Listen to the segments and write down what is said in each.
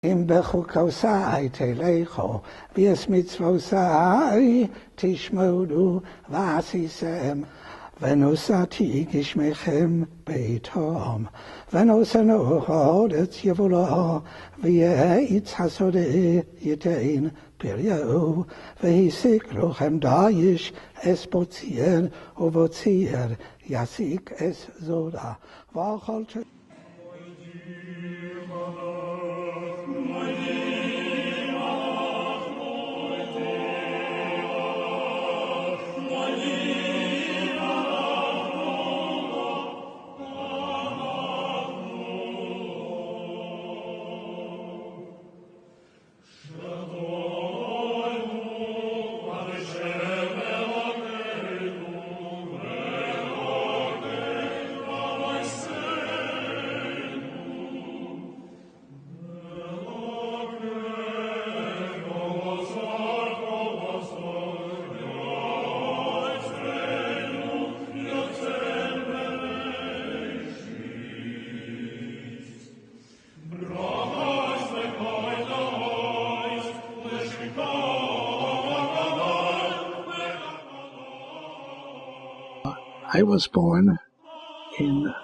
אם בחוקותיי תלכו, ויש מצוותיי תשמרו ועשיתם, ונוסעתי גשמכם ביתם, ונושאנו עוד את יבולו, ויהיה עץ השדה ייתן פריו, והסיק לכם דיש אס בוציר, ובוציר יסיק אס זודה, ואכלתם I was born in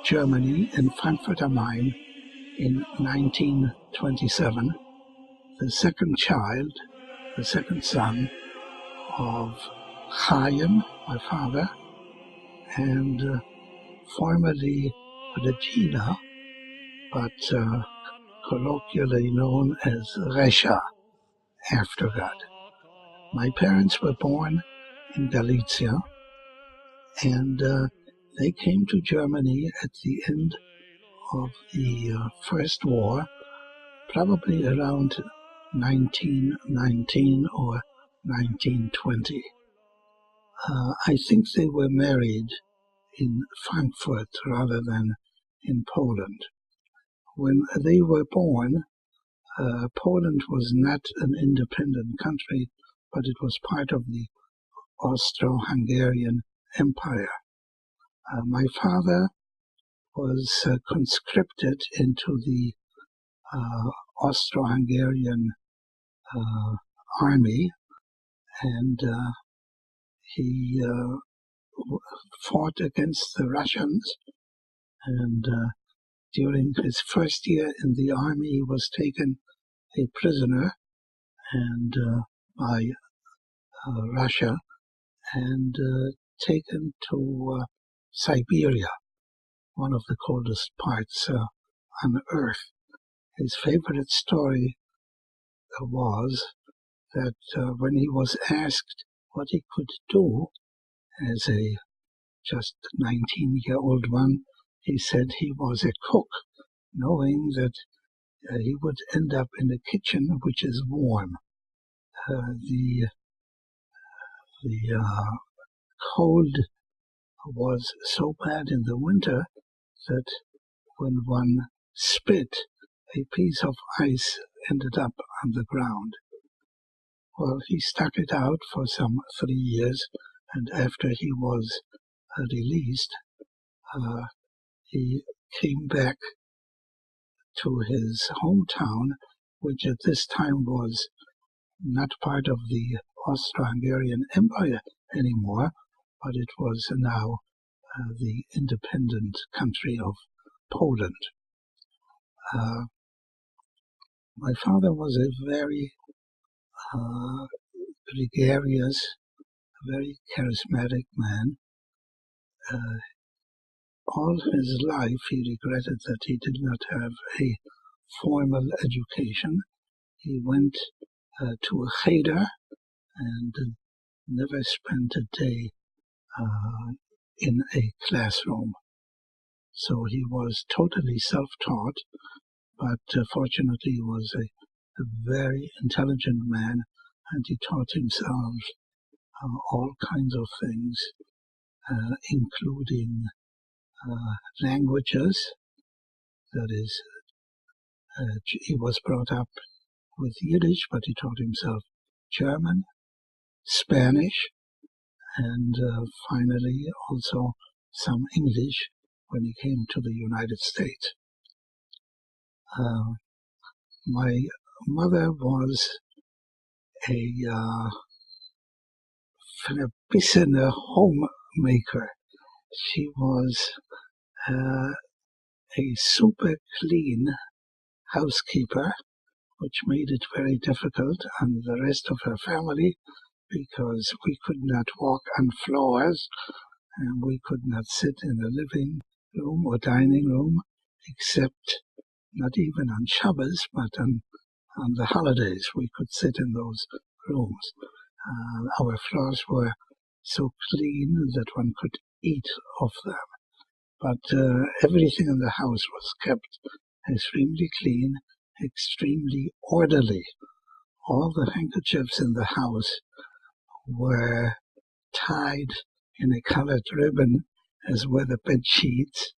Germany, in Frankfurt am Main, in 1927, the second child, the second son of Chaim, my father, and formerly Regina, but colloquially known as Resha, Aftergut. My parents were born in Galicia, and they came to Germany at the end of the First War, probably around 1919 or 1920. I think they were married in Frankfurt rather than in Poland. When they were born, Poland was not an independent country, but it was part of the Austro-Hungarian Empire. My father was conscripted into the Austro-Hungarian army, and he fought against the Russians, and during his first year in the army he was taken a prisoner and by Russia and taken to Siberia, one of the coldest parts on Earth. His favorite story was that when he was asked what he could do as a just 19-year-old one, he said he was a cook, knowing that he would end up in a kitchen which is warm. The cold was so bad in the winter that when one spit, a piece of ice ended up on the ground. Well, he stuck it out for some 3 years, and after he was released, he came back to his hometown, which at this time was not part of the Austro-Hungarian Empire anymore, but it was now the independent country of Poland. My father was a very gregarious, very charismatic man. All his life he regretted that he did not have a formal education. He went to a cheder and never spent a day in a classroom. So he was totally self-taught, but fortunately he was a very intelligent man, and he taught himself all kinds of things, including languages. That is, he was brought up with Yiddish, but he taught himself German, Spanish, and finally also some English when he came to the United States. My mother was a verbissene homemaker. She was a super clean housekeeper, which made it very difficult on the rest of her family because we could not walk on floors and we could not sit in the living room or dining room, except not even on Shabbos, but on the holidays we could sit in those rooms. Our floors were so clean that one could eat off them. But everything in the house was kept extremely clean, extremely orderly. All the handkerchiefs in the house were tied in a colored ribbon, as were the bed sheets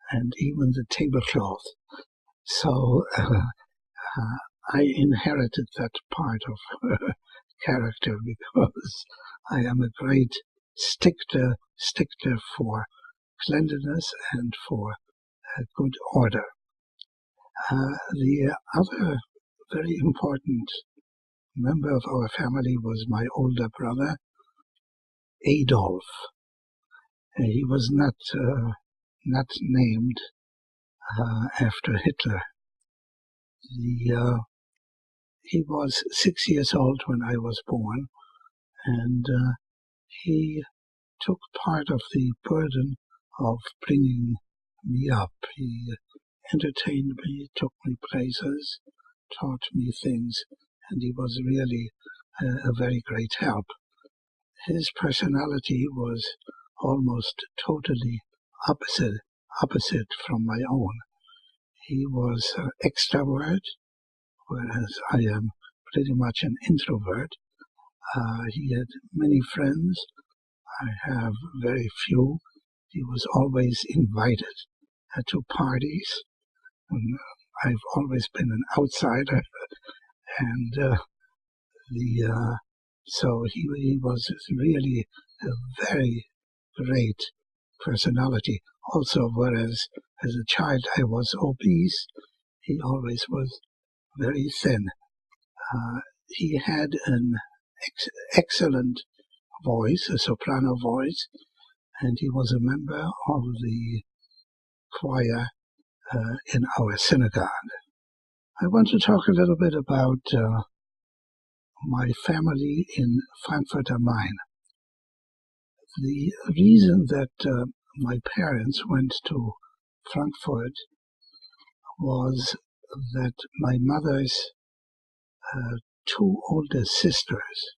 and even the tablecloth. So I inherited that part of her character because I am a great stickler for cleanliness and for good order. The other very important member of our family was my older brother, Adolf. He was not named after Hitler. He was 6 years old when I was born, and he took part of the burden of bringing me up. He entertained me, took me places, taught me things, and he was really a very great help. His personality was almost totally opposite from my own. He was an extrovert, whereas I am pretty much an introvert. He had many friends. I have very few. He was always invited to parties. And I've always been an outsider, and so he was really a very great personality. Also, whereas as a child I was obese, he always was very thin. He had an excellent voice, a soprano voice, and he was a member of the choir in our synagogue. I want to talk a little bit about my family in Frankfurt am Main. The reason that my parents went to Frankfurt was that my mother's two older sisters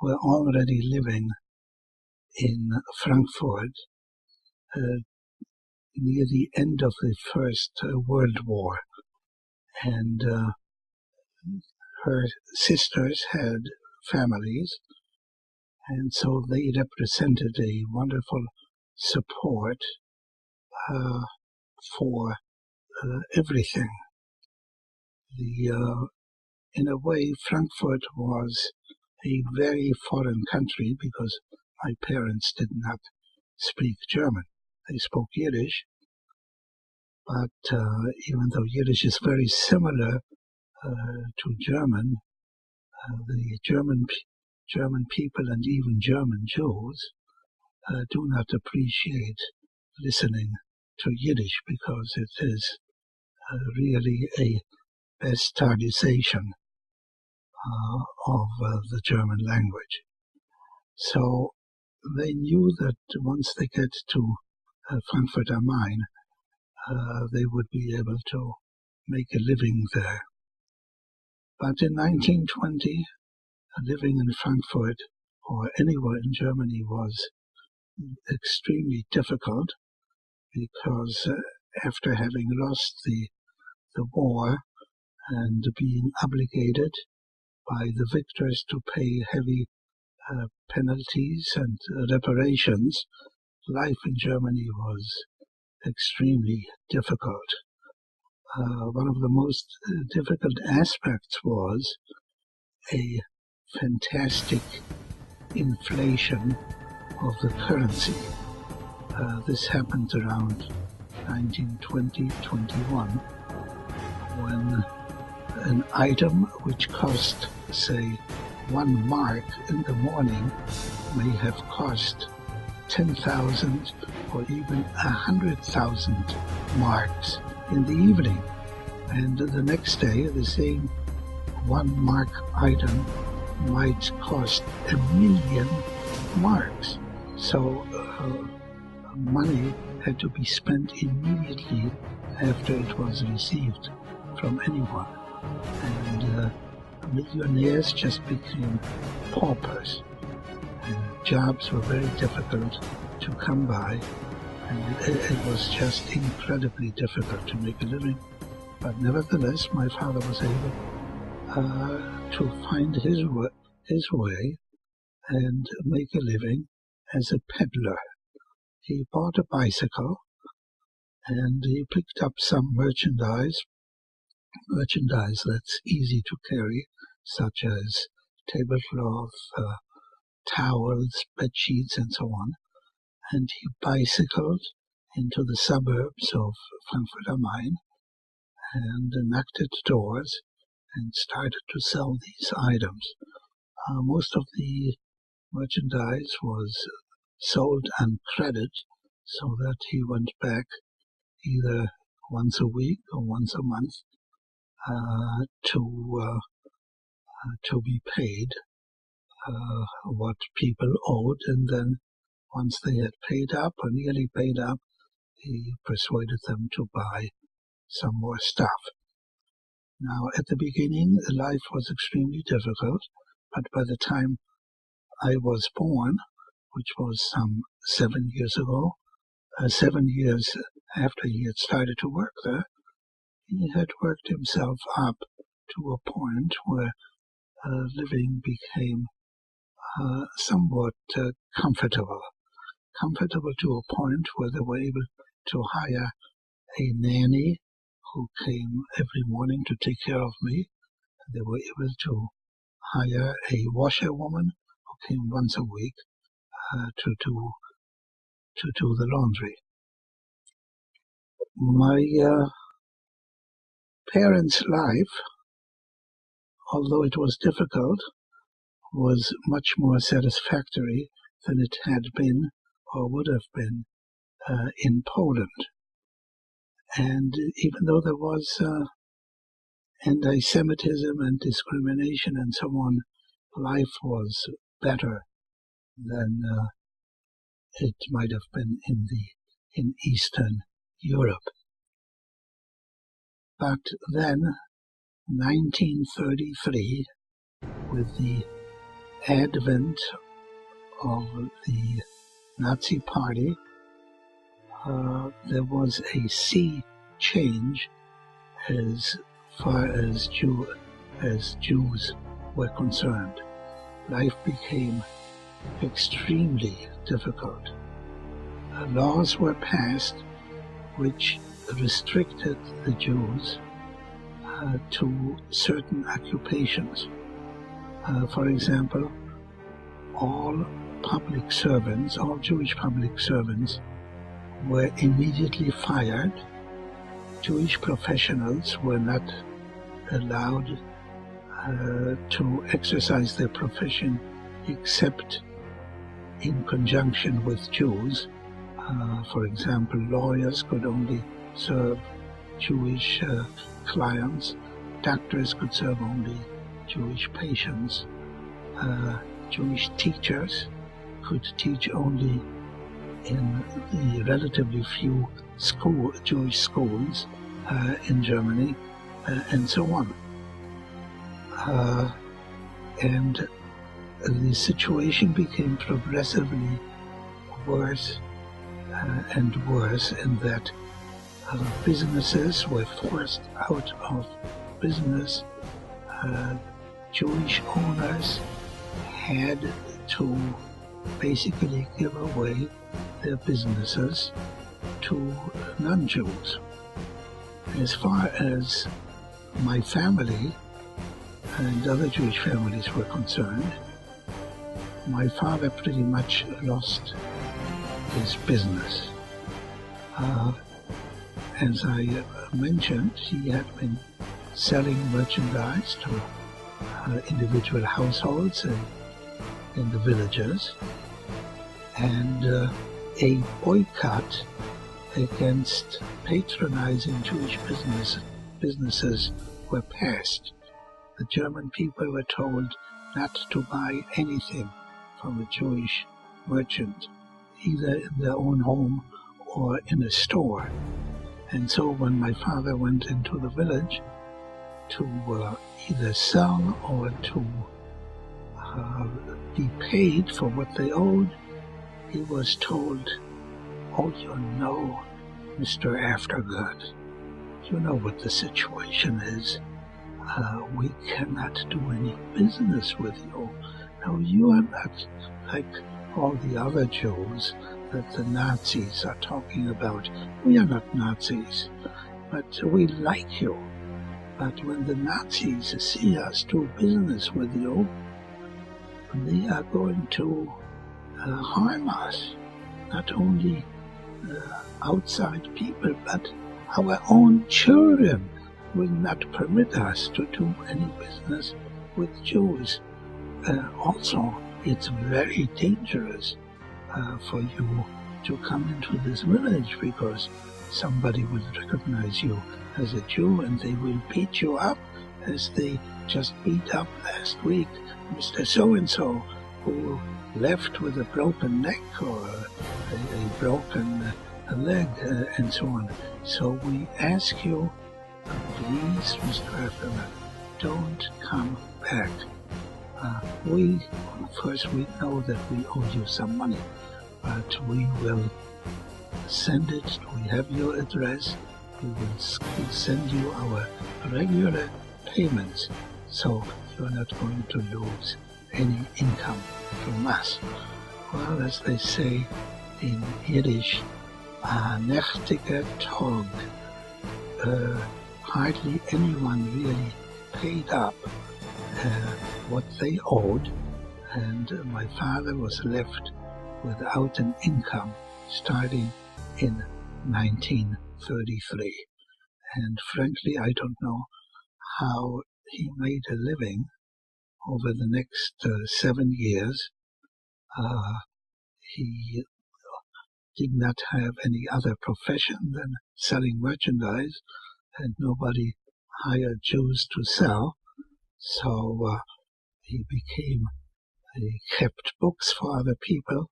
were already living in Frankfurt near the end of the First World War, and her sisters had families, and so they represented a wonderful support for everything. In a way, Frankfurt was a very foreign country because my parents did not speak German. They spoke Yiddish, but even though Yiddish is very similar to German, the German people and even German Jews do not appreciate listening to Yiddish because it is really a bastardization of the German language. So they knew that once they get to Frankfurt am Main, they would be able to make a living there. But in 1920, living in Frankfurt or anywhere in Germany was extremely difficult because after having lost the war and being obligated by the victors to pay heavy penalties and reparations, life in Germany was extremely difficult. One of the most difficult aspects was a fantastic inflation of the currency. This happened around 1920-21 when an item which cost, say, 1 mark in the morning may have cost 10,000 or even 100,000 marks in the evening. And the next day, the same 1 mark item might cost 1,000,000 marks. So money had to be spent immediately after it was received from anyone. And millionaires just became paupers. And jobs were very difficult to come by, and it was just incredibly difficult to make a living. But nevertheless, my father was able to find his way and make a living as a peddler. He bought a bicycle and he picked up some merchandise that's easy to carry, such as tablecloth, towels, bed sheets, and so on. And he bicycled into the suburbs of Frankfurt am Main and knocked at doors and started to sell these items. Most of the merchandise was sold on credit, so that he went back either once a week or once a month to be paid what people owed, and then once they had paid up or nearly paid up, he persuaded them to buy some more stuff. Now, at the beginning, life was extremely difficult, but by the time I was born, which was some 7 years ago, 7 years after he had started to work there, he had worked himself up to a point where living became somewhat comfortable to a point where they were able to hire a nanny who came every morning to take care of me. They were able to hire a washerwoman who came once a week to do the laundry. My parents' life, although it was difficult, was much more satisfactory than it had been or would have been in Poland. And even though there was anti-Semitism and discrimination and so on, life was better than it might have been in Eastern Europe. But then, 1933, with the advent of the Nazi Party, there was a sea change as far as Jews were concerned. Life became extremely difficult. Laws were passed which restricted the Jews to certain occupations. For example, all Jewish public servants were immediately fired. Jewish professionals were not allowed to exercise their profession except in conjunction with Jews. For example, lawyers could only serve Jewish clients. Doctors could serve only Jewish patients. Jewish teachers could teach only in the relatively few Jewish schools in Germany, and so on. And the situation became progressively worse and worse, in that businesses were forced out of business. Jewish owners had to basically give away their businesses to non-Jews. As far as my family and other Jewish families were concerned, my father pretty much lost his business. As I mentioned, he had been selling merchandise to individual households in the villages, and a boycott against patronizing Jewish businesses were passed. The German people were told not to buy anything from a Jewish merchant, either in their own home or in a store. And so when my father went into the village to either sell or to be paid for what they owed, he was told, "Oh, you know, Mr. Aftergut, you know what the situation is. We cannot do any business with you. No, you are not like all the other Jews that the Nazis are talking about. We are not Nazis, but we like you. But when the Nazis see us do business with you, they are going to harm us, not only outside people, but our own children will not permit us to do any business with Jews. Also, it's very dangerous for you to come into this village, because somebody will recognize you as a Jew and they will beat you up as they just beat up last week Mr. So-and-so, who left with a broken neck or a broken leg and so on. So we ask you, please, Mr. Aftergut, don't come back. We know that we owe you some money, but we will send it. We have your address. We will send you our regular payments, so you're not going to lose any income from us." Well, as they say in Yiddish, "Nächtiger Tag." Hardly anyone really paid up what they owed, and my father was left without an income starting in 1933. And frankly, I don't know how he made a living over the next 7 years. He did not have any other profession than selling merchandise, and nobody hired Jews to sell. So he kept books for other people.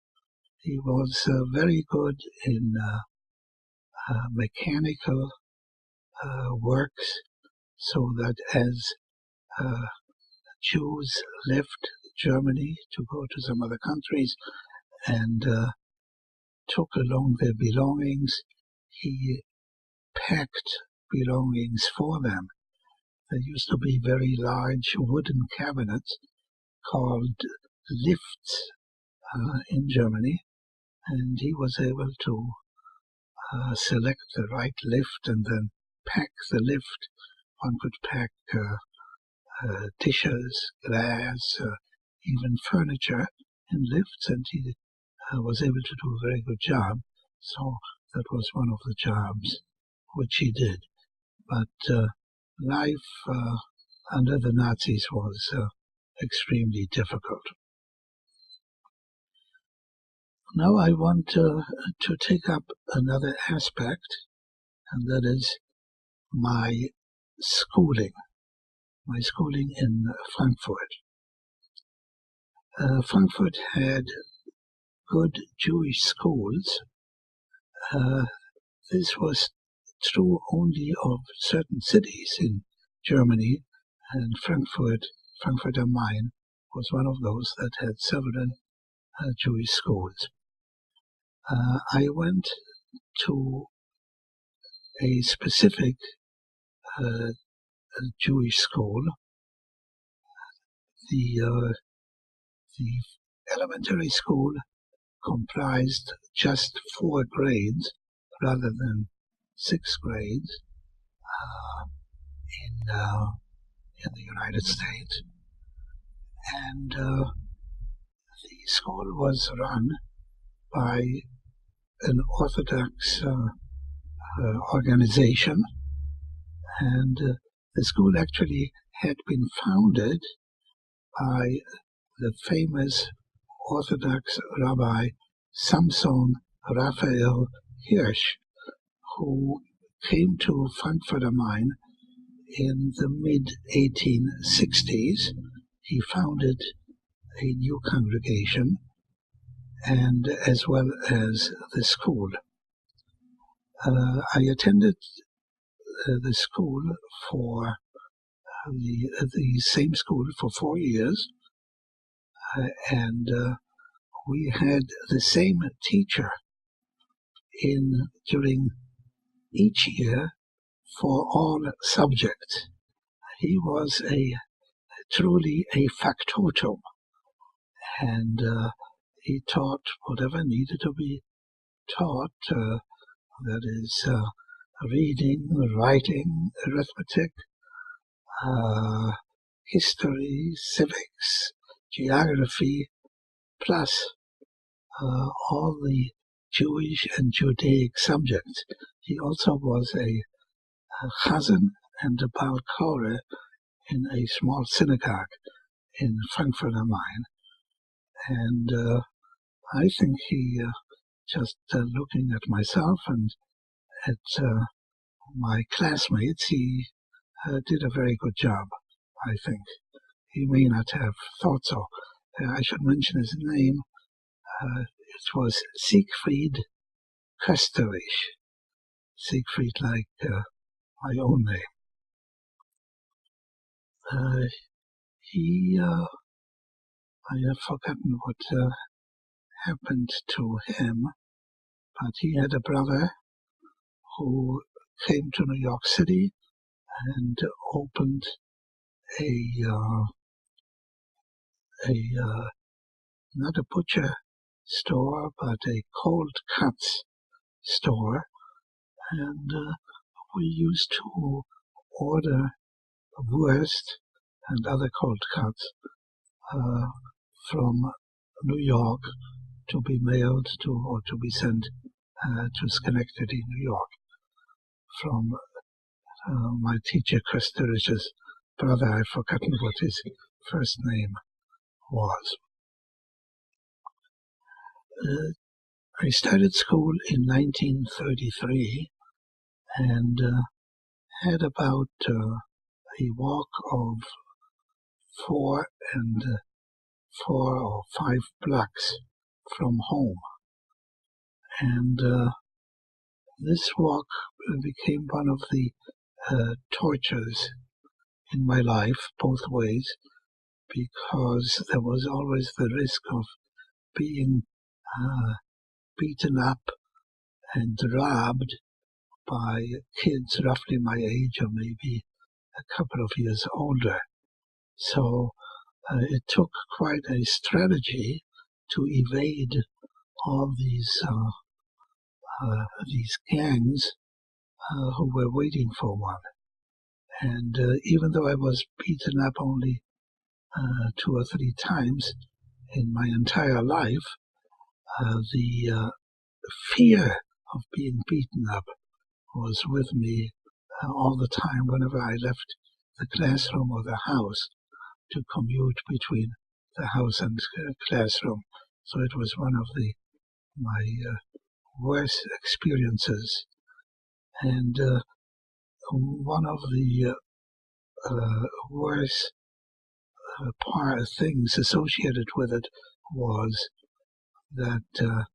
He was very good in mechanical works, so that as Jews left Germany to go to some other countries and took along their belongings, he packed belongings for them. There used to be very large wooden cabinets called lifts in Germany, and he was able to select the right lift and then pack the lift. One could pack dishes, glass, even furniture in lifts, and he was able to do a very good job. So that was one of the jobs which he did. But life under the Nazis was extremely difficult. Now I want to take up another aspect, and that is my schooling in Frankfurt. Frankfurt had good Jewish schools. This was true only of certain cities in Germany, and Frankfurt am Main was one of those that had several Jewish schools. I went to a specific Jewish school. The elementary school comprised just 4 grades rather than 6 grades in the United States, and the school was run by an Orthodox organization, and The school actually had been founded by the famous Orthodox Rabbi Samson Raphael Hirsch, who came to Frankfurt am Main in the mid-1860s. He founded a new congregation, and as well as the school. I attended the school for the same school for 4 years, and we had the same teacher during each year for all subjects. He was truly a factotum, and he taught whatever needed to be taught, that is reading, writing, arithmetic, history, civics, geography, plus all the Jewish and Judaic subjects. He also was a chazan and a Baal Koreh in a small synagogue in Frankfurt am Main. And I think he, just looking at myself and at my classmates, he did a very good job, I think. He may not have thought so. I should mention his name. It was Siegfried Kösterich. Siegfried, like my own name. I have forgotten what happened to him, but he had a brother who came to New York City and opened not a butcher store, but a cold cuts store, and we used to order wurst and other cold cuts from New York to be mailed to or to be sent to Schenectady, New York, from my teacher Kösterich's brother. I've forgotten what his first name was. I started school in 1933 and had about a walk of 4 or 5 blocks from home. And this walk became one of the tortures in my life, both ways, because there was always the risk of being beaten up and robbed by kids roughly my age or maybe a couple of years older. So it took quite a strategy to evade all these gangs who were waiting for one. And even though I was beaten up only 2 or 3 times in my entire life, the fear of being beaten up was with me all the time whenever I left the classroom or the house to commute between the house and classroom. So it was one of my worst experiences. And one of the worst things associated with it was that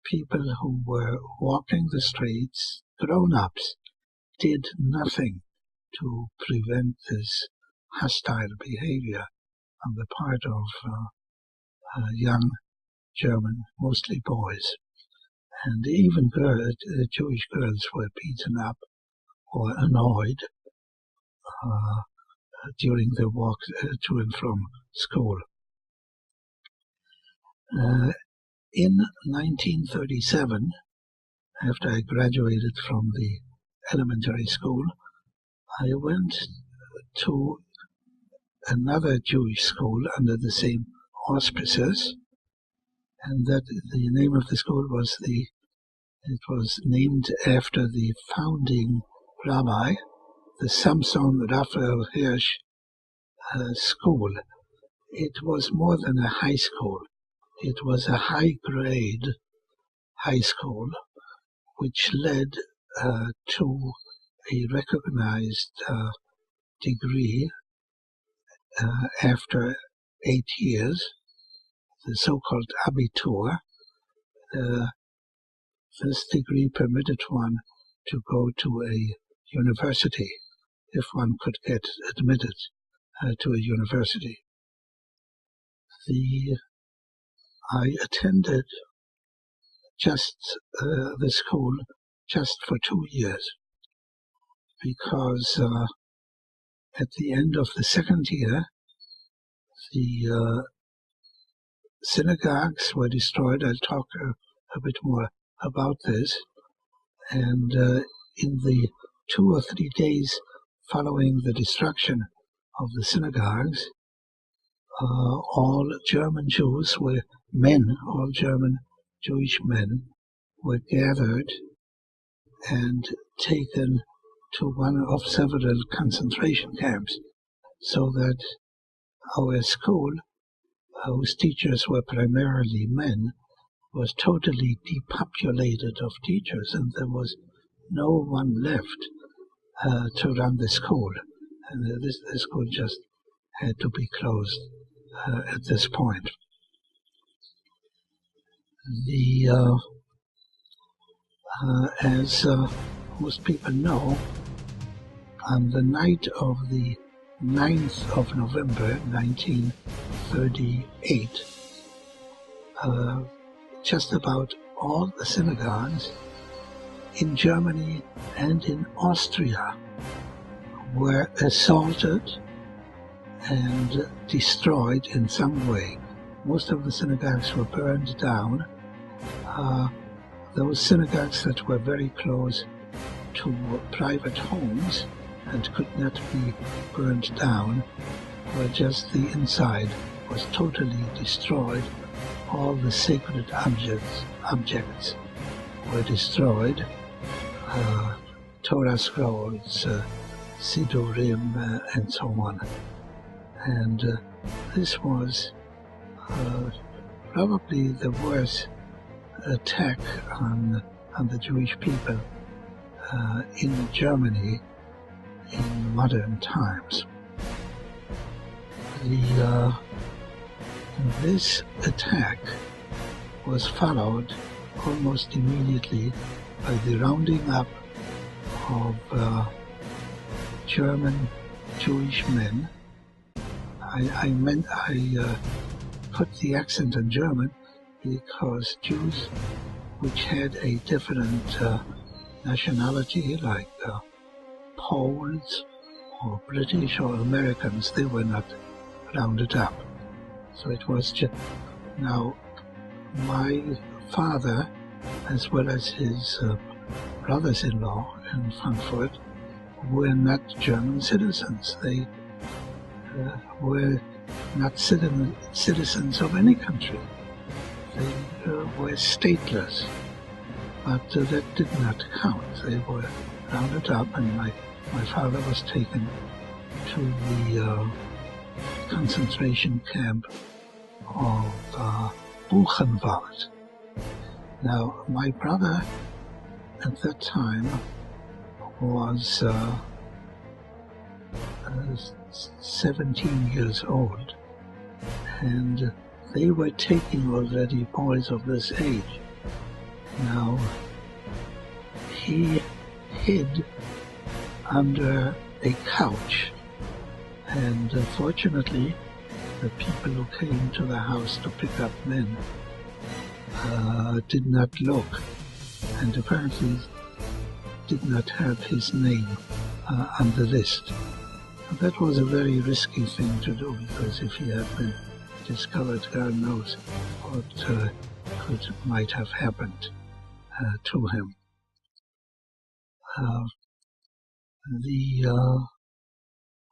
people who were walking the streets, grown-ups, did nothing to prevent this hostile behavior on the part of young German, mostly boys. And even Jewish girls were beaten up or annoyed during their walk to and from school. In 1937, after I graduated from the elementary school, I went to another Jewish school under the same auspices, and that the name of the school was it was named after the founding rabbi, the Samson Raphael Hirsch school. It was more than a high school. It was a high-grade high school, which led to a recognized degree after 8 years, the so-called Abitur. This degree permitted one to go to a university if one could get admitted to a university. I attended just the school just for 2 years, because at the end of the second year, the synagogues were destroyed. I'll talk a bit more about this. And in the 2 or 3 days following the destruction of the synagogues, all German Jews were men, all German Jewish men were gathered and taken to one of several concentration camps, so that our school, whose teachers were primarily men, was totally depopulated of teachers, and there was no one left to run the school. And the school just had to be closed at this point. As most people know, on the night of the 9th of November, 1938, just about all the synagogues in Germany and in Austria were assaulted and destroyed in some way. Most of the synagogues were burned down. Those synagogues that were very close to private homes and could not be burned down were just the inside was totally destroyed. All the sacred objects were destroyed. Torah scrolls, Sidurim, and so on. And this was probably the worst attack on the Jewish people in Germany in modern times. This attack was followed almost immediately by the rounding up of German Jewish men. I put the accent on German because Jews which had a different nationality, like Poles or British or Americans, they were not rounded up. So it was just... Now, my father, as well as his brothers-in-law in Frankfurt, were not German citizens. They were not citizens of any country. They were stateless, but that did not count. They were rounded up, and my father was taken to the concentration camp of Buchenwald. Now, my brother at that time was 17 years old, and they were taking already boys of this age. Now, he hid under a couch, and fortunately, the people who came to the house to pick up men did not look, and apparently did not have his name on the list. And that was a very risky thing to do, because if he had been discovered, God knows what might have happened to him.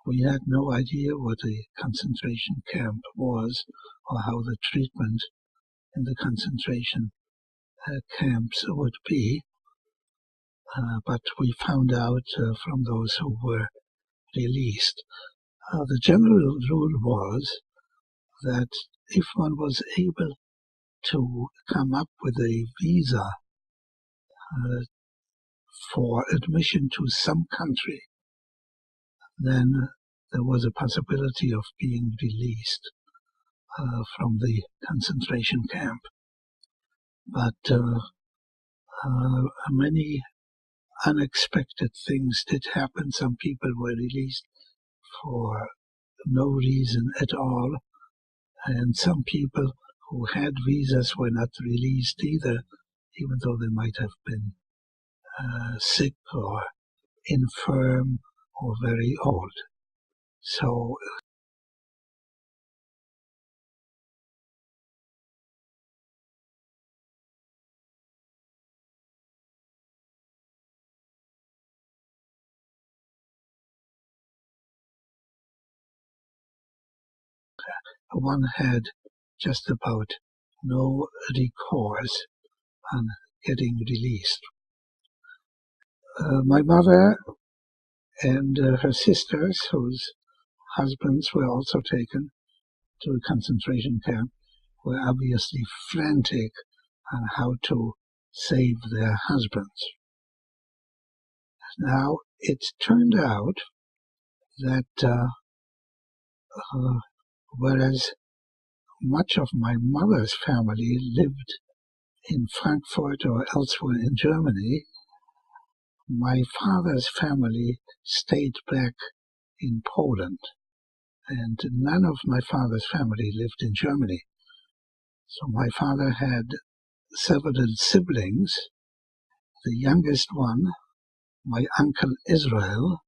We had no idea what a concentration camp was, or how the treatment in the concentration camps would be, but we found out from those who were released. The general rule was that if one was able to come up with a visa for admission to some country, then there was a possibility of being released from the concentration camp. But many unexpected things did happen. Some people were released for no reason at all, and some people who had visas were not released either, even though they might have been sick or infirm or very old. So one had just about no recourse on getting released. My mother and her sisters, whose husbands were also taken to a concentration camp, were obviously frantic on how to save their husbands. Now, it turned out that whereas much of my mother's family lived in Frankfurt or elsewhere in Germany, my father's family stayed back in Poland, and none of my father's family lived in Germany. So my father had several siblings. The youngest one, my uncle Israel,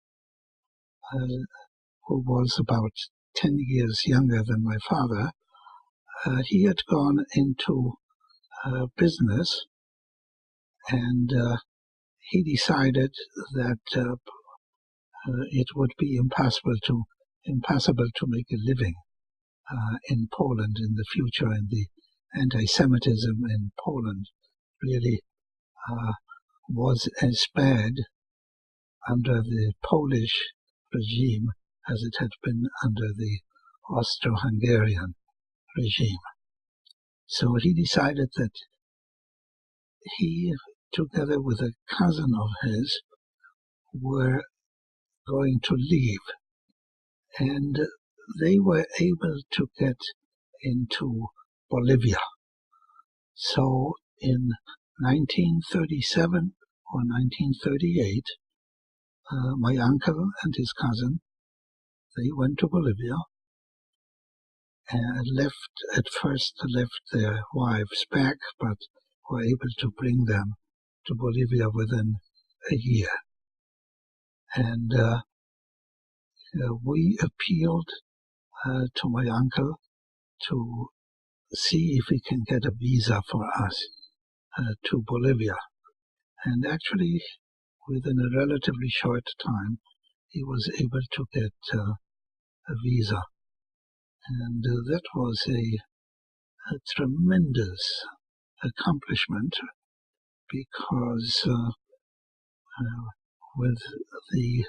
who was about 10 years younger than my father, he had gone into business, and he decided that it would be impossible to make a living in Poland in the future, and the anti-Semitism in Poland really was as bad under the Polish regime as it had been under the Austro-Hungarian regime. So he decided that he, together with a cousin of his, were going to leave, and they were able to get into Bolivia. So in 1937 or 1938, my uncle and his cousin, they went to Bolivia and left their wives back, but were able to bring them to Bolivia within a year. And we appealed to my uncle to see if he can get a visa for us to Bolivia. And actually, within a relatively short time, he was able to get a visa. And that was a tremendous accomplishment, because with the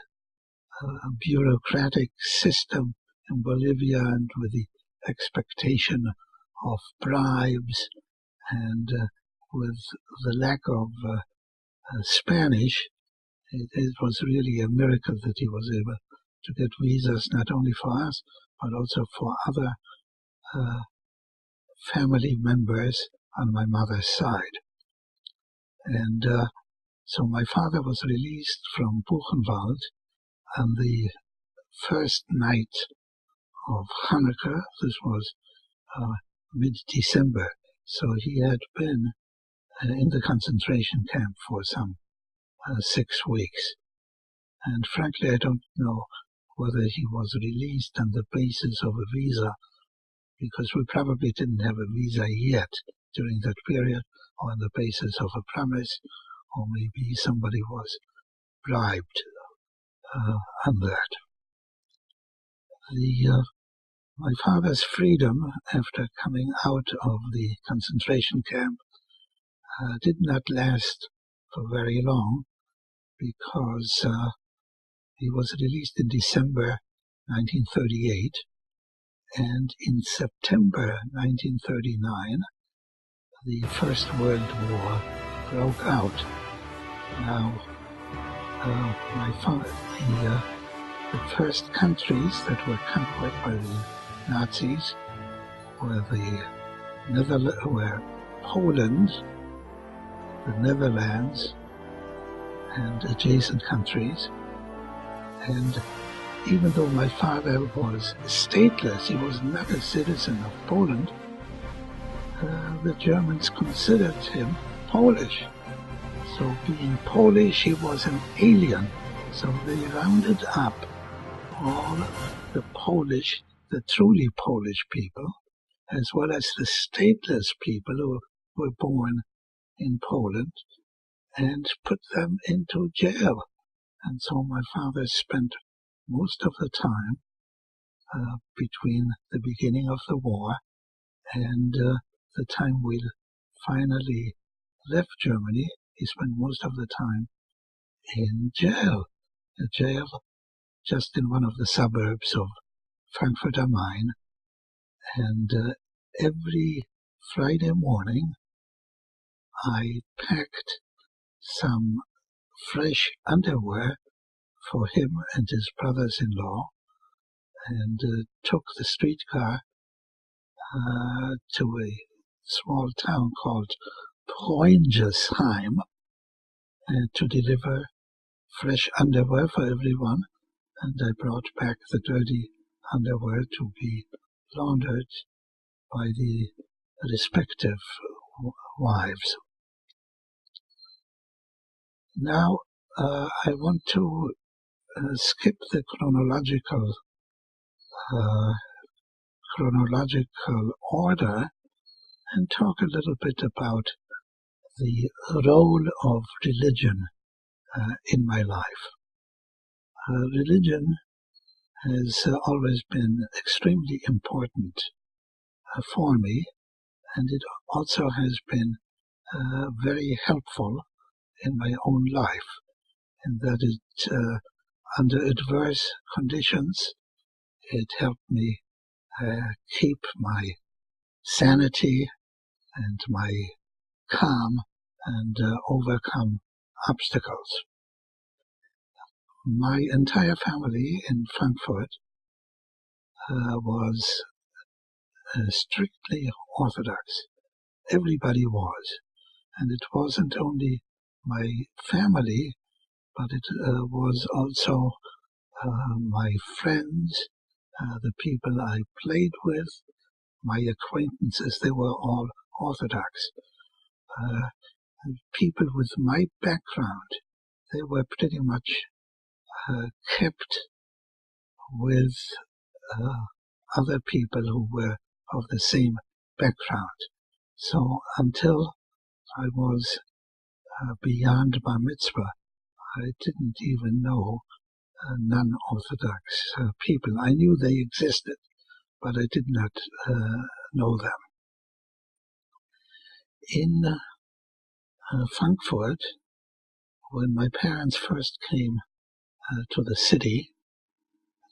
bureaucratic system in Bolivia, and with the expectation of bribes, and with the lack of Spanish, it was really a miracle that he was able to get visas not only for us, but also for other family members on my mother's side. And so my father was released from Buchenwald on the first night of Hanukkah. This was mid-December. So he had been in the concentration camp for some 6 weeks. And frankly, I don't know whether he was released on the basis of a visa, because we probably didn't have a visa yet during that period, or on the basis of a promise, or maybe somebody was bribed on that. My father's freedom after coming out of the concentration camp did not last for very long, because He was released in December 1938, and in September 1939, the First World War broke out. Now, the first countries that were conquered by the Nazis were Poland, the Netherlands, and adjacent countries. And even though my father was stateless, he was not a citizen of Poland, the Germans considered him Polish. So being Polish, he was an alien. So they rounded up all the truly Polish people, as well as the stateless people who were born in Poland, and put them into jail. And so my father spent most of the time between the beginning of the war and the time we finally left Germany. He spent most of the time in jail, a jail just in one of the suburbs of Frankfurt am Main. And every Friday morning, I packed some fresh underwear for him and his brothers-in-law, and took the streetcar to a small town called Preungesheim to deliver fresh underwear for everyone, and I brought back the dirty underwear to be laundered by the respective wives. Now I want to skip the chronological order and talk a little bit about the role of religion in my life. Religion has always been extremely important for me, and it also has been very helpful in my own life, in that it, under adverse conditions, it helped me keep my sanity and my calm and overcome obstacles. My entire family in Frankfurt was strictly Orthodox. Everybody was. And it wasn't only my family, but it was also my friends, the people I played with, my acquaintances. They were all Orthodox. People with my background, they were pretty much kept with other people who were of the same background. So until I was beyond Bar Mitzvah, I didn't even know non-Orthodox people. I knew they existed, but I did not know them. In Frankfurt, when my parents first came to the city,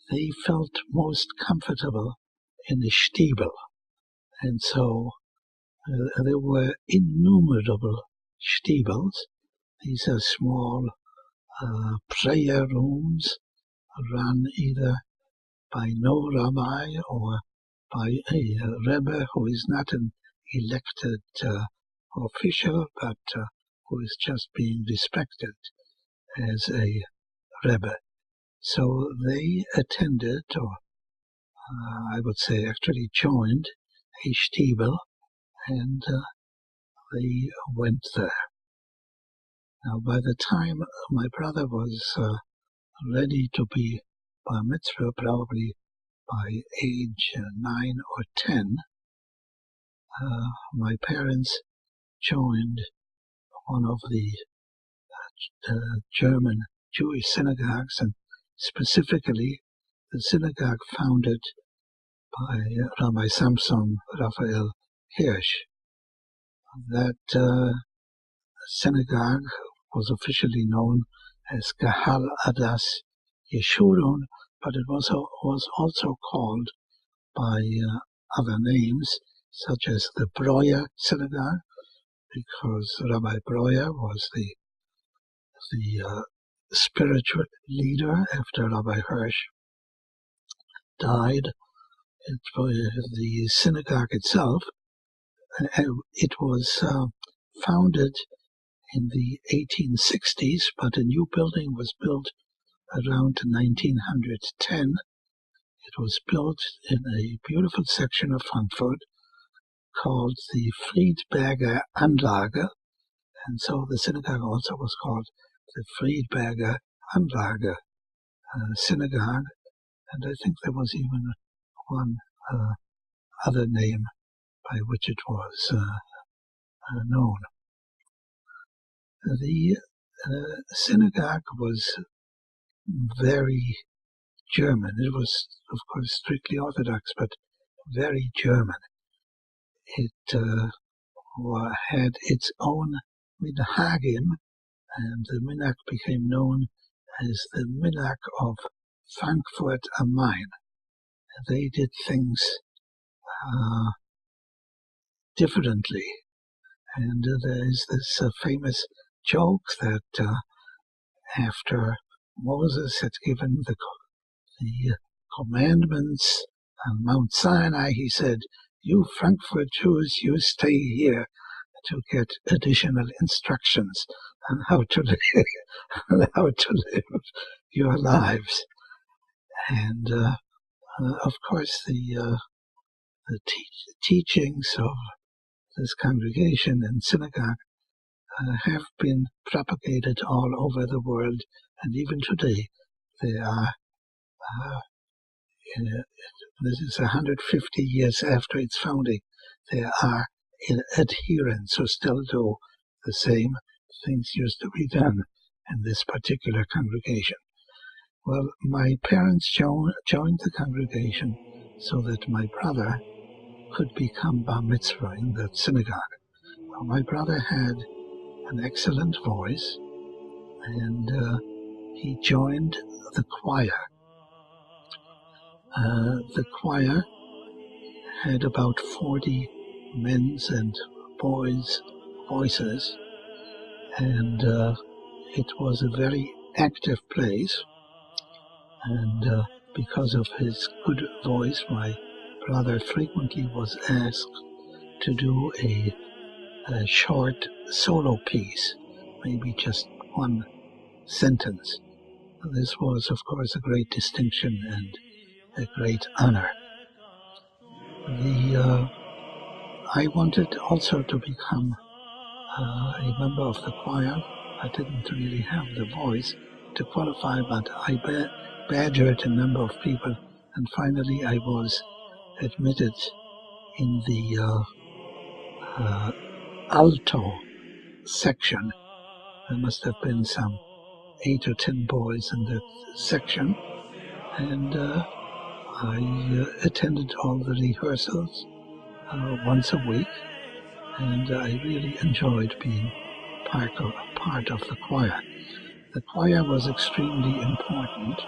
they felt most comfortable in the Stiebel. And so there were innumerable Stiebels. These are small prayer rooms run either by no rabbi or by a rebbe who is not an elected official, but who is just being respected as a rebbe. So they attended, or I would say actually joined, a Stiebel, and they went there. Now, by the time my brother was ready to be bar mitzvah, probably by age 9 or 10, my parents joined one of the German Jewish synagogues, and specifically the synagogue founded by Rabbi Samson Raphael Hirsch. That synagogue was officially known as Kahal Adas Yeshurun, but it was also called by other names, such as the Breuer Synagogue, because Rabbi Breuer was the spiritual leader after Rabbi Hirsch died. The synagogue itself, it was founded in the 1860s, but a new building was built around 1910. It was built in a beautiful section of Frankfurt called the Friedberger Anlage, and so the synagogue also was called the Friedberger Anlage synagogue, and I think there was even one other name by which it was known. The synagogue was very German. It was, of course, strictly Orthodox, but very German. It had its own minhagim, and the minhag became known as the minhag of Frankfurt am Main. They did things differently, and there is this famous joke that after Moses had given the commandments on Mount Sinai, he said, "You Frankfurt Jews, you stay here to get additional instructions on how to live, your lives." And of course, the teachings of this congregation and synagogue have been propagated all over the world, and even today they are. This is 150 years after its founding. There are adherents who still do the same things used to be done in this particular congregation. Well, my parents joined the congregation so that my brother could become bar mitzvah in that synagogue. Well, my brother had an excellent voice, and he joined the choir. The choir had about 40 men's and boys' voices, and it was a very active place. And because of his good voice, my brother frequently was asked to do a short solo piece, maybe just one sentence. This was, of course, a great distinction and a great honor. I wanted also to become a member of the choir. I didn't really have the voice to qualify, but I badgered a number of people, and finally I was admitted in the alto section. There must have been some 8 or 10 boys in that section, and I attended all the rehearsals once a week, and I really enjoyed being part of the choir. The choir was extremely important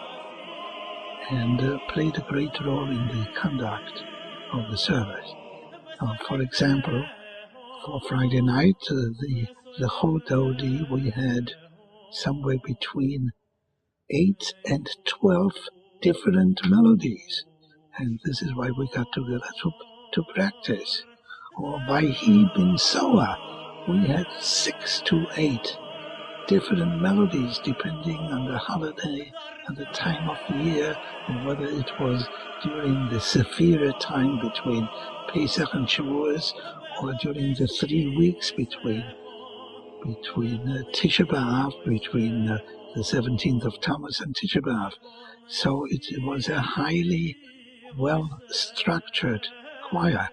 and played a great role in the conduct of the service. For example, for Friday night, the Chododi, we had somewhere between 8 and 12 different melodies, and this is why we got together to practice. Or Vayhi bin Soa, we had 6 to 8 different melodies depending on the holiday and the time of year, or whether it was during the Sephira time between Pesach and Shavuos, or during the 3 weeks between Tisha B'Av, between the 17th of Tammuz and Tisha B'Av. So it was a highly well-structured choir.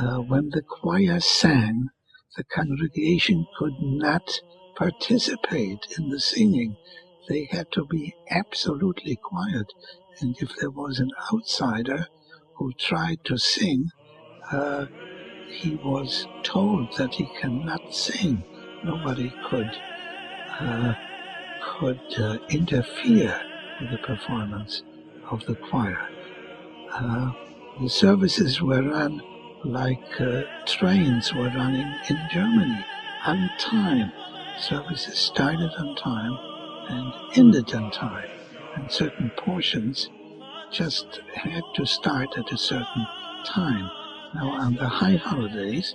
When the choir sang, the congregation could not participate in the singing. They had to be absolutely quiet. And if there was an outsider who tried to sing, he was told that he cannot sing. Nobody could interfere with the performance of the choir. The services were run like trains were running in Germany, on time. Services started on time and ended on time, and certain portions just had to start at a certain time. Now, on the high holidays,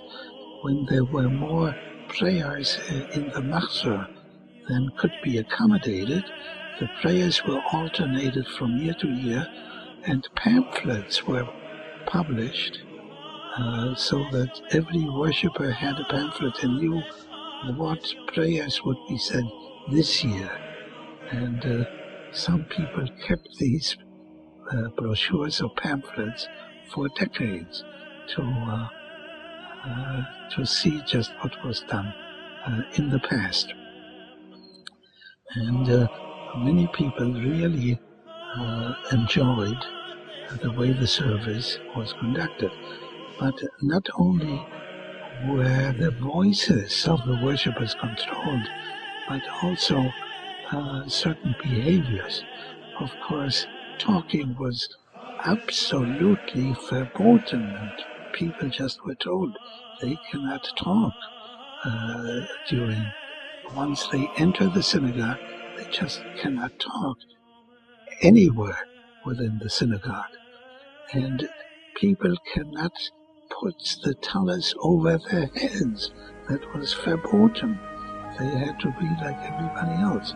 when there were more prayers in the machzor than could be accommodated, the prayers were alternated from year to year, and pamphlets were published so that every worshipper had a pamphlet and knew what prayers would be said this year. And some people kept these brochures or pamphlets for decades to see just what was done in the past. And many people really enjoyed the way the service was conducted. But not only were the voices of the worshippers controlled, but also certain behaviors. Of course, talking was absolutely verboten, and people just were told they cannot talk once they enter the synagogue. They just cannot talk anywhere within the synagogue. And people cannot put the tallis over their heads. That was verboten. They had to be like everybody else.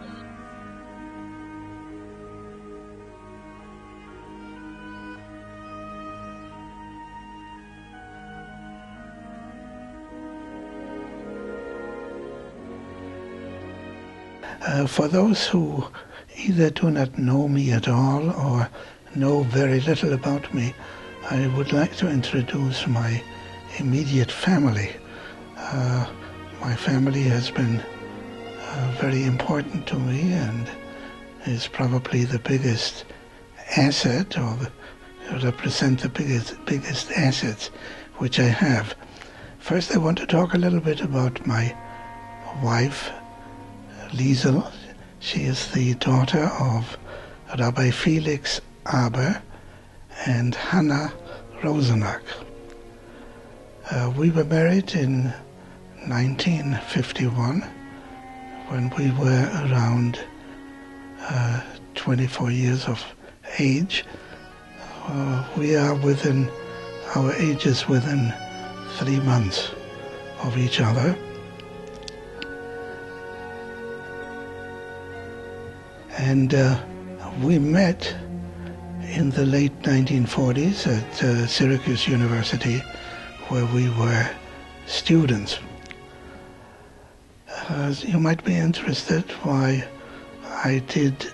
For those who either do not know me at all or know very little about me, I would like to introduce my immediate family. My family has been very important to me and is probably the biggest asset, or represent the biggest assets which I have. First, I want to talk a little bit about my wife, Liesel. She is the daughter of Rabbi Felix Aber and Hannah Rosenach. We were married in 1951 when we were around 24 years of age. We are within, our ages within 3 months of each other. And we met in the late 1940s at Syracuse University, where we were students. You might be interested why I did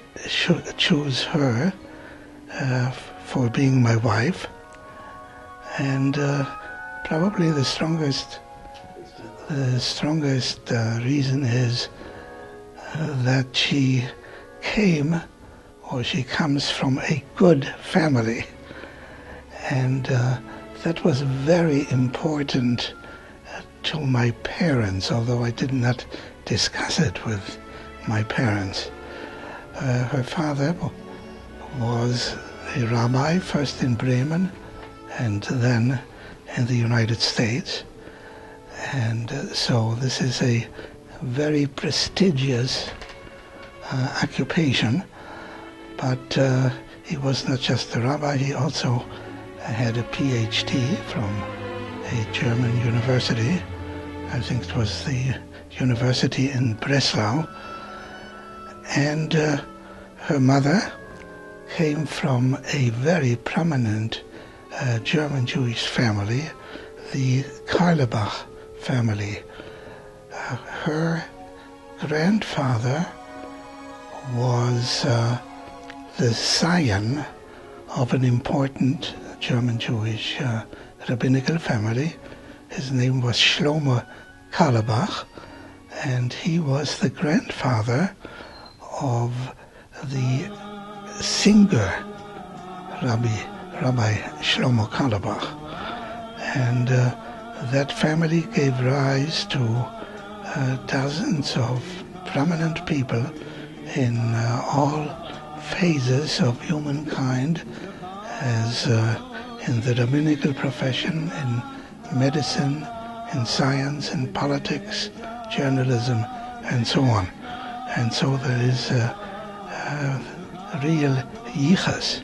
choose her for being my wife, and probably the strongest reason is that she comes from a good family, and that was very important to my parents, although I did not discuss it with my parents. Her father was a rabbi, first in Bremen and then in the United States, and so this is a very prestigious occupation. But he was not just a rabbi, he also had a PhD from a German university. I think it was the university in Breslau. And her mother came from a very prominent German Jewish family, the Karlebach family. Her grandfather was the scion of an important German Jewish rabbinical family. His name was Shlomo Karlebach, and he was the grandfather of the singer Rabbi Shlomo Karlebach. And that family gave rise to dozens of prominent people in all phases of humankind, as in the dominical profession, in medicine, in science, in politics, journalism, and so on. And so there is a real yichus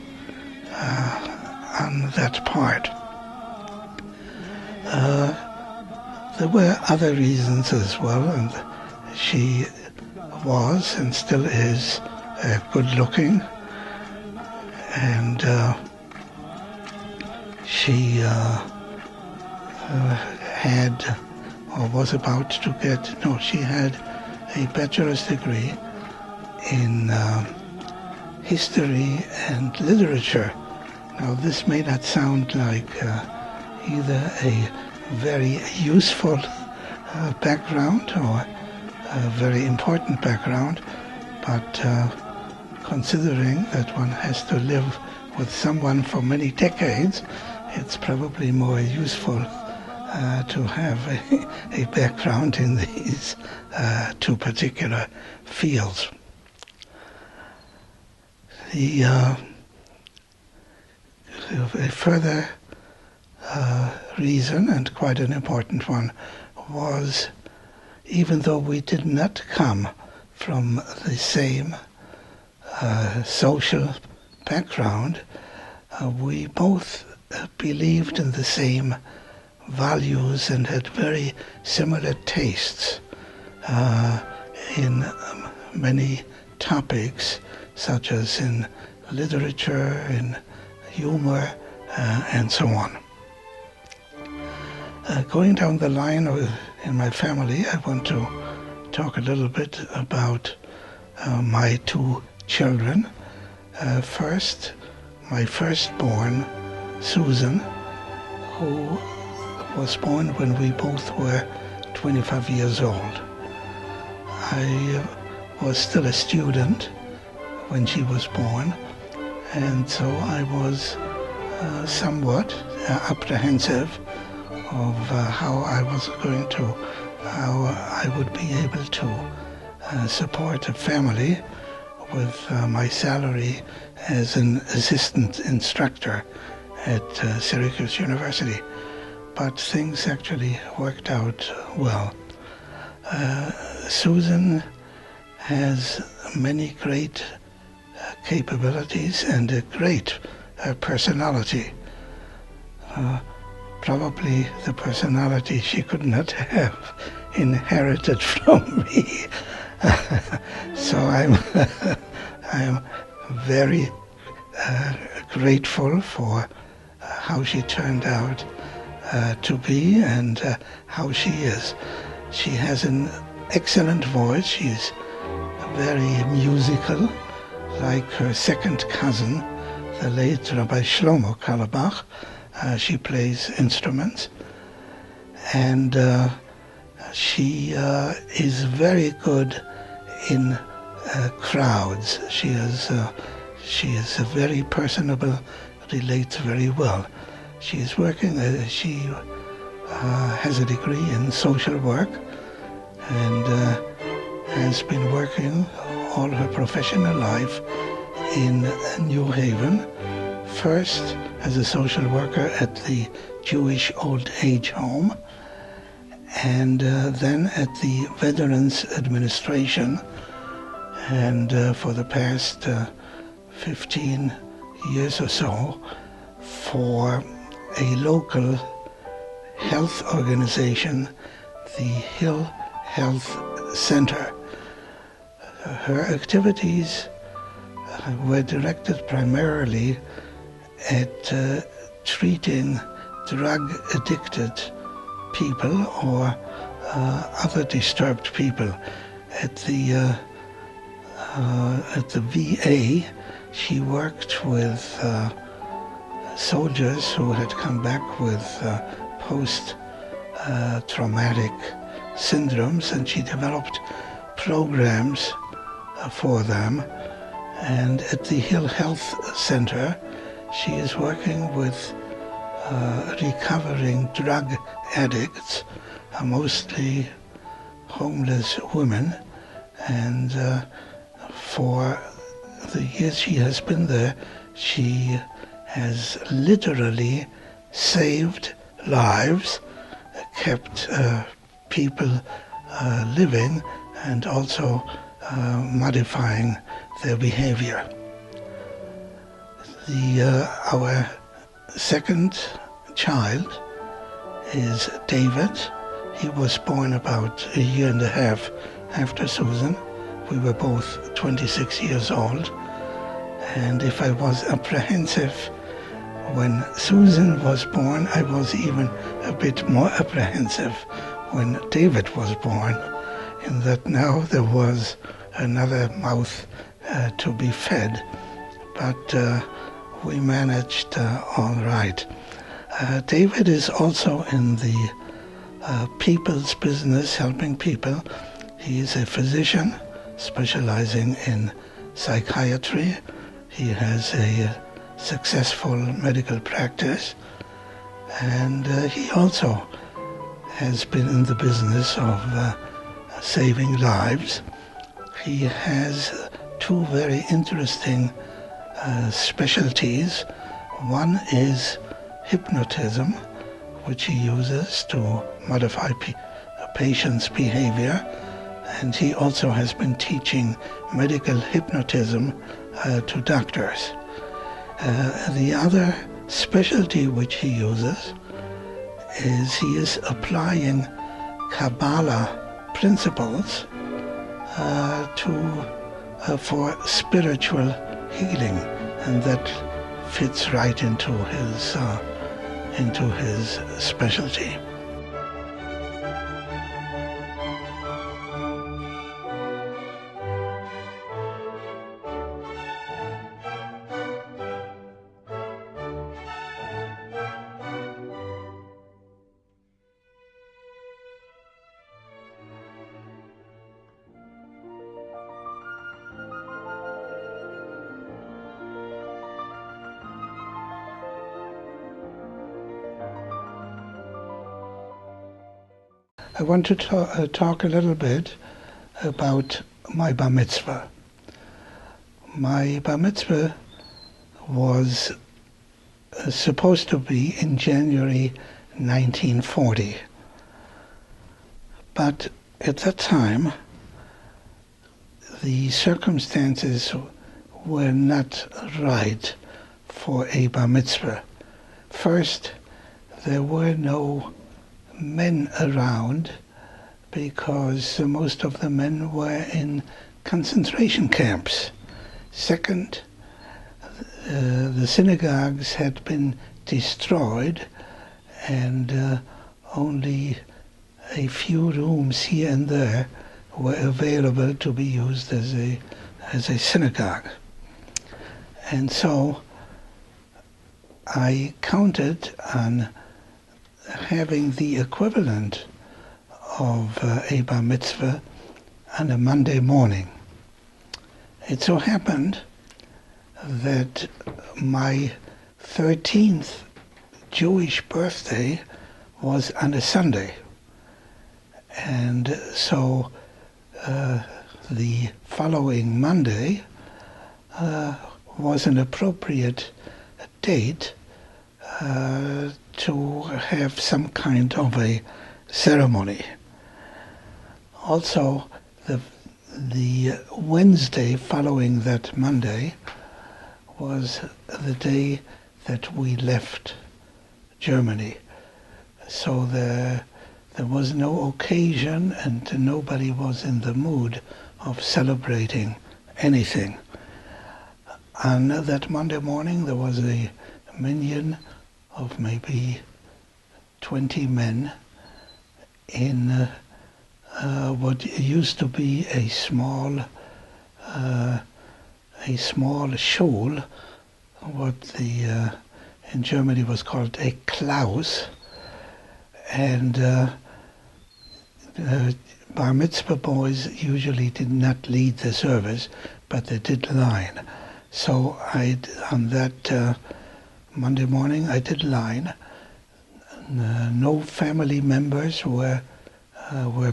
on that part. There were other reasons as well, and she was and still is good looking, and she had, or was about to get, no, she had a bachelor's degree in history and literature. Now this may not sound like either a very useful background or a very important background, but considering that one has to live with someone for many decades, it's probably more useful to have a background in these two particular fields. A further reason, and quite an important one, was even though we did not come from the same social background, we both believed in the same values and had very similar tastes in many topics, such as in literature, in humor, and so on. Going down the line in my family, I want to talk a little bit about my two children. First, my firstborn, Susan, who was born when we both were 25 years old. I was still a student when she was born, and so I was somewhat apprehensive of how I would be able to support a family with my salary as an assistant instructor at Syracuse University. But things actually worked out well. Susan has many great capabilities and a great personality. Probably the personality she could not have inherited from me. So I'm very grateful for how she turned out to be and how she is. She has an excellent voice. She's very musical, like her second cousin, the late Rabbi Shlomo Carlebach. She plays instruments, and she is very good in crowds. She is very personable, relates very well. She is working. She has a degree in social work, and has been working all her professional life in New Haven. First as a social worker at the Jewish Old Age Home, and then at the Veterans Administration, and for the past 15 years or so for a local health organization, the Hill Health Center. Her activities were directed primarily at treating drug-addicted people or other disturbed people. At the VA, she worked with soldiers who had come back with post-traumatic syndromes, and she developed programs for them. And at the Hill Health Center, she is working with recovering drug addicts, mostly homeless women, and for the years she has been there, she has literally saved lives, kept people living, and also modifying their behavior. Our second child is David. He was born about a year and a half after Susan. We were both 26 years old. And if I was apprehensive when Susan was born, I was even a bit more apprehensive when David was born, in that now there was another mouth to be fed. But we managed all right. David is also in the people's business, helping people. He is a physician specializing in psychiatry. He has a successful medical practice, and he also has been in the business of saving lives. He has two very interesting specialties. One is hypnotism, which he uses to modify a patient's behavior, and he also has been teaching medical hypnotism to doctors. The other specialty which he uses is he is applying Kabbalah principles for spiritual healing, and that fits right into his specialty. I want to talk a little bit about my bar mitzvah. My bar mitzvah was supposed to be in January 1940. But at that time, the circumstances were not right for a bar mitzvah. First, there were no men around because most of the men were in concentration camps. Second, the synagogues had been destroyed, and only a few rooms here and there were available to be used as a synagogue. And so I counted on having the equivalent of a bar mitzvah on a Monday morning. It so happened that my 13th Jewish birthday was on a Sunday, and so the following Monday was an appropriate date to have some kind of a ceremony. Also, the Wednesday following that Monday was the day that we left Germany. So there was no occasion, and nobody was in the mood of celebrating anything. On that Monday morning, there was a minyan of maybe 20 men in what used to be a small shul, what in Germany was called a Klaus, and bar mitzvah boys usually did not lead the service, but they did line. So on that Monday morning I did line. No family members were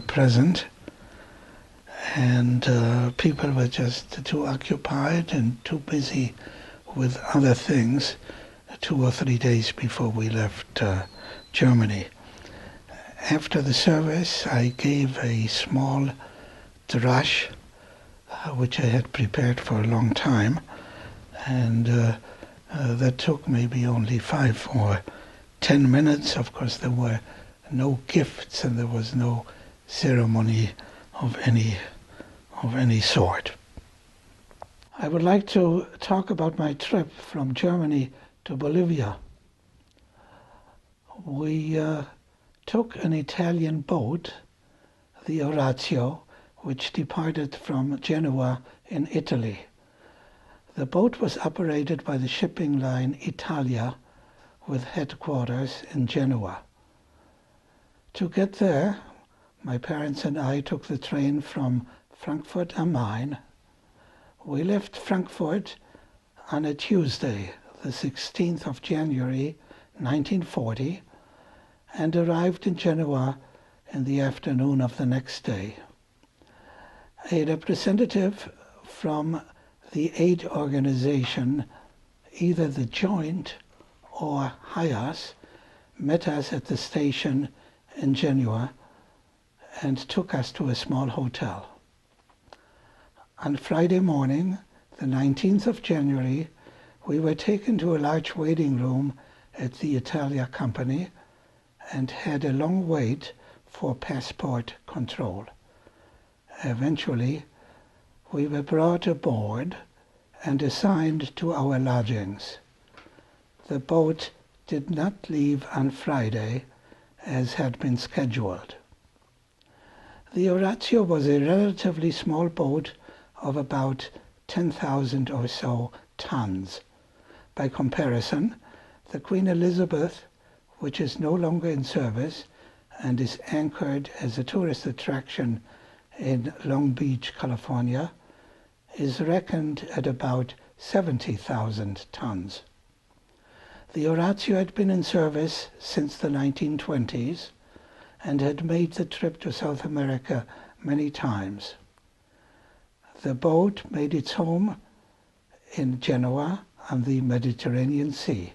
present, and people were just too occupied and too busy with other things 2 or 3 days before we left Germany. After the service, I gave a small drash, which I had prepared for a long time, and that took maybe only 5 or 10 minutes. Of course, there were no gifts and there was no ceremony of any sort. I would like to talk about my trip from Germany to Bolivia. We took an Italian boat, the Orazio, which departed from Genoa in Italy. The boat was operated by the shipping line Italia, with headquarters in Genoa. To get there, my parents and I took the train from Frankfurt am Main. We left Frankfurt on a Tuesday, the 16th of January 1940, and arrived in Genoa in the afternoon of the next day. A representative from the aid organization, either the Joint or HIAS, met us at the station in Genoa and took us to a small hotel. On Friday morning, the 19th of January, we were taken to a large waiting room at the Italia company and had a long wait for passport control. Eventually, we were brought aboard and assigned to our lodgings. The boat did not leave on Friday, as had been scheduled. The Orazio was a relatively small boat of about 10,000 or so tons. By comparison, the Queen Elizabeth, which is no longer in service and is anchored as a tourist attraction in Long Beach, California, is reckoned at about 70,000 tons. The Orazio had been in service since the 1920s and had made the trip to South America many times. The boat made its home in Genoa on the Mediterranean Sea.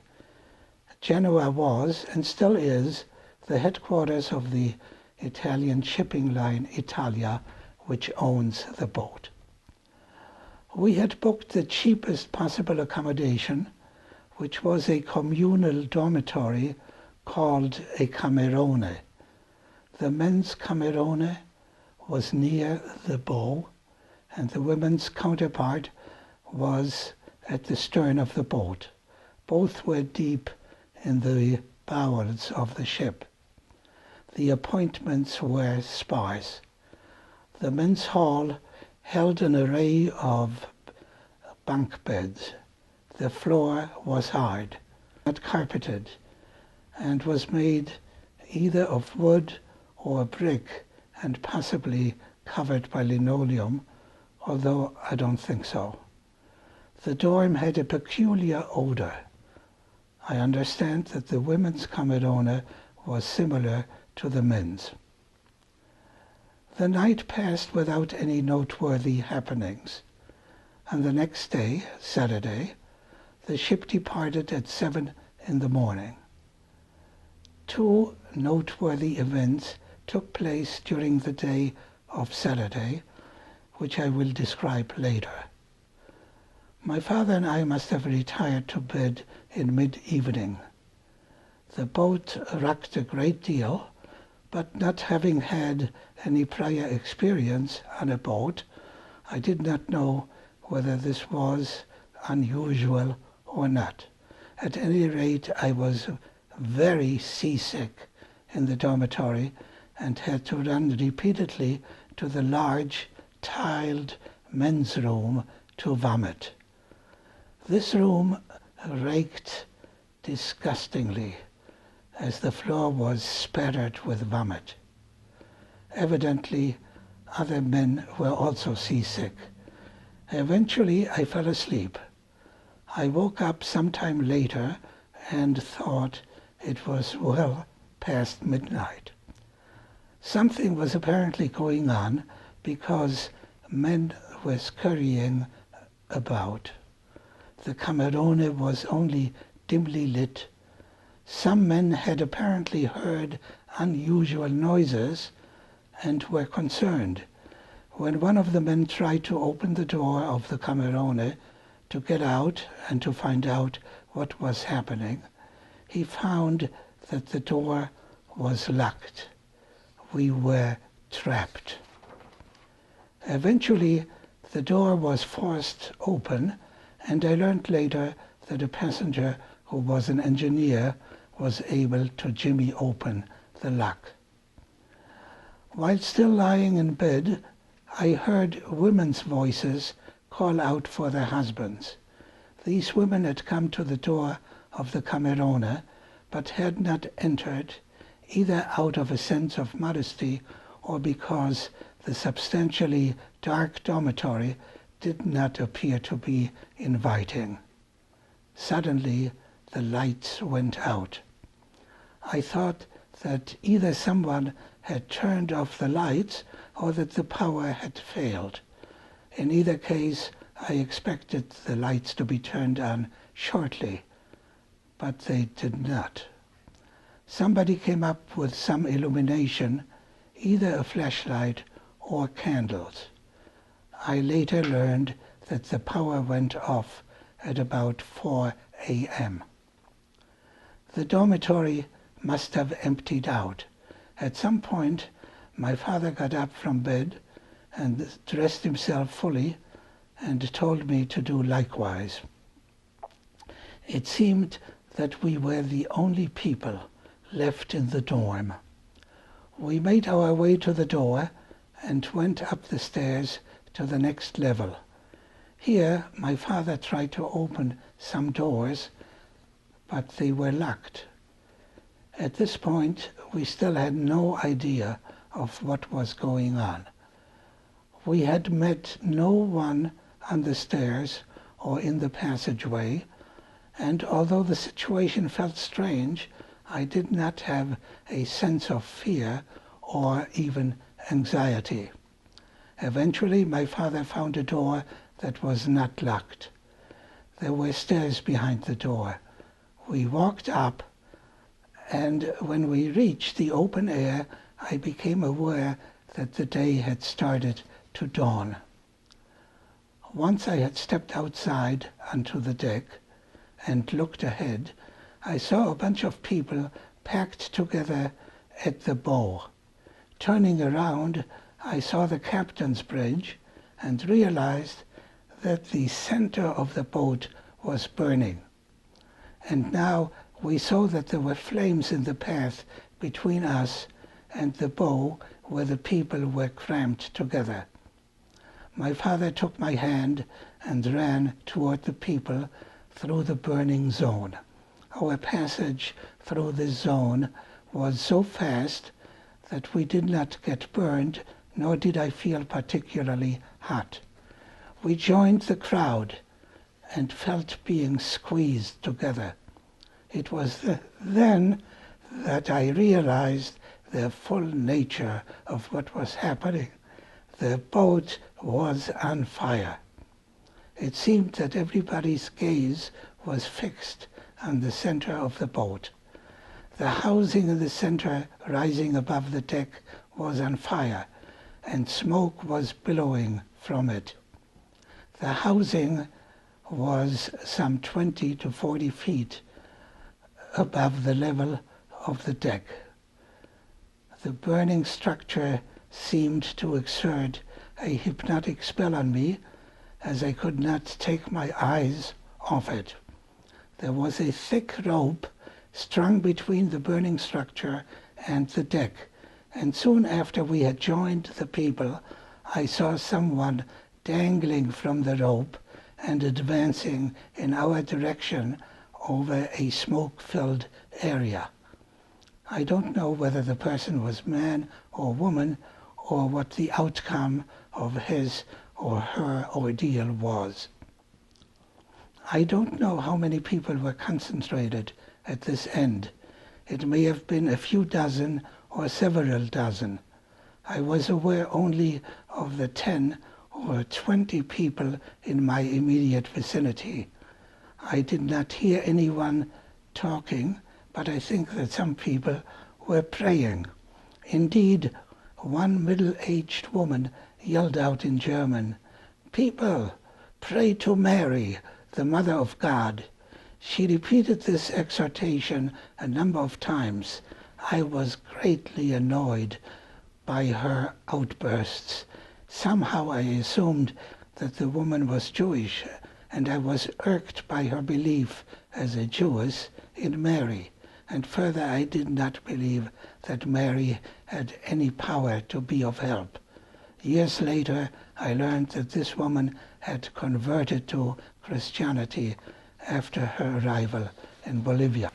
Genoa was, and still is, the headquarters of the Italian shipping line Italia, which owns the boat. We had booked the cheapest possible accommodation, which was a communal dormitory called a camerone. The men's camerone was near the bow, and the women's counterpart was at the stern of the boat. Both were deep in the bowels of the ship. The appointments were sparse. The men's hall held an array of bunk beds. The floor was hard, not carpeted, and was made either of wood or brick and possibly covered by linoleum, although I don't think so. The dorm had a peculiar odor. I understand that the women's camerone was similar to the men's. The night passed without any noteworthy happenings. On the next day, Saturday, the ship departed at 7 in the morning. 2 noteworthy events took place during the day of Saturday, which I will describe later. My father and I must have retired to bed in mid-evening. The boat rocked a great deal, but not having had any prior experience on a boat, I did not know whether this was unusual or not. At any rate, I was very seasick in the dormitory and had to run repeatedly to the large, tiled men's room to vomit. This room reeked disgustingly, as the floor was spattered with vomit. Evidently, other men were also seasick. Eventually, I fell asleep. I woke up sometime later and thought it was well past midnight. Something was apparently going on, because men were scurrying about. The Camerone was only dimly lit. Some men had apparently heard unusual noises and were concerned. When one of the men tried to open the door of the Camerone to get out and to find out what was happening, he found that the door was locked. We were trapped. Eventually, the door was forced open, and I learned later that a passenger who was an engineer was able to jimmy open the lock. While still lying in bed, I heard women's voices call out for their husbands. These women had come to the door of the Camerone, but had not entered, either out of a sense of modesty or because the substantially dark dormitory did not appear to be inviting. Suddenly, the lights went out. I thought that either someone had turned off the lights or that the power had failed. In either case, I expected the lights to be turned on shortly, but they did not. Somebody came up with some illumination, either a flashlight or candles. I later learned that the power went off at about 4 a.m. The dormitory must have emptied out. At some point, my father got up from bed and dressed himself fully and told me to do likewise. It seemed that we were the only people left in the dorm. We made our way to the door and went up the stairs to the next level. Here, my father tried to open some doors, but they were locked. At this point, we still had no idea of what was going on. We had met no one on the stairs or in the passageway, and although the situation felt strange, I did not have a sense of fear or even anxiety. Eventually, my father found a door that was not locked. There were stairs behind the door. We walked up, and when we reached the open air, I became aware that the day had started to dawn. Once I had stepped outside onto the deck and looked ahead, I saw a bunch of people packed together at the bow. Turning around, I saw the captain's bridge and realized that the center of the boat was burning. And now we saw that there were flames in the path between us and the bow where the people were cramped together. My father took my hand and ran toward the people through the burning zone. Our passage through this zone was so fast that we did not get burned, nor did I feel particularly hot. We joined the crowd and felt being squeezed together. It was then that I realized the full nature of what was happening. The boat was on fire. It seemed that everybody's gaze was fixed on the center of the boat. The housing in the center, rising above the deck, was on fire, and smoke was billowing from it. The housing was some 20 to 40 feet above the level of the deck. The burning structure seemed to exert a hypnotic spell on me, as I could not take my eyes off it. There was a thick rope strung between the burning structure and the deck, and soon after we had joined the people, I saw someone dangling from the rope and advancing in our direction over a smoke-filled area. I don't know whether the person was man or woman, or what the outcome of his or her ordeal was. I don't know how many people were concentrated at this end. It may have been a few dozen or several dozen. I was aware only of the 10 were 20 people in my immediate vicinity. I did not hear anyone talking, but I think that some people were praying. Indeed, one middle-aged woman yelled out in German, "People, pray to Mary, the Mother of God." She repeated this exhortation a number of times. I was greatly annoyed by her outbursts. Somehow I assumed that the woman was Jewish, and I was irked by her belief as a Jewess in Mary. And further, I did not believe that Mary had any power to be of help. Years later, I learned that this woman had converted to Christianity after her arrival in Bolivia.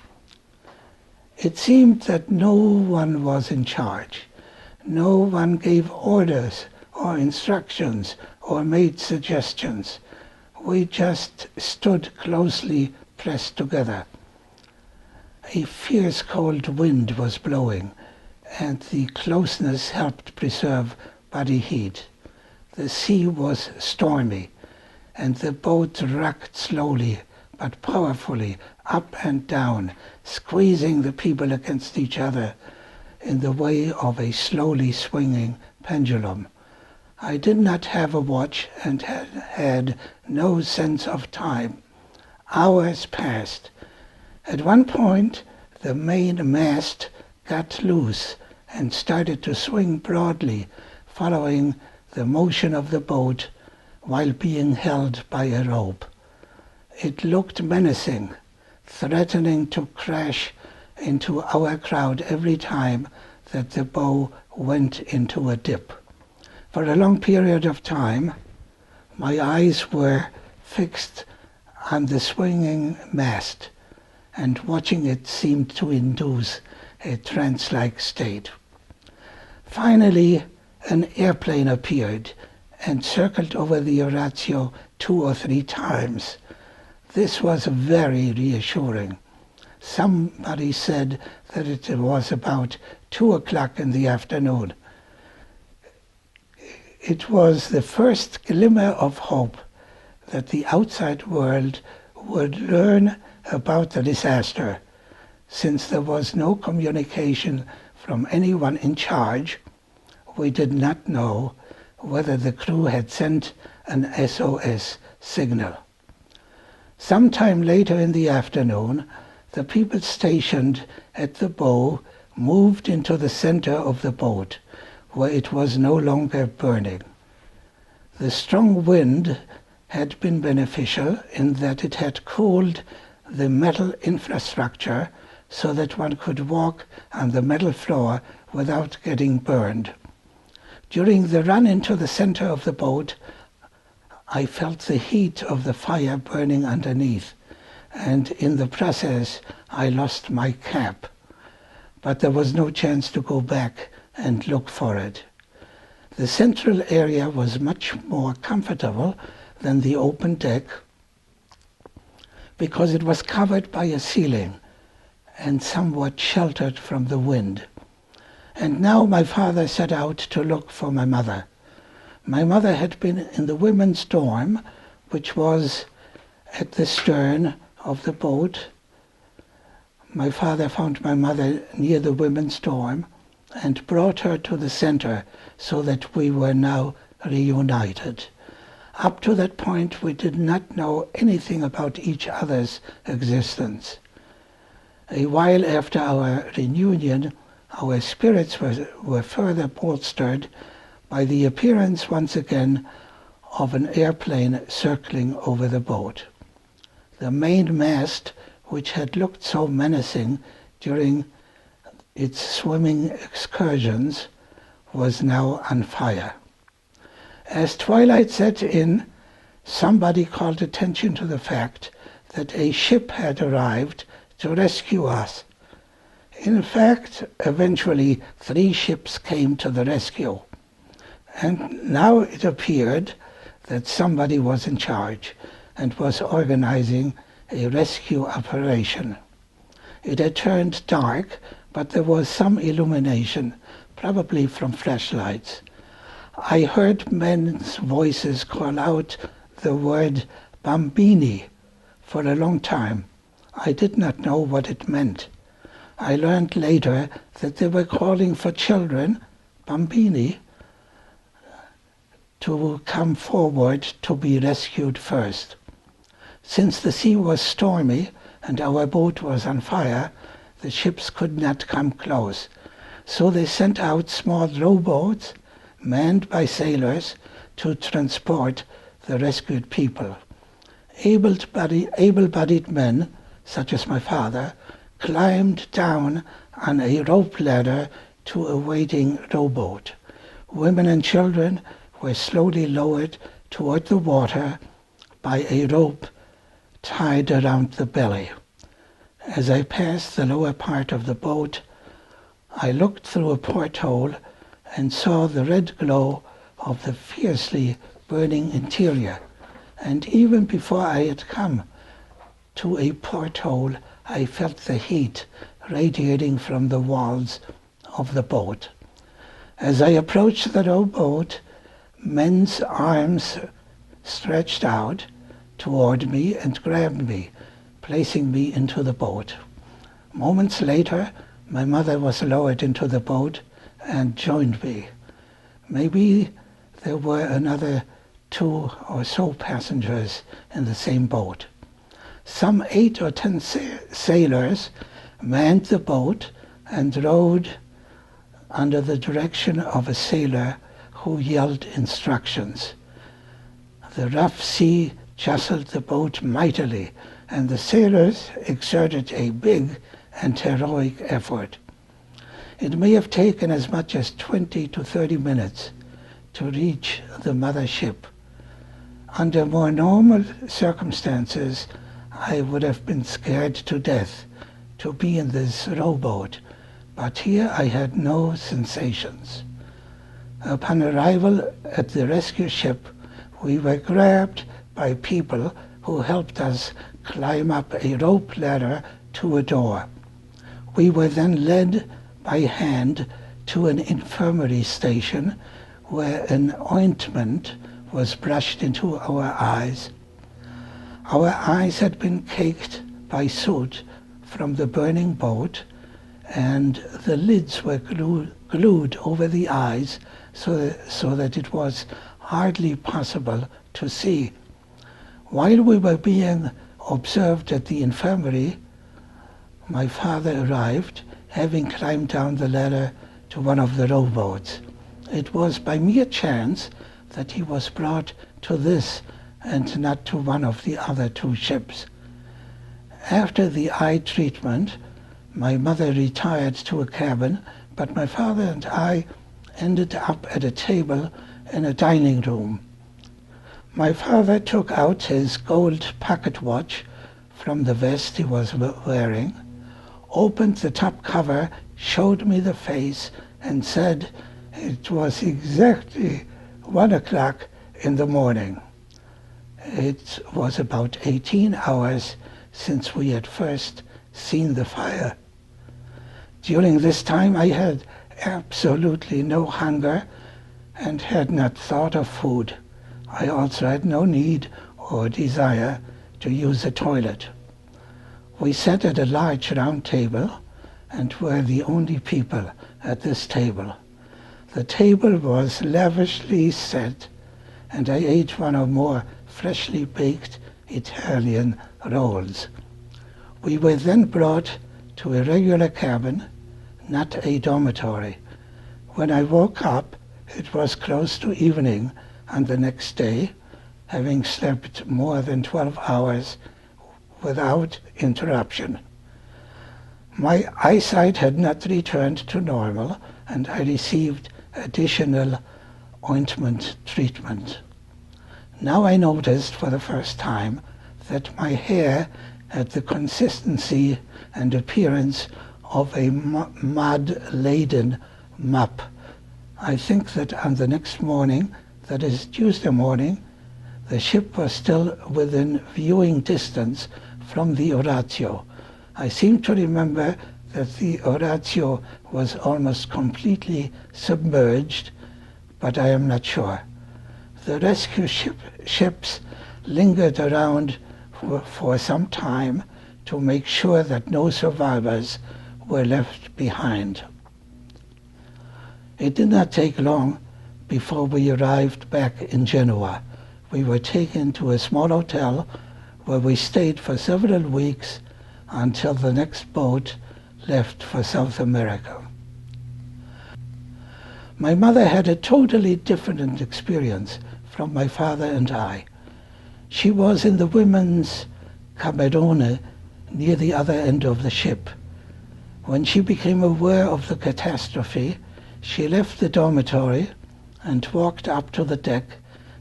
It seemed that no one was in charge. No one gave orders or instructions or made suggestions. We just stood closely pressed together. A fierce cold wind was blowing, and the closeness helped preserve body heat. The sea was stormy, and the boat rocked slowly but powerfully up and down, squeezing the people against each other in the way of a slowly swinging pendulum. I did not have a watch and had no sense of time. Hours passed. At one point, the main mast got loose and started to swing broadly, following the motion of the boat while being held by a rope. It looked menacing, threatening to crash into our crowd every time that the bow went into a dip. For a long period of time, my eyes were fixed on the swinging mast, and watching it seemed to induce a trance-like state. Finally, an airplane appeared and circled over the Oratio 2 or 3 times. This was very reassuring. Somebody said that it was about 2 o'clock in the afternoon. It was the first glimmer of hope that the outside world would learn about the disaster. Since there was no communication from anyone in charge, we did not know whether the crew had sent an SOS signal. Sometime later in the afternoon, the people stationed at the bow moved into the center of the boat, where it was no longer burning. The strong wind had been beneficial in that it had cooled the metal infrastructure so that one could walk on the metal floor without getting burned. During the run into the center of the boat, I felt the heat of the fire burning underneath, and in the process I lost my cap. But there was no chance to go back and look for it. The central area was much more comfortable than the open deck because it was covered by a ceiling and somewhat sheltered from the wind. And now my father set out to look for my mother. My mother had been in the women's dorm, which was at the stern of the boat. My father found my mother near the women's dorm and brought her to the center so that we were now reunited. Up to that point, we did not know anything about each other's existence. A while after our reunion, our spirits were further bolstered by the appearance once again of an airplane circling over the boat. The main mast, which had looked so menacing during its swimming excursions, was now on fire. As twilight set in, somebody called attention to the fact that a ship had arrived to rescue us. In fact, eventually 3 ships came to the rescue. And now it appeared that somebody was in charge and was organizing a rescue operation. It had turned dark, but there was some illumination, probably from flashlights. I heard men's voices call out the word bambini for a long time. I did not know what it meant. I learned later that they were calling for children, bambini, to come forward to be rescued first. Since the sea was stormy and our boat was on fire, the ships could not come close. So they sent out small rowboats manned by sailors to transport the rescued people. Able-bodied men, such as my father, climbed down on a rope ladder to a waiting rowboat. Women and children were slowly lowered toward the water by a rope tied around the belly. As I passed the lower part of the boat, I looked through a porthole and saw the red glow of the fiercely burning interior. And even before I had come to a porthole, I felt the heat radiating from the walls of the boat. As I approached the rowboat, men's arms stretched out toward me and grabbed me, placing me into the boat. Moments later, my mother was lowered into the boat and joined me. Maybe there were another 2 or so passengers in the same boat. Some 8 or 10 sailors manned the boat and rowed under the direction of a sailor who yelled instructions. The rough sea jostled the boat mightily, and the sailors exerted a big and heroic effort. It may have taken as much as 20 to 30 minutes to reach the mother ship. Under more normal circumstances, I would have been scared to death to be in this rowboat, but here I had no sensations. Upon arrival at the rescue ship, we were grabbed by people who helped us climb up a rope ladder to a door. We were then led by hand to an infirmary station where an ointment was brushed into our eyes. Our eyes had been caked by soot from the burning boat, and the lids were glued over the eyes so that it was hardly possible to see. While we were being observed at the infirmary, my father arrived, having climbed down the ladder to one of the rowboats. It was by mere chance that he was brought to this and not to one of the other 2 ships. After the eye treatment, my mother retired to a cabin, but my father and I ended up at a table in a dining room. My father took out his gold pocket watch from the vest he was wearing, opened the top cover, showed me the face, and said it was exactly 1 o'clock in the morning. It was about 18 hours since we had first seen the fire. During this time I had absolutely no hunger and had not thought of food. I also had no need or desire to use a toilet. We sat at a large round table and were the only people at this table. The table was lavishly set, and I ate one or more freshly baked Italian rolls. We were then brought to a regular cabin, not a dormitory. When I woke up, it was close to evening on the next day, having slept more than 12 hours without interruption. My eyesight had not returned to normal, and I received additional ointment treatment. Now I noticed for the first time that my hair had the consistency and appearance of a mud-laden mop. I think that on the next morning, that is Tuesday morning, the ship was still within viewing distance from the Orazio. I seem to remember that the Orazio was almost completely submerged, but I am not sure. The rescue ships lingered around for some time to make sure that no survivors were left behind. It did not take long before we arrived back in Genoa. We were taken to a small hotel where we stayed for several weeks until the next boat left for South America. My mother had a totally different experience from my father and I. She was in the women's camerone near the other end of the ship. When she became aware of the catastrophe, she left the dormitory and walked up to the deck,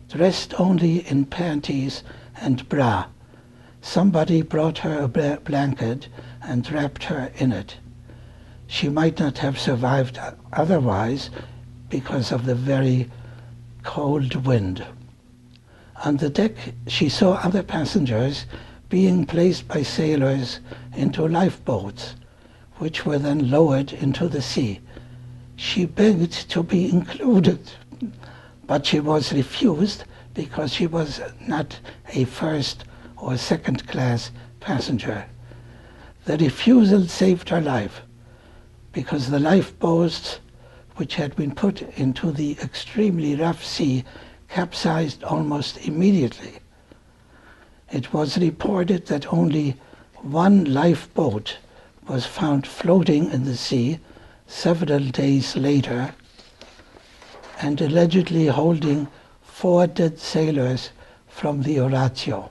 dressed only in panties and bra. Somebody brought her a blanket and wrapped her in it. She might not have survived otherwise because of the very cold wind. On the deck, she saw other passengers being placed by sailors into lifeboats, which were then lowered into the sea. She begged to be included, but she was refused because she was not a first or second-class passenger. The refusal saved her life because the lifeboats, which had been put into the extremely rough sea, capsized almost immediately. It was reported that only one lifeboat was found floating in the sea several days later and allegedly holding 4 dead sailors from the Orazio.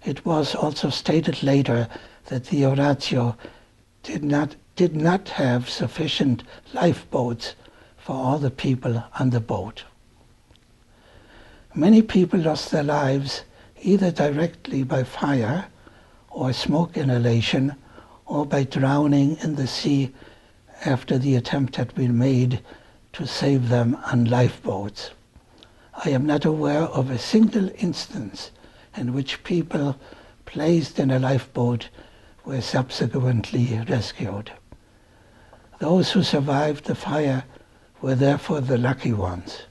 It was also stated later that the Orazio did not have sufficient lifeboats for all the people on the boat. Many people lost their lives either directly by fire or smoke inhalation or by drowning in the sea after the attempt had been made to save them on lifeboats. I am not aware of a single instance in which people placed in a lifeboat were subsequently rescued. Those who survived the fire were therefore the lucky ones.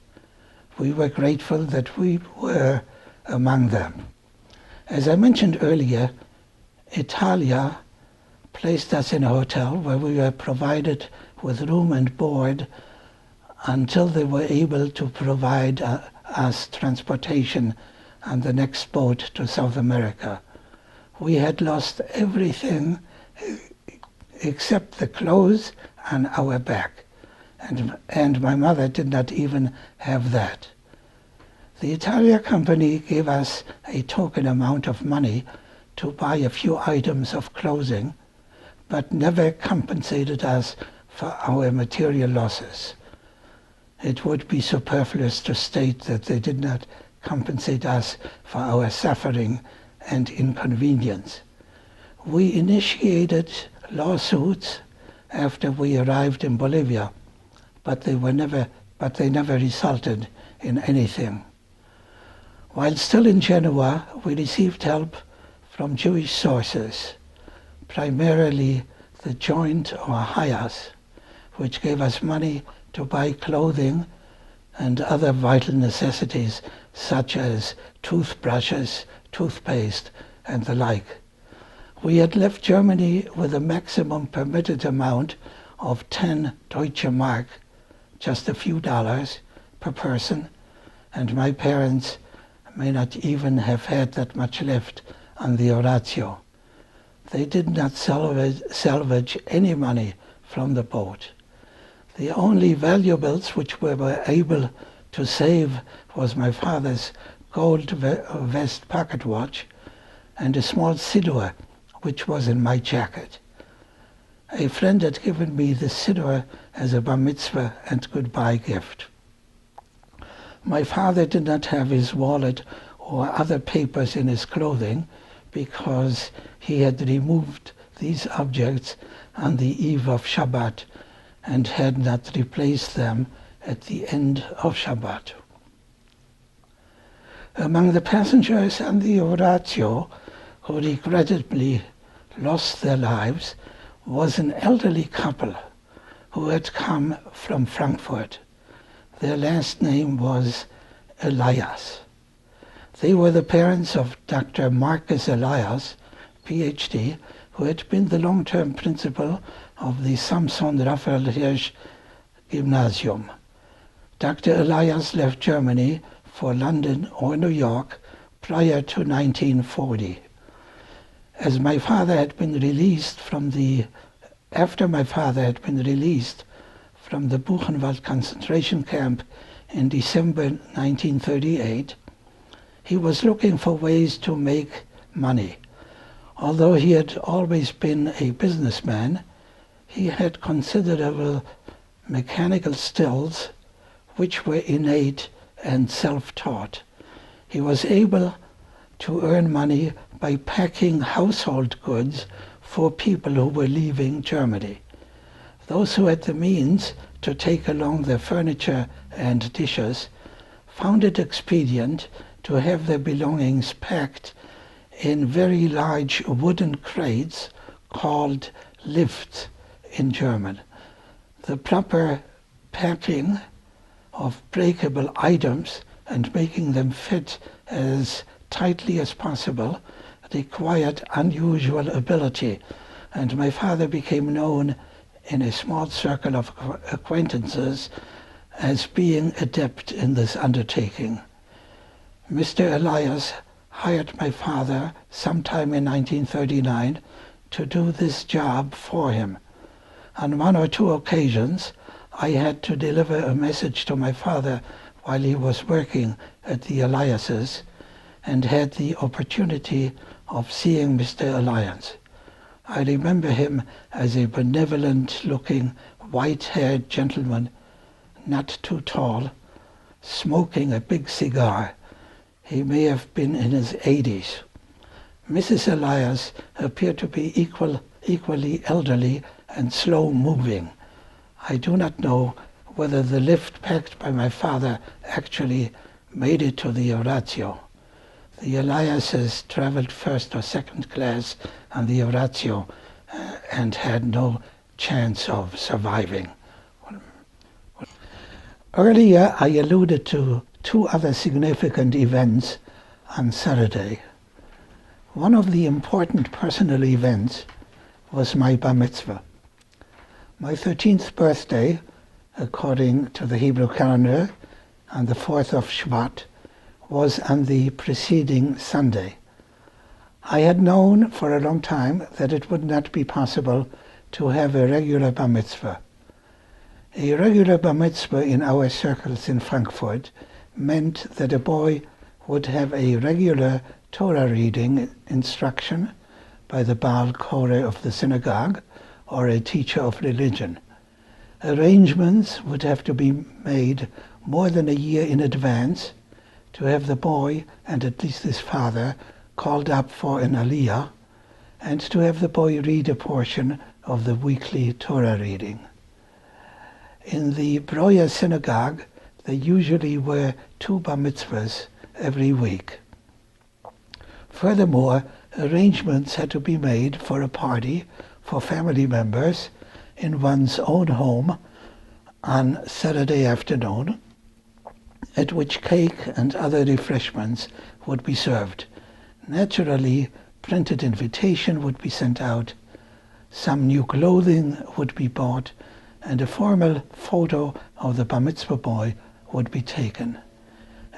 We were grateful that we were among them. As I mentioned earlier, Italia placed us in a hotel where we were provided with room and board until they were able to provide us transportation on the next boat to South America. We had lost everything except the clothes on our back, and my mother did not even have that. The Italia company gave us a token amount of money to buy a few items of clothing, but never compensated us for our material losses. It would be superfluous to state that they did not compensate us for our suffering and inconvenience. We initiated lawsuits after we arrived in Bolivia, but they never resulted in anything. While still in Genoa, we received help from Jewish sources, primarily the Joint or Hayas, which gave us money to buy clothing and other vital necessities such as toothbrushes, toothpaste, and the like. We had left Germany with a maximum permitted amount of 10 Deutsche Mark, just a few dollars per person, and my parents may not even have had that much left on the Orazio. They did not salvage any money from the boat. The only valuables which we were able to save was my father's gold vest pocket watch and a small siddur which was in my jacket. A friend had given me the siddur as a bar mitzvah and goodbye gift. My father did not have his wallet or other papers in his clothing because he had removed these objects on the eve of Shabbat and had not replaced them at the end of Shabbat. Among the passengers on the Orazio who regrettably lost their lives was an elderly couple who had come from Frankfurt. Their last name was Elias. They were the parents of Dr. Marcus Elias, PhD, who had been the long-term principal of the Samson Raphael Hirsch Gymnasium. Dr. Elias left Germany for London or New York prior to 1940. After my father had been released from the Buchenwald concentration camp in December 1938, he was looking for ways to make money. Although he had always been a businessman, he had considerable mechanical skills which were innate and self-taught. He was able to earn money by packing household goods for people who were leaving Germany. Those who had the means to take along their furniture and dishes found it expedient to have their belongings packed in very large wooden crates called lifts in German. The proper packing of breakable items and making them fit as tightly as possible required unusual ability, and my father became known in a small circle of acquaintances as being adept in this undertaking. Mr. Elias hired my father sometime in 1939 to do this job for him. On one or two occasions, I had to deliver a message to my father while he was working at the Eliases, and had the opportunity of seeing Mr. Elias. I remember him as a benevolent-looking, white-haired gentleman, not too tall, smoking a big cigar. He may have been in his 80s. Mrs. Elias appeared to be equally elderly and slow-moving. I do not know whether the lift packed by my father actually made it to the Orazio. The Eliases traveled first or second class on the Orazio and had no chance of surviving. Earlier, I alluded to two other significant events on Saturday. One of the important personal events was my bar mitzvah. My 13th birthday, according to the Hebrew calendar, on the 4th of Shvat, was on the preceding Sunday. I had known for a long time that it would not be possible to have a regular bar mitzvah. A regular bar mitzvah in our circles in Frankfurt meant that a boy would have a regular Torah reading instruction by the Baal Koreh of the synagogue or a teacher of religion. Arrangements would have to be made more than a year in advance to have the boy, and at least his father, called up for an aliyah, and to have the boy read a portion of the weekly Torah reading. In the Breuer synagogue, there usually were 2 bar mitzvahs every week. Furthermore, arrangements had to be made for a party for family members in one's own home on Saturday afternoon, at which cake and other refreshments would be served. Naturally, printed invitation would be sent out, some new clothing would be bought, and a formal photo of the bar mitzvah boy would be taken.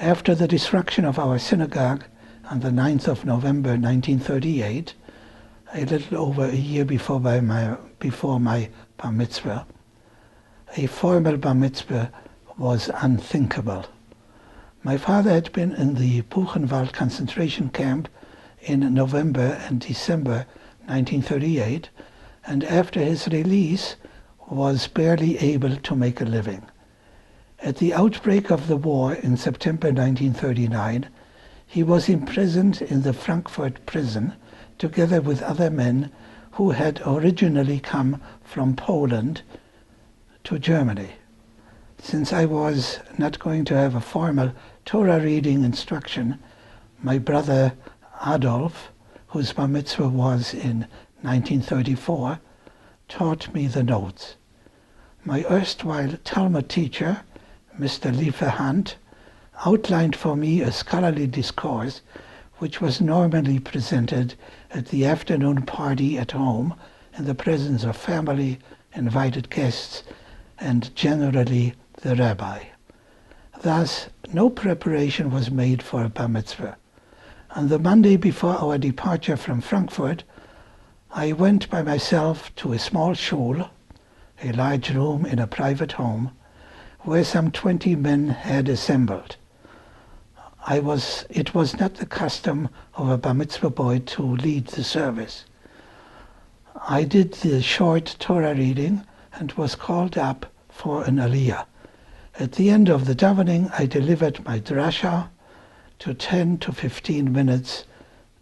After the destruction of our synagogue on the 9th of November 1938, a little over a year before my bar mitzvah, a formal bar mitzvah was unthinkable. My father had been in the Buchenwald concentration camp in November and December 1938, and after his release was barely able to make a living. At the outbreak of the war in September 1939, he was imprisoned in the Frankfurt prison together with other men who had originally come from Poland to Germany. Since I was not going to have a formal Torah reading instruction, my brother Adolf, whose bar mitzvah was in 1934, taught me the notes. My erstwhile Talmud teacher, Mr. Lieferhand, outlined for me a scholarly discourse which was normally presented at the afternoon party at home in the presence of family, invited guests, and generally the rabbi. Thus, no preparation was made for a bar mitzvah. On the Monday before our departure from Frankfurt, I went by myself to a small shul, a large room in a private home, where some 20 men had assembled. It was not the custom of a bar mitzvah boy to lead the service. I did the short Torah reading and was called up for an aliyah. At the end of the davening, I delivered my drasha to 10 to 15 minutes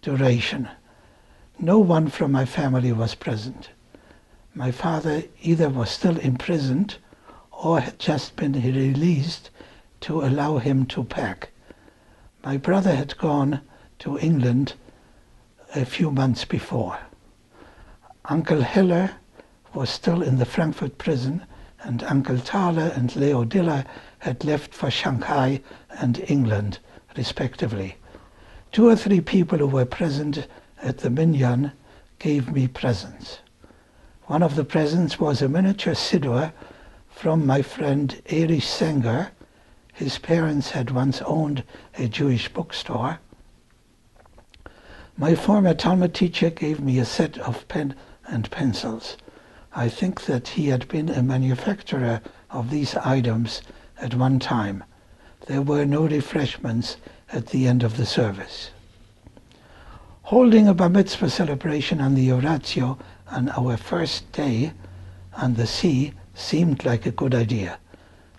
duration. No one from my family was present. My father either was still imprisoned or had just been released to allow him to pack. My brother had gone to England a few months before. Uncle Heller was still in the Frankfurt prison, and Uncle Thaler and Leo Diller had left for Shanghai and England, respectively. 2 or 3 people who were present at the minyan gave me presents. One of the presents was a miniature siddur from my friend Erich Sanger. His parents had once owned a Jewish bookstore. My former Talmud teacher gave me a set of pen and pencils. I think that he had been a manufacturer of these items at one time. There were no refreshments at the end of the service. Holding a bar mitzvah celebration on the Oratio on our first day on the sea seemed like a good idea.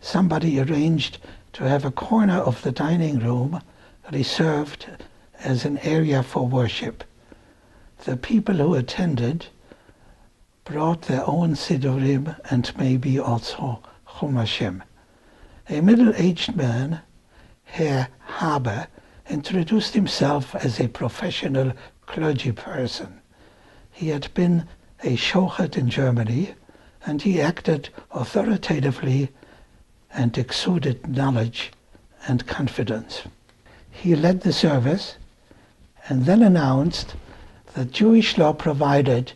Somebody arranged to have a corner of the dining room reserved as an area for worship. The people who attended brought their own siddurim and maybe also chumashim. A middle-aged man, Herr Haber, introduced himself as a professional clergy person. He had been a shochet in Germany, and he acted authoritatively and exuded knowledge and confidence. He led the service and then announced that Jewish law provided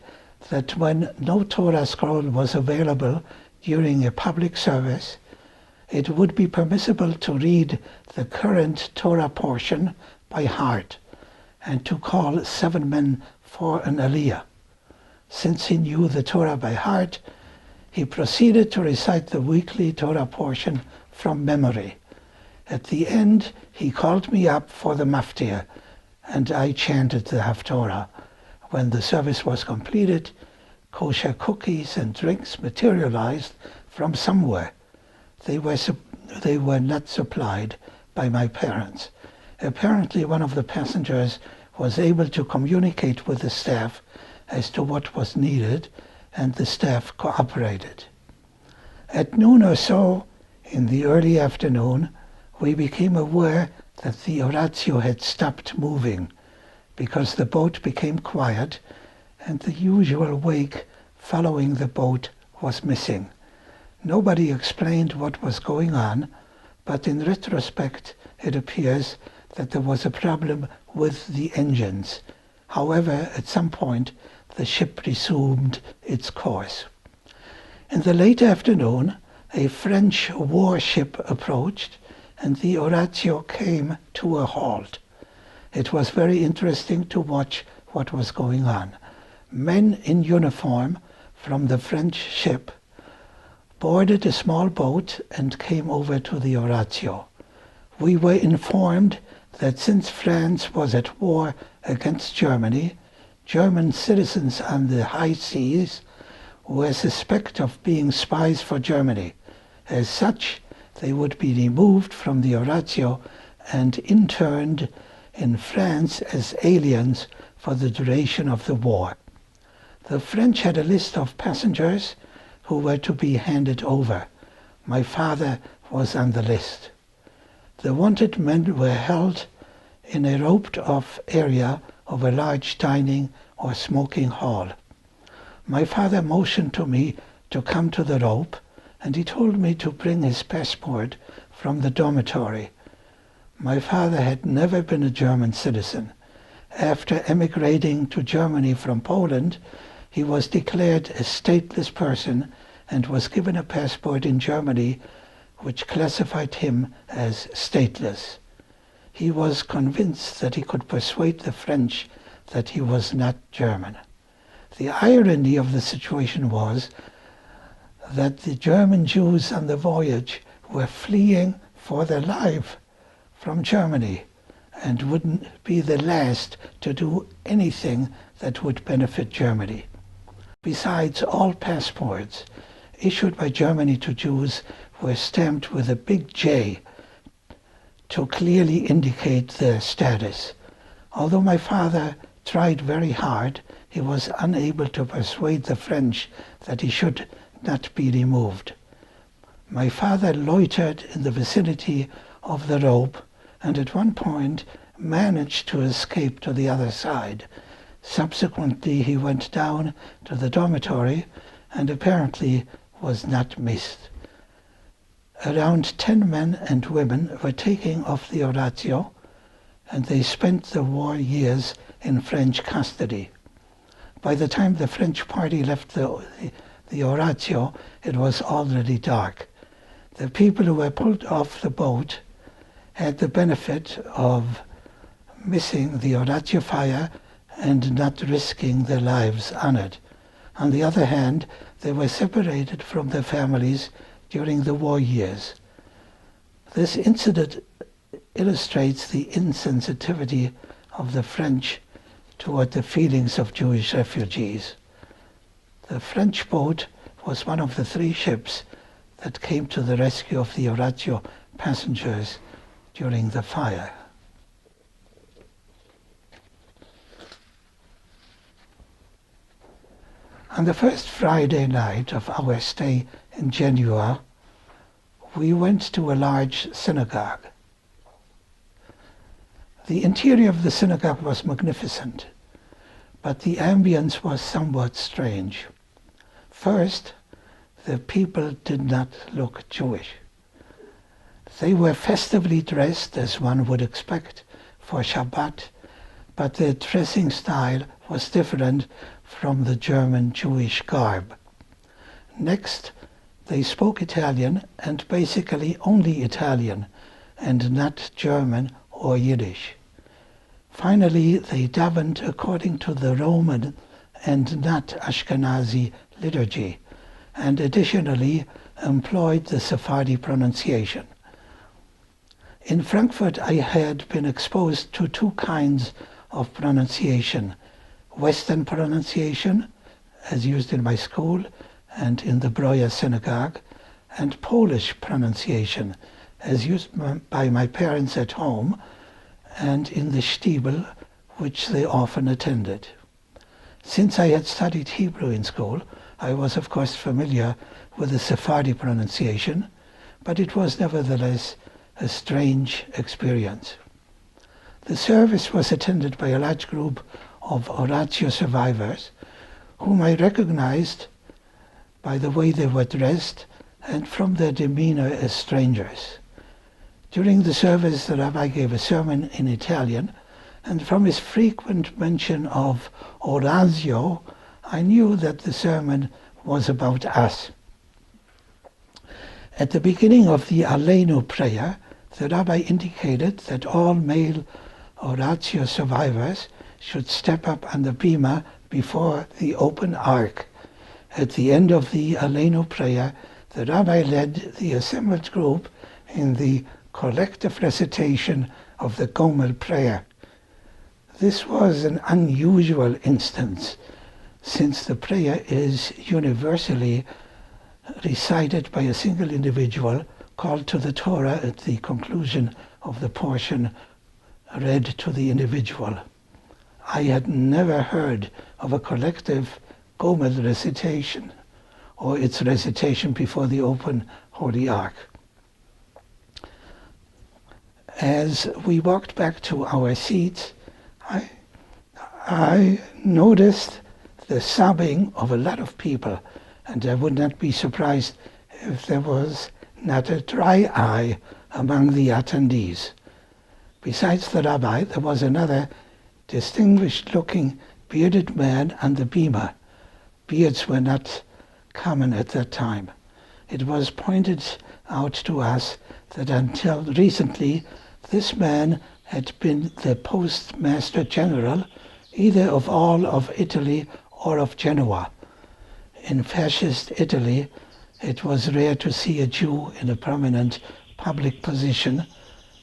that when no Torah scroll was available during a public service, it would be permissible to read the current Torah portion by heart and to call 7 men for an aliyah. Since he knew the Torah by heart, he proceeded to recite the weekly Torah portion from memory. At the end, he called me up for the maftir, and I chanted the Haftorah. When the service was completed, kosher cookies and drinks materialized from somewhere. They were not supplied by my parents. Apparently, one of the passengers was able to communicate with the staff as to what was needed, and the staff cooperated. At noon or so, in the early afternoon, we became aware that the Oratio had stopped moving because the boat became quiet and the usual wake following the boat was missing. Nobody explained what was going on, but in retrospect it appears that there was a problem with the engines. However, at some point the ship resumed its course. In the late afternoon, a French warship approached and the Oratio came to a halt. It was very interesting to watch what was going on. Men in uniform from the French ship boarded a small boat and came over to the Oratio. We were informed that since France was at war against Germany, German citizens on the high seas were suspected of being spies for Germany. As such, they would be removed from the Oratio and interned in France as aliens for the duration of the war. The French had a list of passengers who were to be handed over. My father was on the list. The wanted men were held in a roped-off area of a large dining or smoking hall. My father motioned to me to come to the rope, and he told me to bring his passport from the dormitory. My father had never been a German citizen. After emigrating to Germany from Poland, he was declared a stateless person and was given a passport in Germany which classified him as stateless. He was convinced that he could persuade the French that he was not German. The irony of the situation was that the German Jews on the voyage were fleeing for their life from Germany and wouldn't be the last to do anything that would benefit Germany. Besides, all passports issued by Germany to Jews were stamped with a big J to clearly indicate their status. Although my father tried very hard, he was unable to persuade the French that he should not be removed. My father loitered in the vicinity of the rope and at one point managed to escape to the other side. Subsequently, he went down to the dormitory and apparently was not missed. Around 10 men and women were taking off the Oratio, and they spent the war years in French custody. By the time the French party left the Oratio, it was already dark. The people who were pulled off the boat had the benefit of missing the Oratio fire and not risking their lives on it. On the other hand, they were separated from their families during the war years. This incident illustrates the insensitivity of the French toward the feelings of Jewish refugees. The French boat was one of the 3 ships that came to the rescue of the Oratio passengers during the fire. On the first Friday night of our stay in Genoa, we went to a large synagogue. The interior of the synagogue was magnificent, but the ambience was somewhat strange. First, the people did not look Jewish. They were festively dressed as one would expect for Shabbat, but their dressing style was different from the German Jewish garb. Next, they spoke Italian, and basically only Italian, and not German or Yiddish. Finally, they davened according to the Roman and not Ashkenazi liturgy, and additionally employed the Sephardi pronunciation. In Frankfurt, I had been exposed to 2 kinds of pronunciation: Western pronunciation, as used in my school and in the Breuer synagogue, and Polish pronunciation, as used by my parents at home and in the Stiebel, which they often attended. Since I had studied Hebrew in school, I was of course familiar with the Sephardi pronunciation, but it was nevertheless a strange experience. The service was attended by a large group of Oratio survivors, whom I recognized by the way they were dressed and from their demeanor as strangers. During the service, the rabbi gave a sermon in Italian, and from his frequent mention of Orazio, I knew that the sermon was about us. At the beginning of the Aleinu prayer, the rabbi indicated that all male Oratio survivors should step up on the bima before the open ark. At the end of the Aleinu prayer, the rabbi led the assembled group in the collective recitation of the Gomel prayer. This was an unusual instance, since the prayer is universally recited by a single individual called to the Torah at the conclusion of the portion read to the individual. I had never heard of a collective Gomel recitation or its recitation before the open Holy Ark. As we walked back to our seats, I noticed the sobbing of a lot of people, and I would not be surprised if there was not a dry eye among the attendees. Besides the rabbi, there was another distinguished-looking bearded man and the beamer. Beards were not common at that time. It was pointed out to us that until recently this man had been the Postmaster General either of all of Italy or of Genoa. In fascist Italy, it was rare to see a Jew in a prominent public position,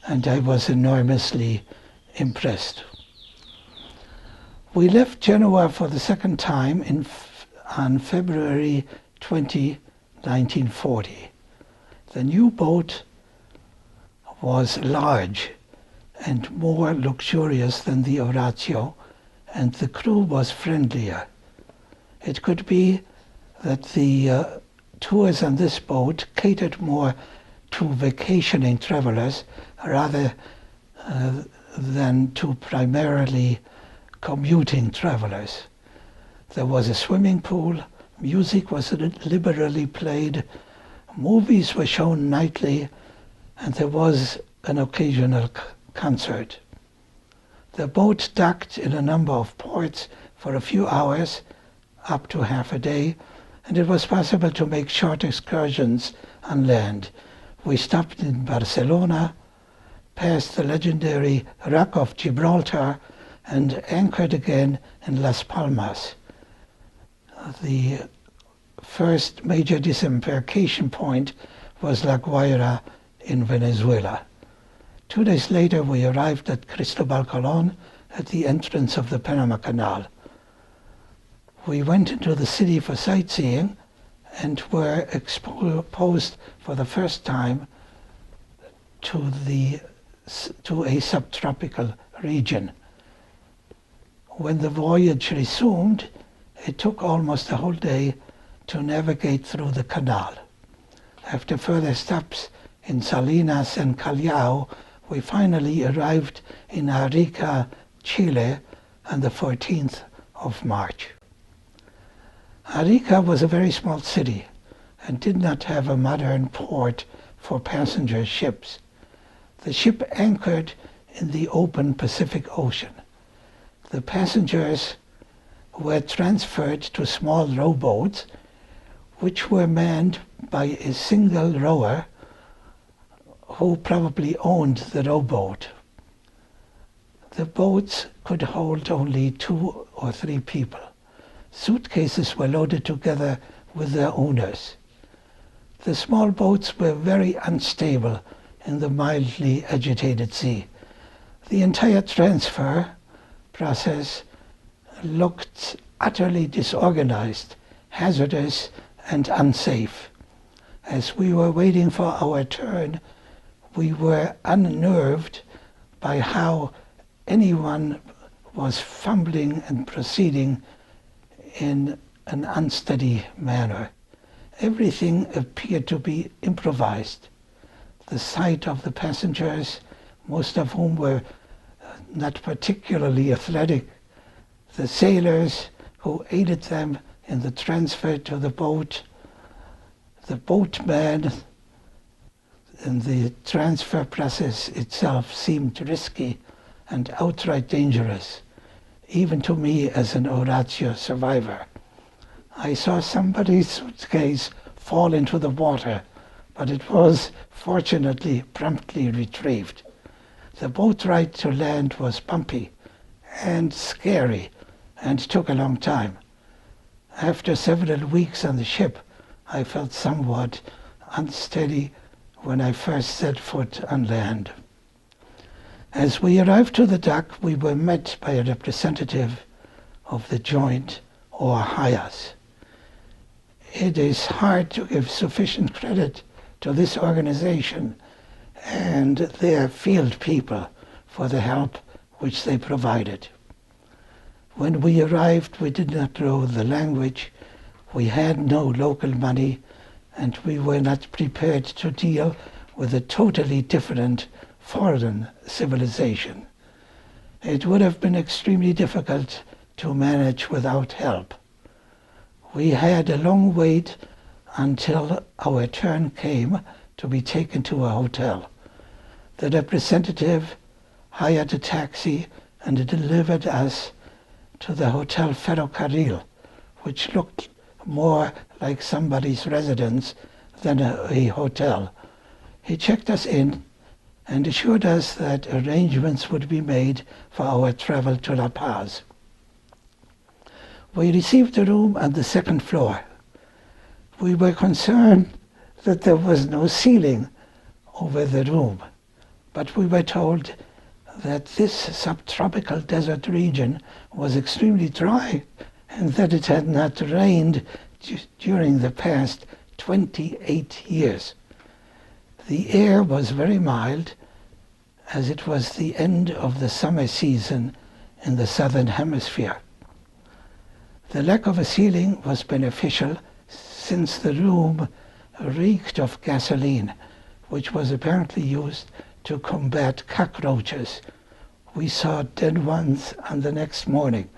and I was enormously impressed. We left Genoa for the second time on February 20, 1940. The new boat was large and more luxurious than the Orazio, and the crew was friendlier. It could be that the tours on this boat catered more to vacationing travelers rather than to primarily commuting travelers. There was a swimming pool, music was liberally played, movies were shown nightly, and there was an occasional concert. The boat docked in a number of ports for a few hours, up to half a day, and it was possible to make short excursions on land. We stopped in Barcelona, passed the legendary Rock of Gibraltar, and anchored again in Las Palmas. The first major disembarkation point was La Guaira in Venezuela. 2 days later, we arrived at Cristobal Colón at the entrance of the Panama Canal. We went into the city for sightseeing and were exposed for the first time to a subtropical region. When the voyage resumed, it took almost a whole day to navigate through the canal. After further stops in Salinas and Callao, we finally arrived in Arica, Chile, on the 14th of March. Arica was a very small city and did not have a modern port for passenger ships. The ship anchored in the open Pacific Ocean. The passengers were transferred to small rowboats, which were manned by a single rower who probably owned the rowboat. The boats could hold only 2 or 3 people. Suitcases were loaded together with their owners. The small boats were very unstable in the mildly agitated sea. The entire transfer process looked utterly disorganized, hazardous, and unsafe. As we were waiting for our turn, we were unnerved by how anyone was fumbling and proceeding in an unsteady manner. Everything appeared to be improvised. The sight of the passengers, most of whom were not particularly athletic, the sailors who aided them in the transfer to the boat, the boatman, and the transfer process itself seemed risky and outright dangerous, even to me as an Orazio survivor. I saw somebody's suitcase fall into the water, but it was fortunately promptly retrieved. The boat ride to land was bumpy and scary and took a long time. After several weeks on the ship, I felt somewhat unsteady when I first set foot on land. As we arrived to the dock, we were met by a representative of the joint, or HIAS. It is hard to give sufficient credit to this organization and their field people for the help which they provided. When we arrived, we did not know the language, we had no local money, and we were not prepared to deal with a totally different foreign civilization. It would have been extremely difficult to manage without help. We had a long wait until our turn came to be taken to a hotel. The representative hired a taxi and delivered us to the Hotel Ferrocarril, which looked more like somebody's residence than a hotel. He checked us in and assured us that arrangements would be made for our travel to La Paz. We received a room on the second floor. We were concerned that there was no ceiling over the room, but we were told that this subtropical desert region was extremely dry and that it had not rained during the past 28 years. The air was very mild, as it was the end of the summer season in the southern hemisphere. The lack of a ceiling was beneficial since the room reeked of gasoline, which was apparently used to combat cockroaches. We saw dead ones on the next morning.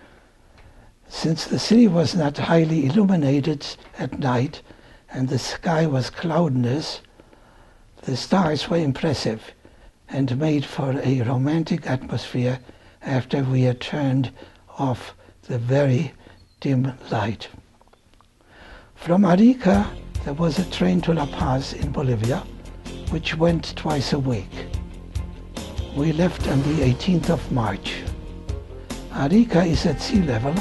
Since the city was not highly illuminated at night and the sky was cloudless, the stars were impressive and made for a romantic atmosphere after we had turned off the very dim light. From Arica, there was a train to La Paz in Bolivia, which went twice a week. We left on the 18th of March. Arica is at sea level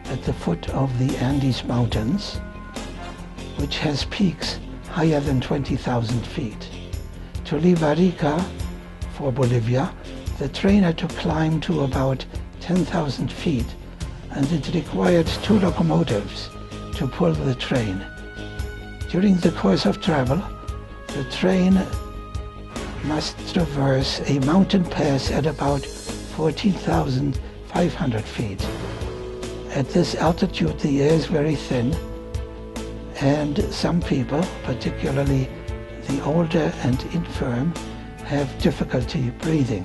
at the foot of the Andes Mountains, which has peaks higher than 20,000 feet. To leave Arica for Bolivia, the train had to climb to about 10,000 feet, and it required 2 locomotives to pull the train. During the course of travel, the train must traverse a mountain pass at about 14,500 feet. At this altitude, the air is very thin, and some people, particularly the older and infirm, have difficulty breathing.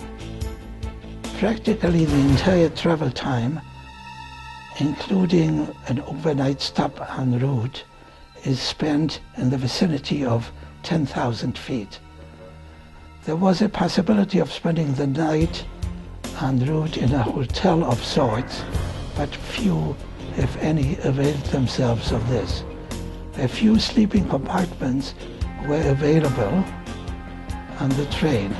Practically the entire travel time, including an overnight stop en route, is spent in the vicinity of 10,000 feet. There was a possibility of spending the night en route in a hotel of sorts, but few, if any, availed themselves of this. A few sleeping compartments were available on the train.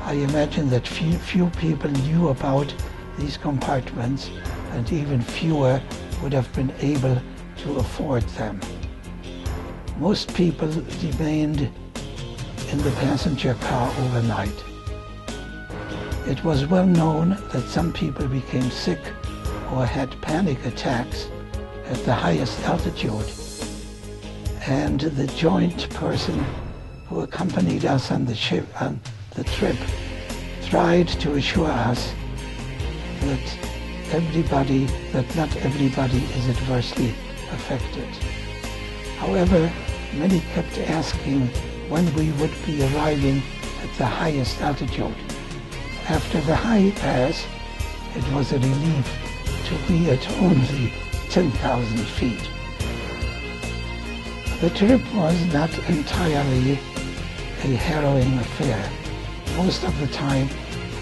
I imagine that few people knew about these compartments, and even fewer would have been able to afford them. Most people remained in the passenger car overnight. It was well known that some people became sick or had panic attacks at the highest altitude, and the joint person who accompanied us on the trip tried to assure us that not everybody is adversely affected. However, many kept asking when we would be arriving at the highest altitude. After the high pass, it was a relief to be at only 10,000 feet. The trip was not entirely a harrowing affair. Most of the time,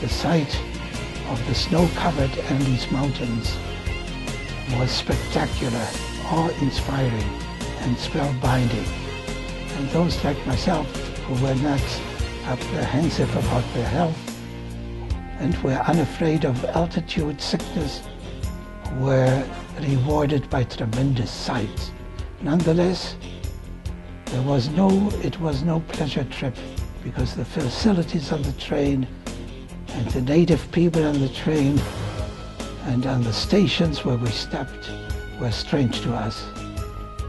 the sight of the snow-covered Andes Mountains was spectacular, awe-inspiring, and spellbinding. And those like myself who were not apprehensive about their health and were unafraid of altitude sickness were rewarded by tremendous sights. Nonetheless, it was no pleasure trip, because the facilities on the train and the native people on the train and on the stations where we stopped were strange to us.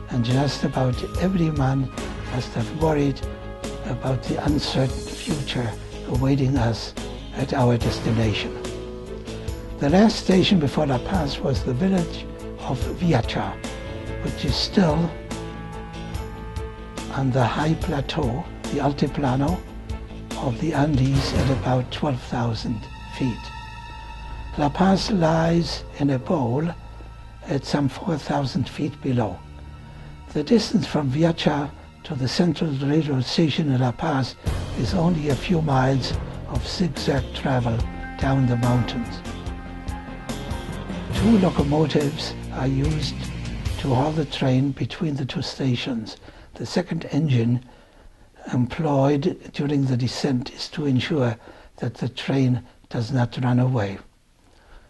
And just about every man must have worried about the uncertain future awaiting us at our destination. The last station before La Paz was the village of Viacha, which is still on the high plateau, the altiplano of the Andes, at about 12,000 feet. La Paz lies in a bowl at some 4,000 feet below. The distance from Viacha to the central railroad station in La Paz is only a few miles of zigzag travel down the mountains. 2 locomotives are used to haul the train between the 2 stations. The second engine employed during the descent is to ensure that the train does not run away.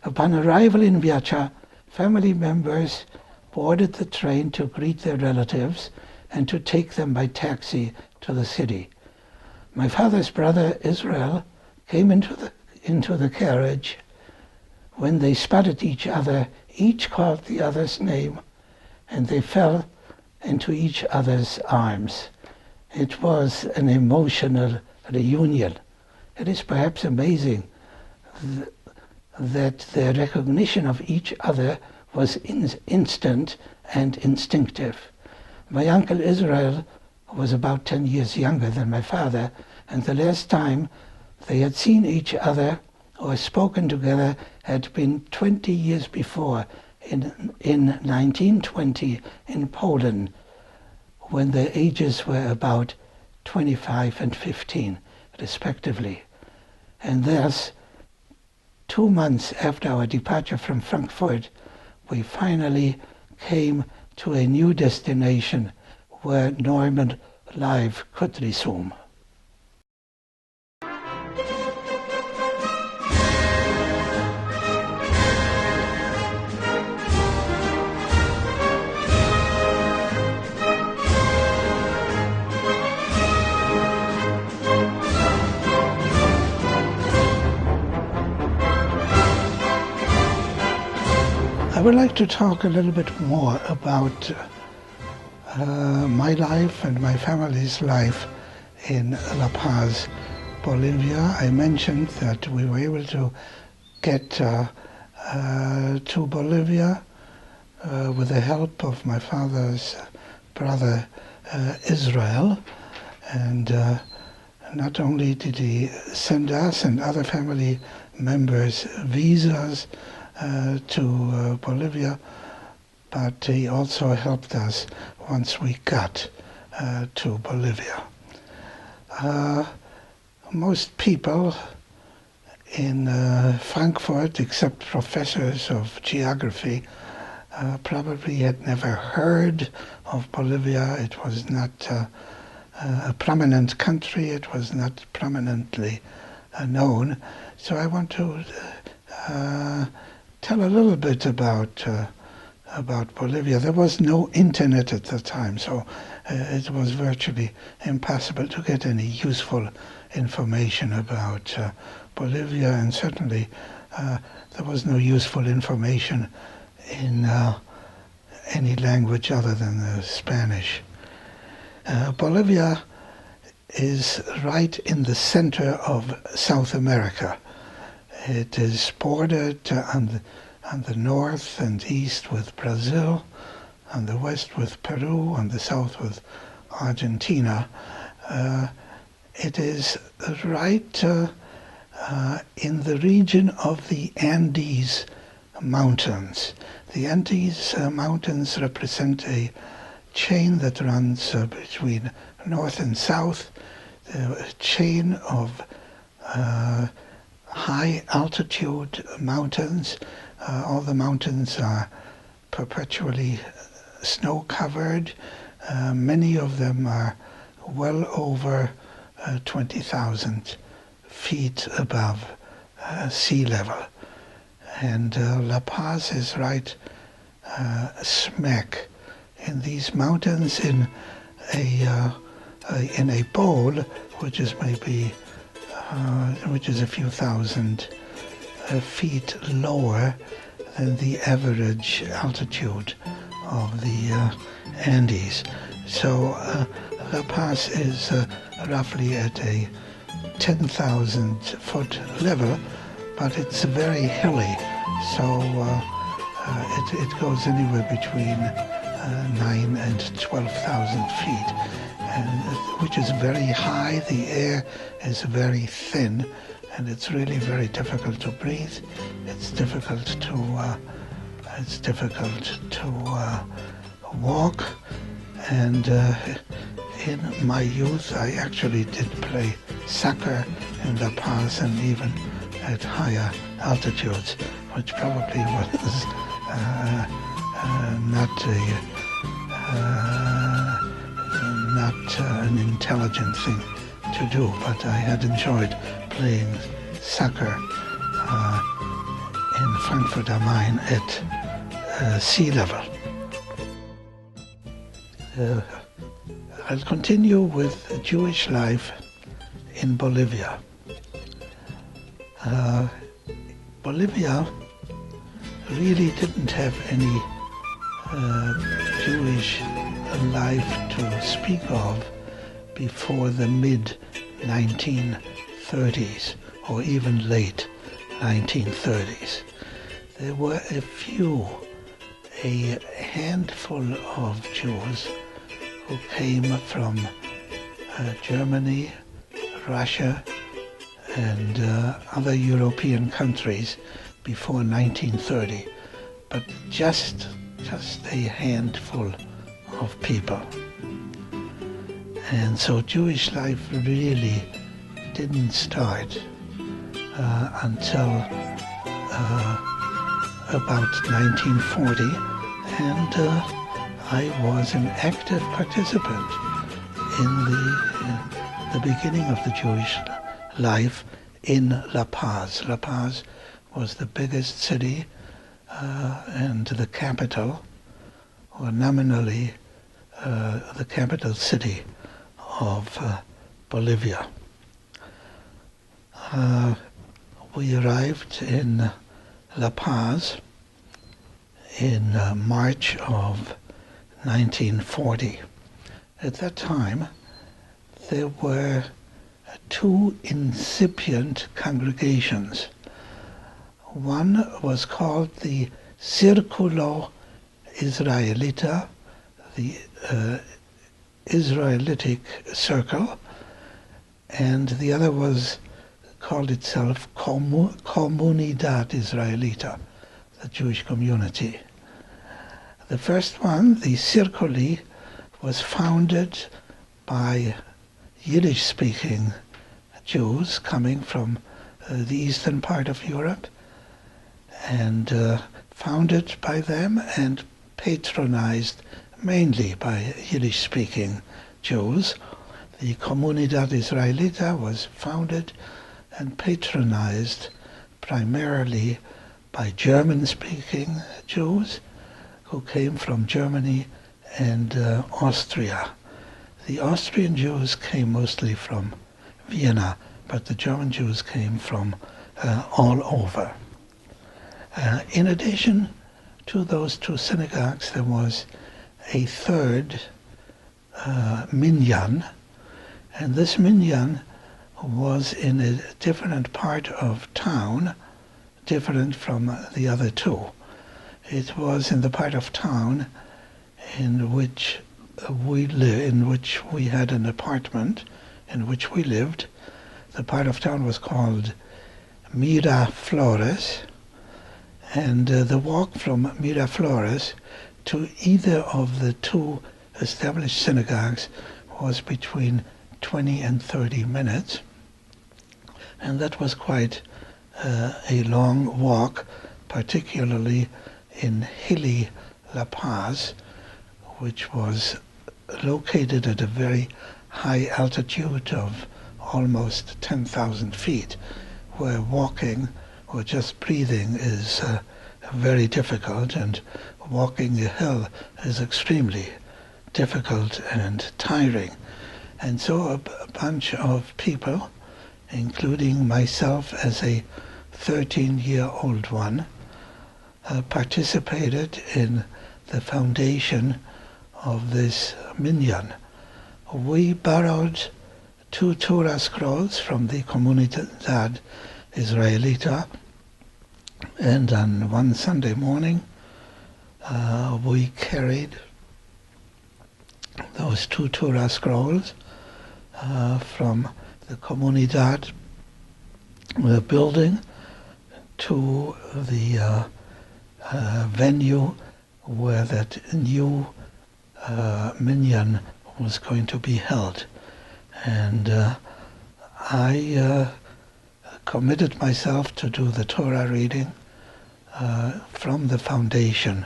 Upon arrival in Viacha, family members boarded the train to greet their relatives and to take them by taxi to the city. My father's brother Israel came into the carriage. When they spotted each other, each called the other's name, and they fell into each other's arms. It was an emotional reunion. It is perhaps amazing that their recognition of each other was instant and instinctive. My uncle Israel was about 10 years younger than my father, and the last time they had seen each other or spoken together had been 20 years before, in 1920 in Poland, when their ages were about 25 and 15, respectively. And thus, 2 months after our departure from Frankfurt, we finally came to a new destination where normal life could resume. I would like to talk a little bit more about my life and my family's life in La Paz, Bolivia. I mentioned that we were able to get to Bolivia with the help of my father's brother Israel, and not only did he send us and other family members visas to Bolivia, but he also helped us once we got to Bolivia. Most people in Frankfurt, except professors of geography, probably had never heard of Bolivia. It was not a prominent country. It was not prominently known. So I want to tell a little bit about Bolivia. There was no internet at the time, so it was virtually impossible to get any useful information about Bolivia, and certainly there was no useful information in any language other than Spanish. Bolivia is right in the center of South America. It is bordered on the north and east with Brazil, on the west with Peru, on the south with Argentina. It is right in the region of the Andes Mountains. The Andes Mountains represent a chain that runs between north and south, a chain of high altitude mountains. All the mountains are perpetually snow covered. Many of them are well over 20,000 feet above sea level. And La Paz is right smack in these mountains, in a bowl which is maybe which is a few thousand feet lower than the average altitude of the Andes. So La Paz is roughly at a 10,000 foot level, but it's very hilly, so it goes anywhere between 9 and 12,000 feet, which is very high. The air is very thin, and it's really very difficult to breathe. It's difficult to walk. And in my youth, I actually did play sucker in La Paz and even at higher altitudes, which probably was not an intelligent thing to do, but I had enjoyed playing soccer in Frankfurt am Main at sea level. I'll continue with Jewish life in Bolivia. Bolivia really didn't have any Jewish life to speak of before the mid-1930s or even late 1930s. There were a handful of Jews who came from Germany, Russia, and other European countries before 1930, but just a handful of people. And so Jewish life really didn't start until about 1940, and I was an active participant in the beginning of the Jewish life in La Paz. La Paz was the biggest city and the capital, or nominally the capital city of Bolivia. We arrived in La Paz in March of 1940. At that time, there were two incipient congregations. One was called the Círculo Israelita, the Israelitic Circle, and the other was called itself Comunidad Israelita, the Jewish community. The first one, the Circuli, was founded by Yiddish-speaking Jews coming from the eastern part of Europe, and founded by them and patronized mainly by Yiddish-speaking Jews. The Comunidad Israelita was founded and patronized primarily by German-speaking Jews who came from Germany and Austria. The Austrian Jews came mostly from Vienna, but the German Jews came from all over. In addition to those two synagogues, there was a third minyan, and this minyan was in a different part of town, different from the other two. It was in the part of town in which we had an apartment in which we lived. The part of town was called Miraflores, and the walk from Miraflores to either of the two established synagogues was between 20 and 30 minutes, and that was quite a long walk, particularly in hilly La Paz, which was located at a very high altitude of almost 10,000 feet, where walking or just breathing is very difficult, and walking a hill is extremely difficult and tiring. And so a bunch of people, including myself as a 13-year-old one, participated in the foundation of this minyan. We borrowed 2 Torah scrolls from the Comunidad Israelita, and on one Sunday morning we carried those 2 Torah scrolls from the Comunidad building to the venue where that new minyan was going to be held. And I committed myself to do the Torah reading from the foundation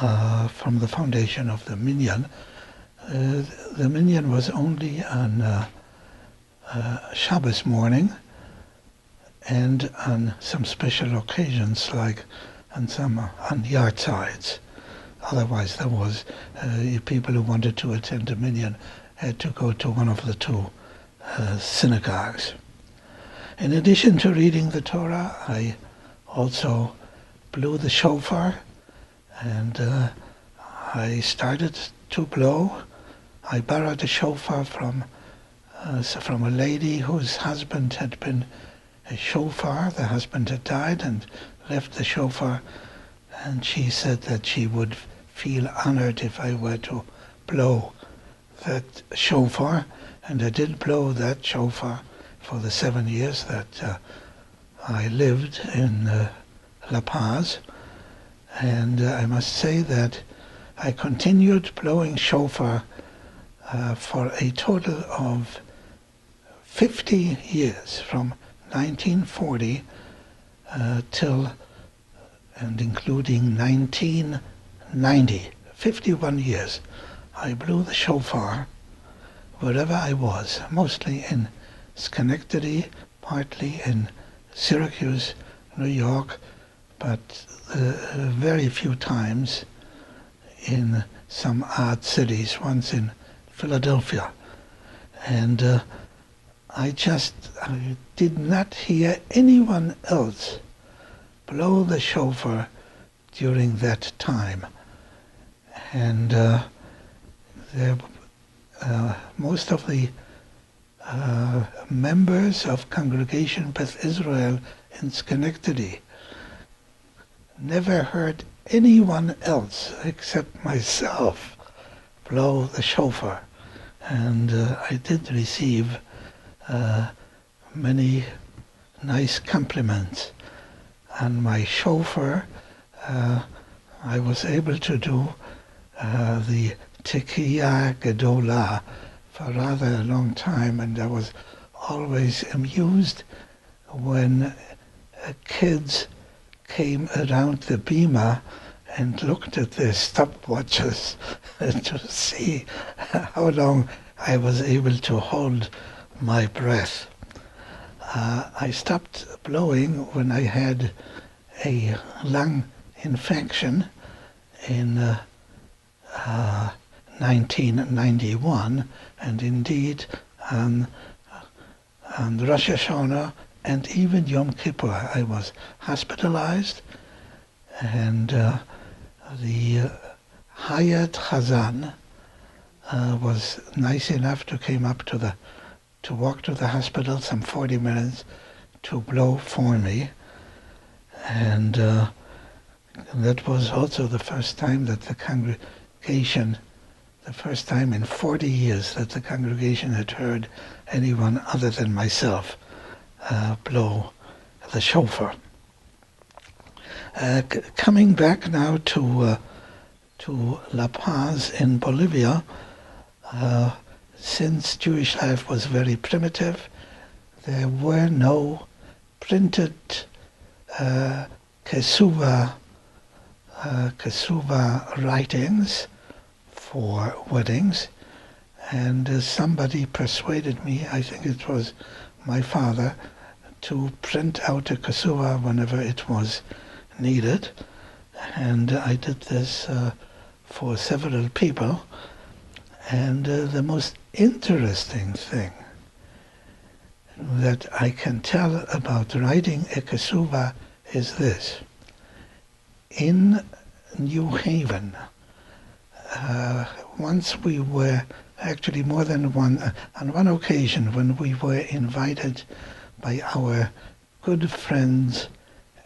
of the minyan. The minyan was only on Shabbos morning and on some special occasions, like on yahrzeits. Otherwise, there was people who wanted to attend the minyan had to go to one of the two synagogues. In addition to reading the Torah, I also blew the shofar, and I started to blow. I borrowed the shofar from a lady whose husband had been a shofar. The husband had died and left the shofar, and she said that she would feel honored if I were to blow that shofar. And I did blow that shofar for the 7 years that I lived in La Paz. And I must say that I continued blowing shofar for a total of 50 years, from 1940 till and including 1990, 51 years. I blew the shofar wherever I was, mostly in Schenectady, partly in Syracuse, New York, but very few times in some odd cities, once in Philadelphia. And I did not hear anyone else blow the shofar during that time. And most of the members of Congregation Beth Israel in Schenectady never heard anyone else except myself blow the shofar. And I did receive many nice compliments on my shofar. I was able to do the Tekiah Gedolah for rather a long time, and I was always amused when kids came around the bima and looked at their stopwatches to see how long I was able to hold my breath. I stopped blowing when I had a lung infection in 1991, and indeed on Rosh Hashanah and even Yom Kippur I was hospitalized, and the Hayat Chazan was nice enough to walk to the hospital some 40 minutes to blow for me, and that was also the first time that the congregation, the first time in 40 years that the congregation had heard anyone other than myself blow the shofar. Coming back now to La Paz in Bolivia, since Jewish life was very primitive, there were no printed Kesuva writings for weddings, and somebody persuaded me, I think it was my father, to print out a Kesuva whenever it was needed, and I did this for several people. And the most interesting thing that I can tell about writing a Kesuva is this. In New Haven, once we were, actually more than one, on one occasion when we were invited by our good friends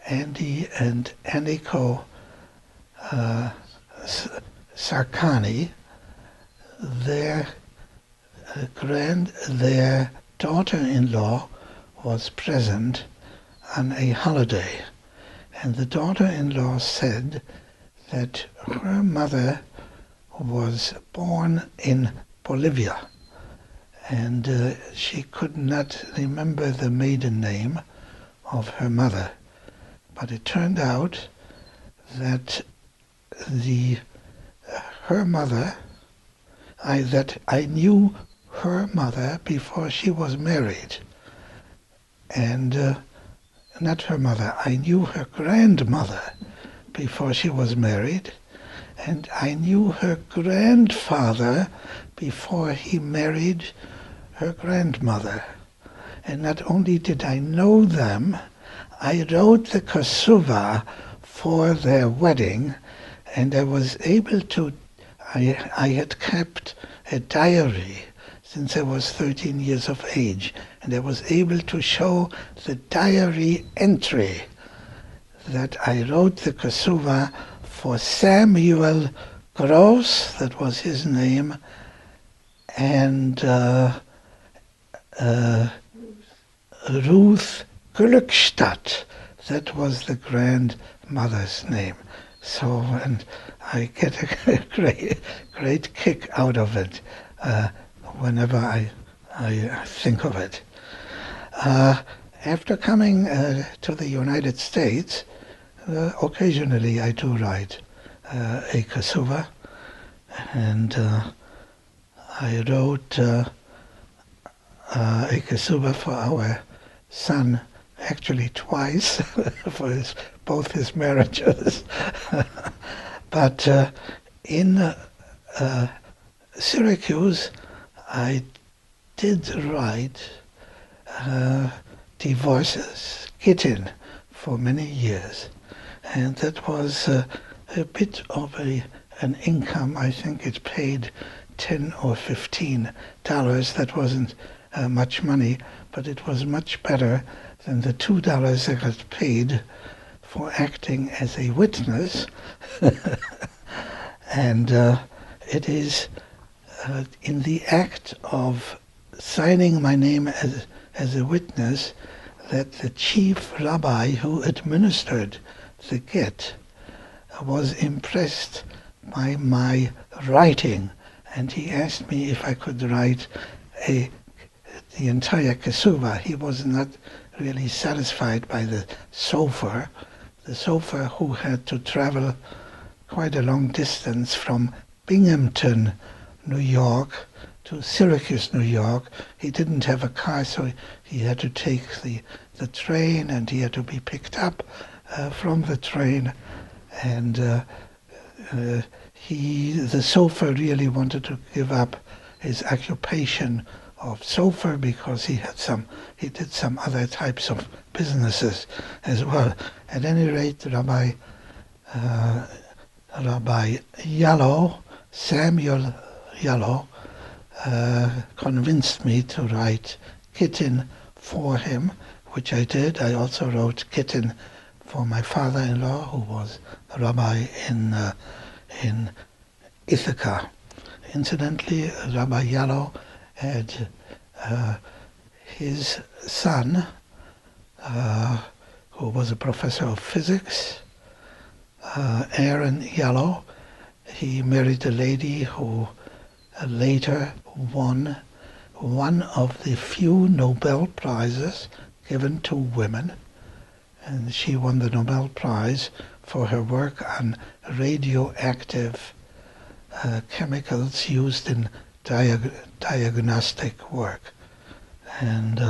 Andy and Aniko Sarkani, their daughter-in-law was present on a holiday, and the daughter-in-law said that her mother was born in Bolivia, and she could not remember the maiden name of her mother. But it turned out that her mother, I knew her mother before she was married. And not her mother, I knew her grandmother before she was married. And I knew her grandfather before he married her grandmother. And not only did I know them, I wrote the kasuva for their wedding, and I was able to, I had kept a diary since I was 13 years of age, and I was able to show the diary entry that I wrote the kasuva for Samuel Gross, that was his name, and Ruth Glückstadt, that was the grandmother's name. So, and I get a great kick out of it whenever I think of it. After coming to the United States, occasionally I do write a kasuva, and I wrote a kasuva for our son, actually twice, for both his marriages. But in Syracuse, I did write divorces, kitten, for many years. And that was a bit of an income. I think it paid $10 or $15. That wasn't much money, but it was much better than the $2 I got paid for acting as a witness. And it is in the act of signing my name as a witness that the chief rabbi who administered the get was impressed by my writing, and he asked me if I could write the entire kasuva. He was not really satisfied by the sofer who had to travel quite a long distance from Binghamton, New York, to Syracuse, New York. He didn't have a car, so he had to take the train, and he had to be picked up from the train. And the sofer really wanted to give up his occupation of sofer because he did some other types of businesses as well. At any rate, Rabbi Yallo, Samuel Yallo, convinced me to write kitten for him, which I did. I also wrote kitten for my father-in-law, who was a rabbi in Ithaca. Incidentally, Rabbi Yallo had his son, who was a professor of physics, Aaron Yallo. He married a lady who later won one of the few Nobel Prizes given to women, and she won the Nobel Prize for her work on radioactive chemicals used in diagnostic work. And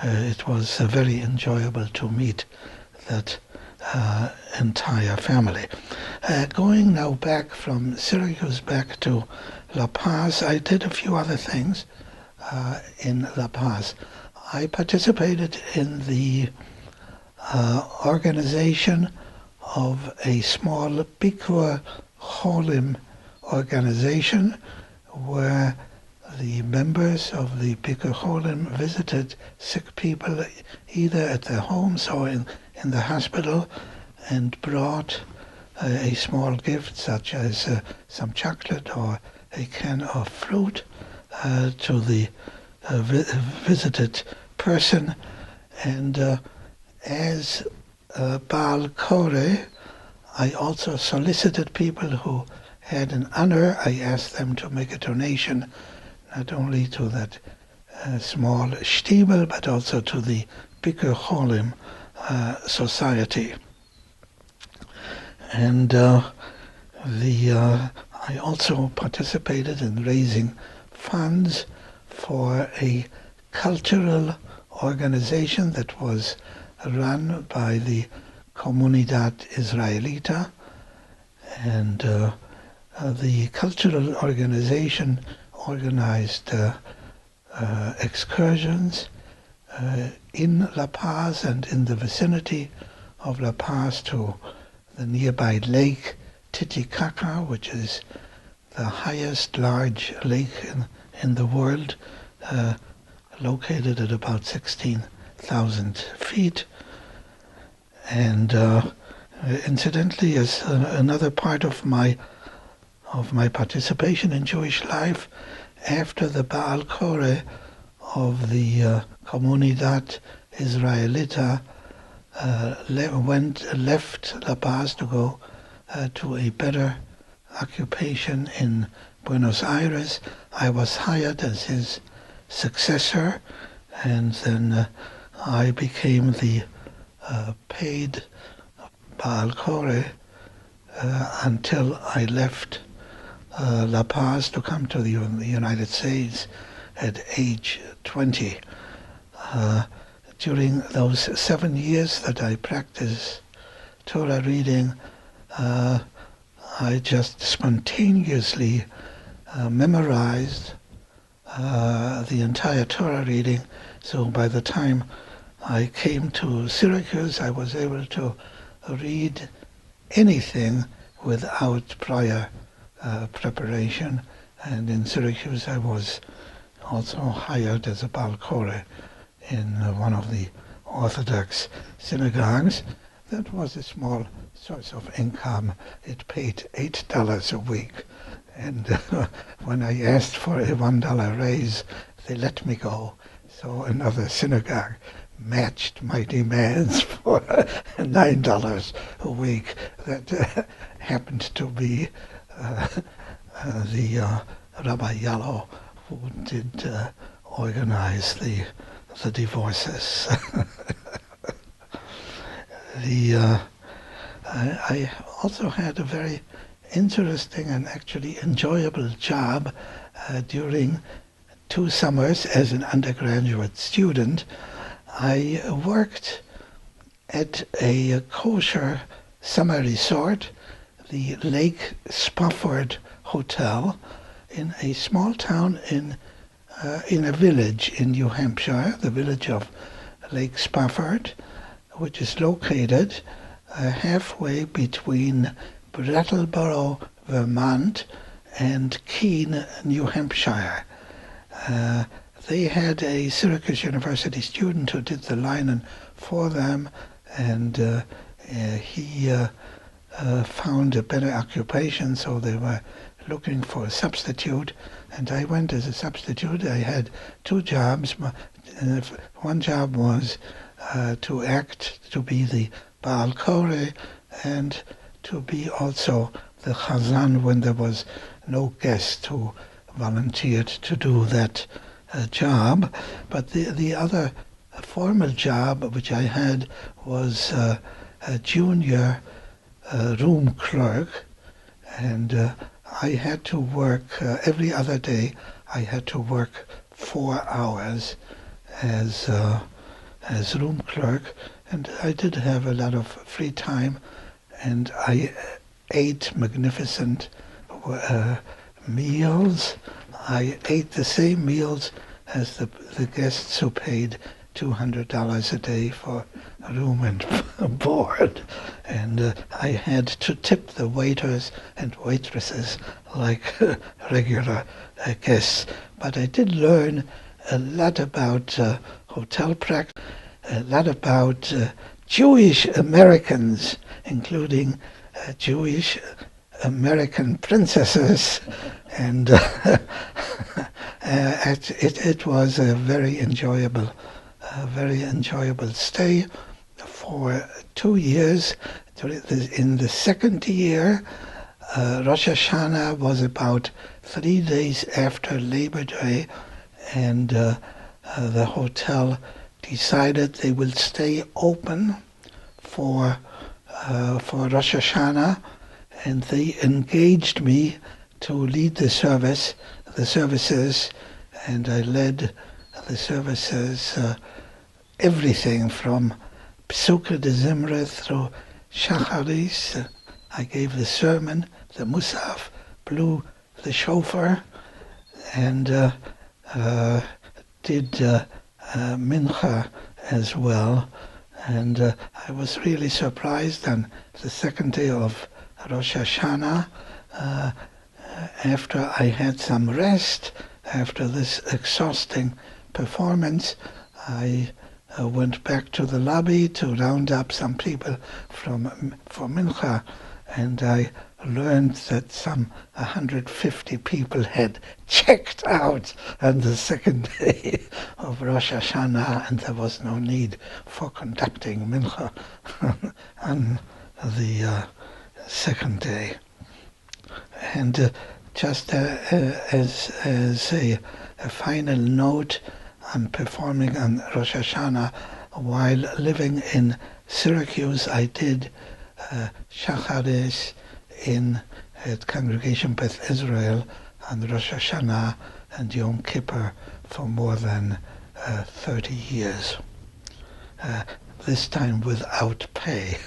it was very enjoyable to meet that entire family. Going now back from Syracuse back to La Paz, I did a few other things in La Paz. I participated in the organization of a small Bikur Cholim organization where the members of the Bikur Cholim visited sick people either at their homes or in the hospital and brought a small gift such as some chocolate or a can of fruit to the visited person. And as Baal Kore, I also solicited people who had an honor, I asked them to make a donation not only to that small Stiebel, but also to the Biker Cholim Society. And I also participated in raising funds for a cultural organization that was run by the Comunidad Israelita, and the cultural organization organized excursions in La Paz and in the vicinity of La Paz to the nearby lake Titicaca, which is the highest large lake in the world, located at about 16,000 feet. And incidentally, as another part of my participation in Jewish life, after the Baal Koreh of the Comunidad Israelita left La Paz to go to a better occupation in Buenos Aires, I was hired as his successor, and then I became the paid Baal Koreh until I left La Paz to come to the United States at age 20. During those 7 years that I practiced Torah reading, I just spontaneously memorized the entire Torah reading. So by the time I came to Syracuse, I was able to read anything without prior preparation. And in Syracuse, I was also hired as a Baal Koreh in one of the Orthodox synagogues. That was a small source of income. It paid $8 a week. And when I asked for a $1 raise, they let me go. So another synagogue matched my demands for $9 a week. That happened to be the Rabbi Yallo, who did organize the divorces. I also had a very interesting and actually enjoyable job during 2 summers as an undergraduate student. I worked at a kosher summer resort, the Lake Spofford Hotel, in a small town in a village in New Hampshire, the village of Lake Spofford, which is located halfway between Brattleboro, Vermont, and Keene, New Hampshire. They had a Syracuse University student who did the linen for them, and he found a better occupation, so they were looking for a substitute, and I went as a substitute. I had 2 jobs. One job was to be the Baal Koreh, and to be also the Chazan when there was no guest who volunteered to do that job. But the other formal job which I had was a junior room clerk, and I had to work every other day. I had to work 4 hours as room clerk, and I did have a lot of free time, and I ate magnificent meals. I ate the same meals as the guests who paid $200 a day for room and board, and I had to tip the waiters and waitresses like regular guests. But I did learn a lot about hotel practice, a lot about Jewish Americans, including Jewish American princesses, and it was a very enjoyable stay for 2 years. In the second year, Rosh Hashanah was about 3 days after Labor Day, and the hotel decided they will stay open for Rosh Hashanah, and they engaged me to lead the services, and I led the services, everything from Psuke de Zimra through Shacharis. I gave the sermon, the Musaf, blew the shofar, and did Mincha as well. And I was really surprised on the second day of Rosh Hashanah, after I had some rest, after this exhausting performance, I went back to the lobby to round up some people for Mincha, and I learned that some 150 people had checked out on the second day of Rosh Hashanah, and there was no need for conducting Mincha on the second day. And just as a final note on performing on Rosh Hashanah, while living in Syracuse, I did Shacharis at Congregation Beth Israel on Rosh Hashanah and Yom Kippur for more than 30 years. This time without pay.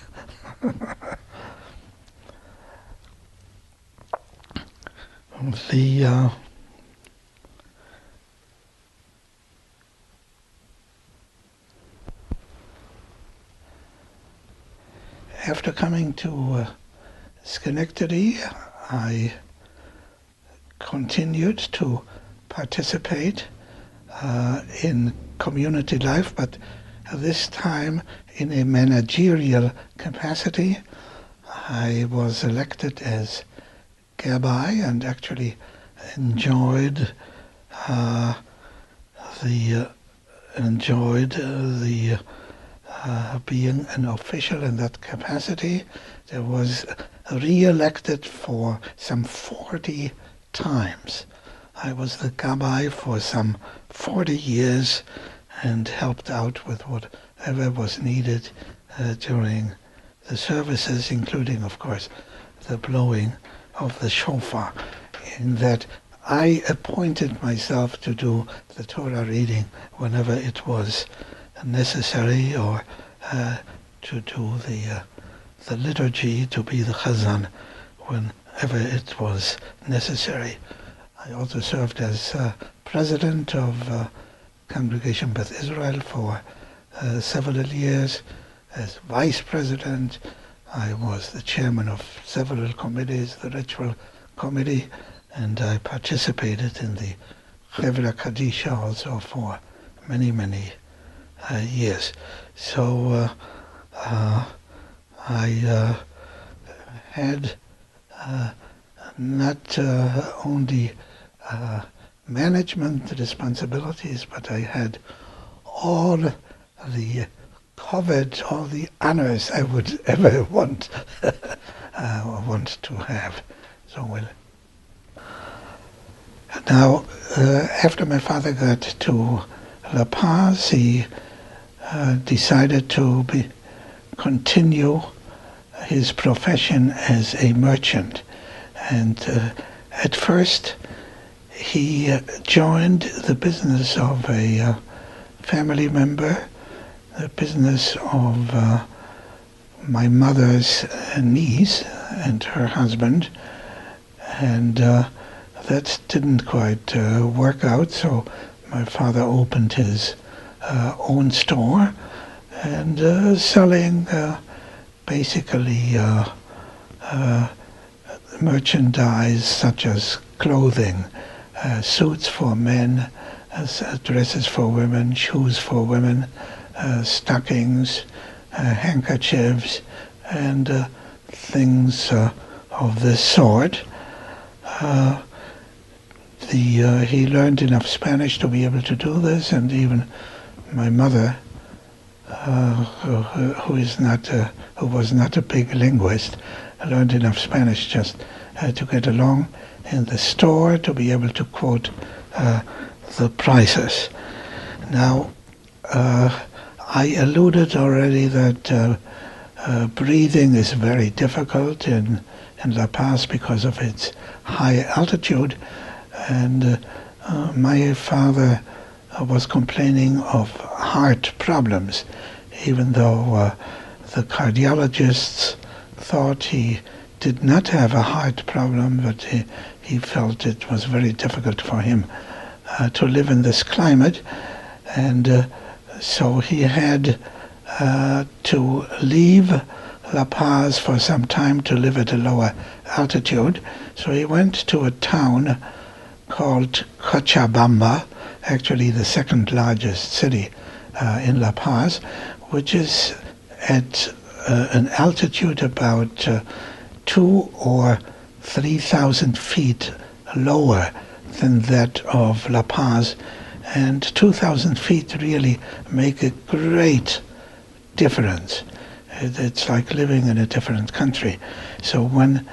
After coming to Schenectady, I continued to participate in community life, but this time in a managerial capacity. I was elected as Gabbai and actually enjoyed being an official in that capacity. There was re-elected for some 40 times. I was the Gabbai for some 40 years and helped out with whatever was needed during the services, including, of course, the blowing of the shofar, in that I appointed myself to do the Torah reading whenever it was necessary, or to do the liturgy, to be the chazan whenever it was necessary. I also served as president of Congregation Beth Israel for several years. As vice president, I was the chairman of several committees, the ritual committee, and I participated in the Chevra Kadisha also for many, many years. So I had not only management responsibilities, but I had all the covered, all the honors I would ever want to have. So well. Now, after my father got to La Paz, he decided to continue his profession as a merchant. And at first, he joined the business of a family member, the business of my mother's niece and her husband. And that didn't quite work out, so my father opened his own store and selling basically merchandise such as clothing, suits for men, dresses for women, shoes for women, stockings, handkerchiefs, and things of this sort. He learned enough Spanish to be able to do this, and even my mother, who was not a big linguist, learned enough Spanish just to get along in the store, to be able to quote the prices. Now, I alluded already that breathing is very difficult in La Paz because of its high altitude, and my father was complaining of heart problems, even though the cardiologists thought he did not have a heart problem, but he felt it was very difficult for him to live in this climate, and so he had to leave La Paz for some time to live at a lower altitude. So he went to a town called Cochabamba, actually the second largest city in La Paz, which is at an altitude about 2,000 or 3,000 feet lower than that of La Paz, and 2,000 feet really make a great difference. It's like living in a different country. So when,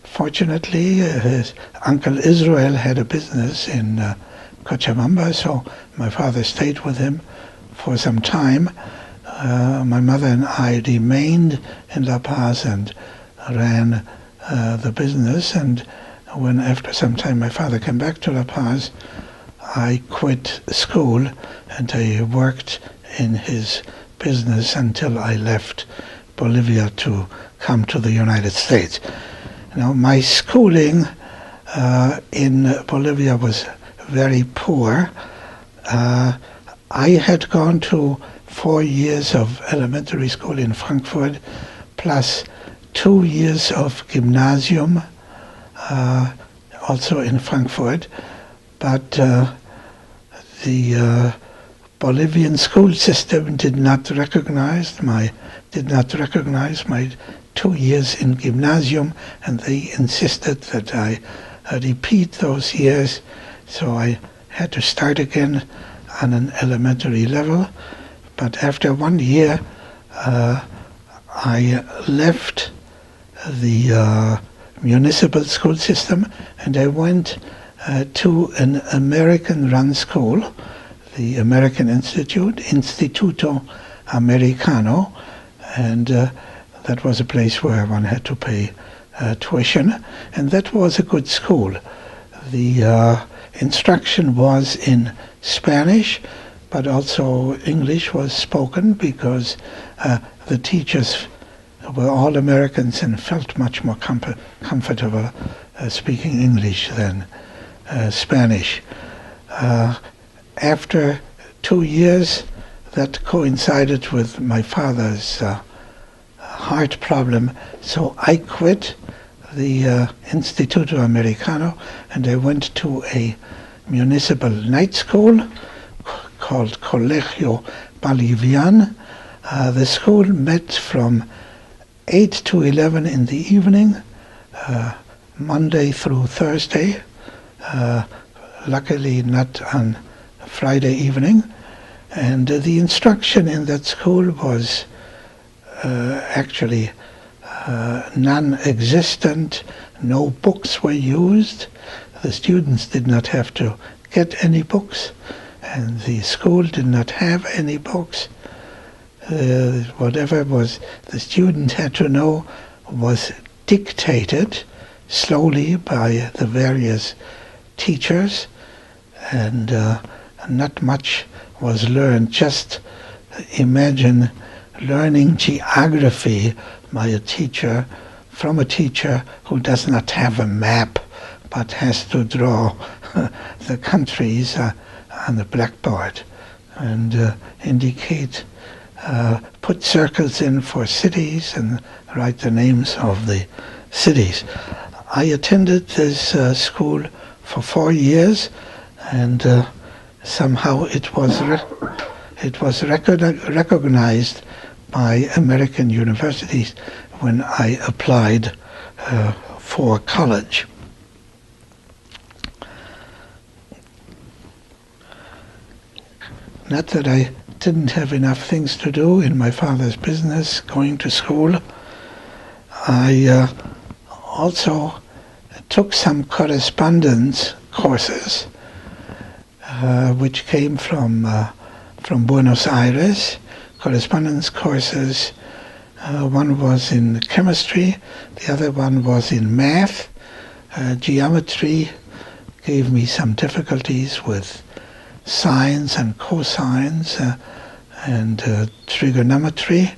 fortunately, his Uncle Israel had a business in Cochabamba, so my father stayed with him for some time. My mother and I remained in La Paz and ran the business, and when after some time my father came back to La Paz, I quit school and I worked in his business until I left Bolivia to come to the United States. Now, my schooling in Bolivia was very poor. I had gone to 4 years of elementary school in Frankfurt, plus 2 years of gymnasium, also in Frankfurt, but the Bolivian school system did not recognize my 2 years in gymnasium, and they insisted that I repeat those years. So I had to start again on an elementary level. But after 1 year, I left the municipal school system and I went to an American-run school, the American Institute, Instituto Americano, and that was a place where one had to pay tuition, and that was a good school. The instruction was in Spanish, but also English was spoken because the teachers were all Americans and felt much more comfortable speaking English than Spanish. After 2 years, that coincided with my father's heart problem, so I quit the Instituto Americano and I went to a municipal night school called Colegio Bolivian. The school met from 8 to 11 in the evening, Monday through Thursday, luckily not on Friday evening, and the instruction in that school was actually non-existent. No books were used. The students did not have to get any books, and the school did not have any books. Whatever was the student had to know was dictated slowly by the various teachers, and not much was learned. Just imagine learning geography by a teacher, from a teacher who does not have a map but has to draw the countries on the blackboard and indicate, put circles in for cities and write the names of the cities. I attended this school for 4 years, and somehow it was recognized by American universities when I applied for college. Not that I didn't have enough things to do in my father's business, going to school. I also took some correspondence courses, which came from Buenos Aires. Correspondence courses. One was in chemistry, the other one was in math. Geometry gave me some difficulties with sines and cosines and trigonometry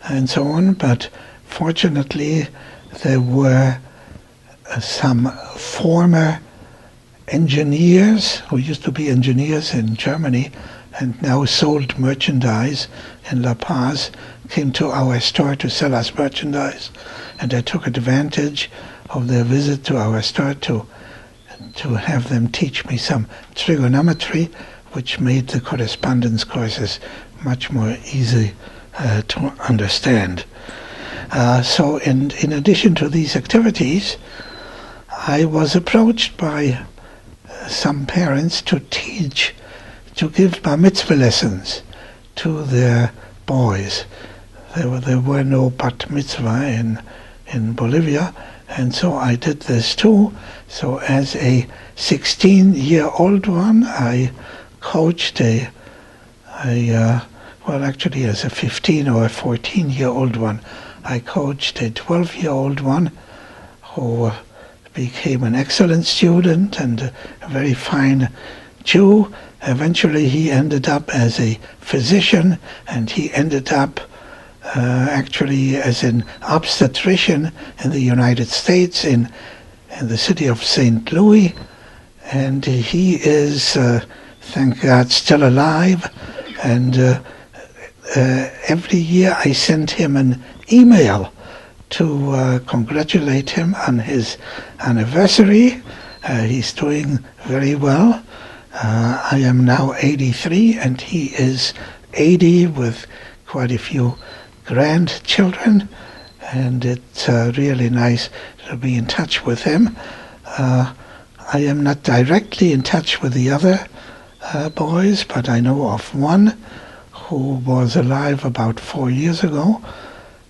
and so on, but fortunately there were some former engineers who used to be engineers in Germany and now sold merchandise in La Paz, came to our store to sell us merchandise, and I took advantage of their visit to our store to have them teach me some trigonometry, which made the correspondence courses much more easy to understand. So in addition to these activities, I was approached by some parents to give bar mitzvah lessons to their boys. There were no bat mitzvah in Bolivia, and so I did this too. So as a 16-year-old one, I coached well, actually as a 15 or a 14-year-old one, I coached a 12-year-old one who became an excellent student and a very fine Jew. Eventually he ended up as a physician, and he ended up actually as an obstetrician in the United States in the city of St. Louis. And he is, thank God, still alive. And every year I send him an email to congratulate him on his anniversary. He's doing very well. I am now 83 and he is 80 with quite a few grandchildren, and it's really nice to be in touch with him. I am not directly in touch with the other boys, but I know of one who was alive about 4 years ago.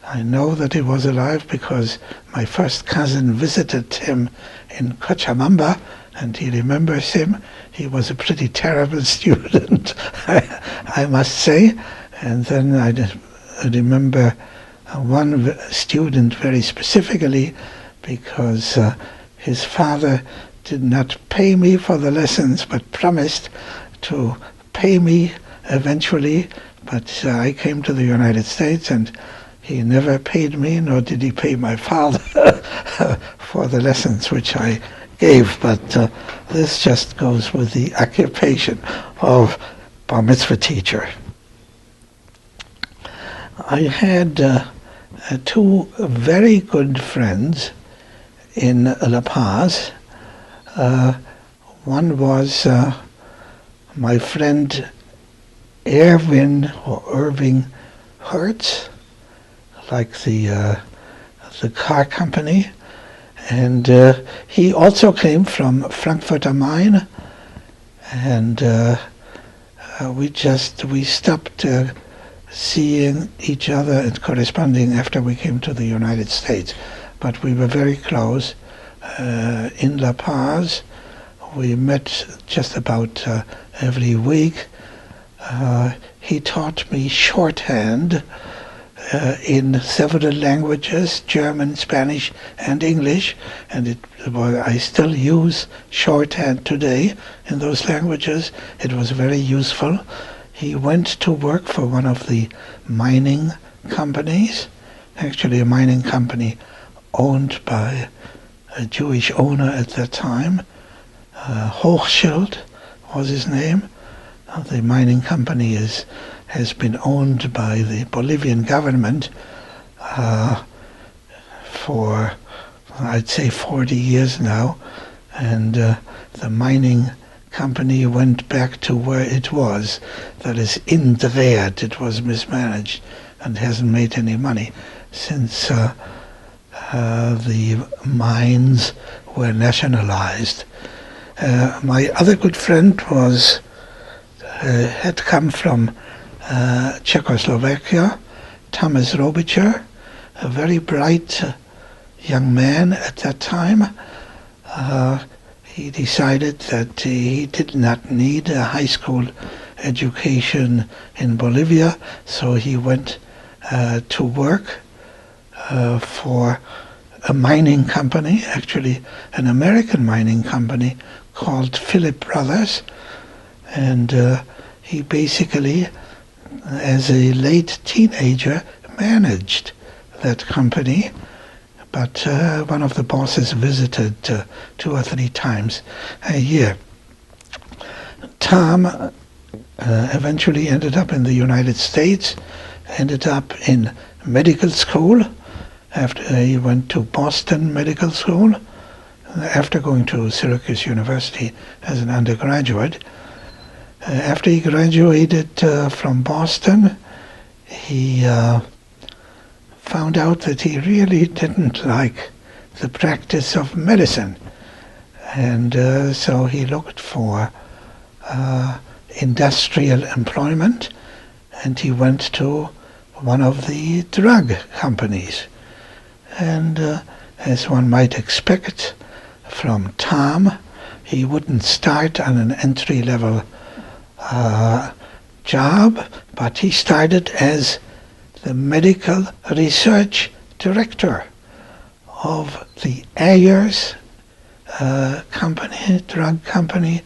I know that he was alive because my first cousin visited him in Cochabamba, and he remembers him. He was a pretty terrible student, I must say. And then I remember one student very specifically because his father did not pay me for the lessons but promised to pay me eventually. But I came to the United States and he never paid me, nor did he pay my father for the lessons which I gave. But this just goes with the occupation of bar mitzvah teacher. I had two very good friends in La Paz. One was my friend Irving Hertz, like the car company, and he also came from Frankfurt am Main, and we stopped seeing each other and corresponding after we came to the United States, but we were very close in La Paz. We met just about every week. He taught me shorthand in several languages, German, Spanish, and English, and I still use shorthand today in those languages. It was very useful. He went to work for one of the mining companies, actually a mining company owned by a Jewish owner at that time. Hochschild was his name. The mining company has been owned by the Bolivian government for, I'd say, 40 years now, and the mining company went back to where it was, that is in Dreert. It was mismanaged and hasn't made any money since the mines were nationalized. My other good friend had come from Czechoslovakia, Thomas Robicher, a very bright young man at that time. He decided that he did not need a high school education in Bolivia, so he went to work for a mining company, actually an American mining company called Philip Brothers, and he basically, as a late teenager, managed that company. But one of the bosses visited 2 or 3 times a year. Tom eventually ended up in the United States, ended up in medical school. After he went to Boston Medical School, after going to Syracuse University as an undergraduate. After he graduated from Boston, he found out that he really didn't like the practice of medicine. And so he looked for industrial employment, and he went to one of the drug companies. And as one might expect from Tom, he wouldn't start on an entry-level job, but he started as the medical research director of the Ayers company, drug company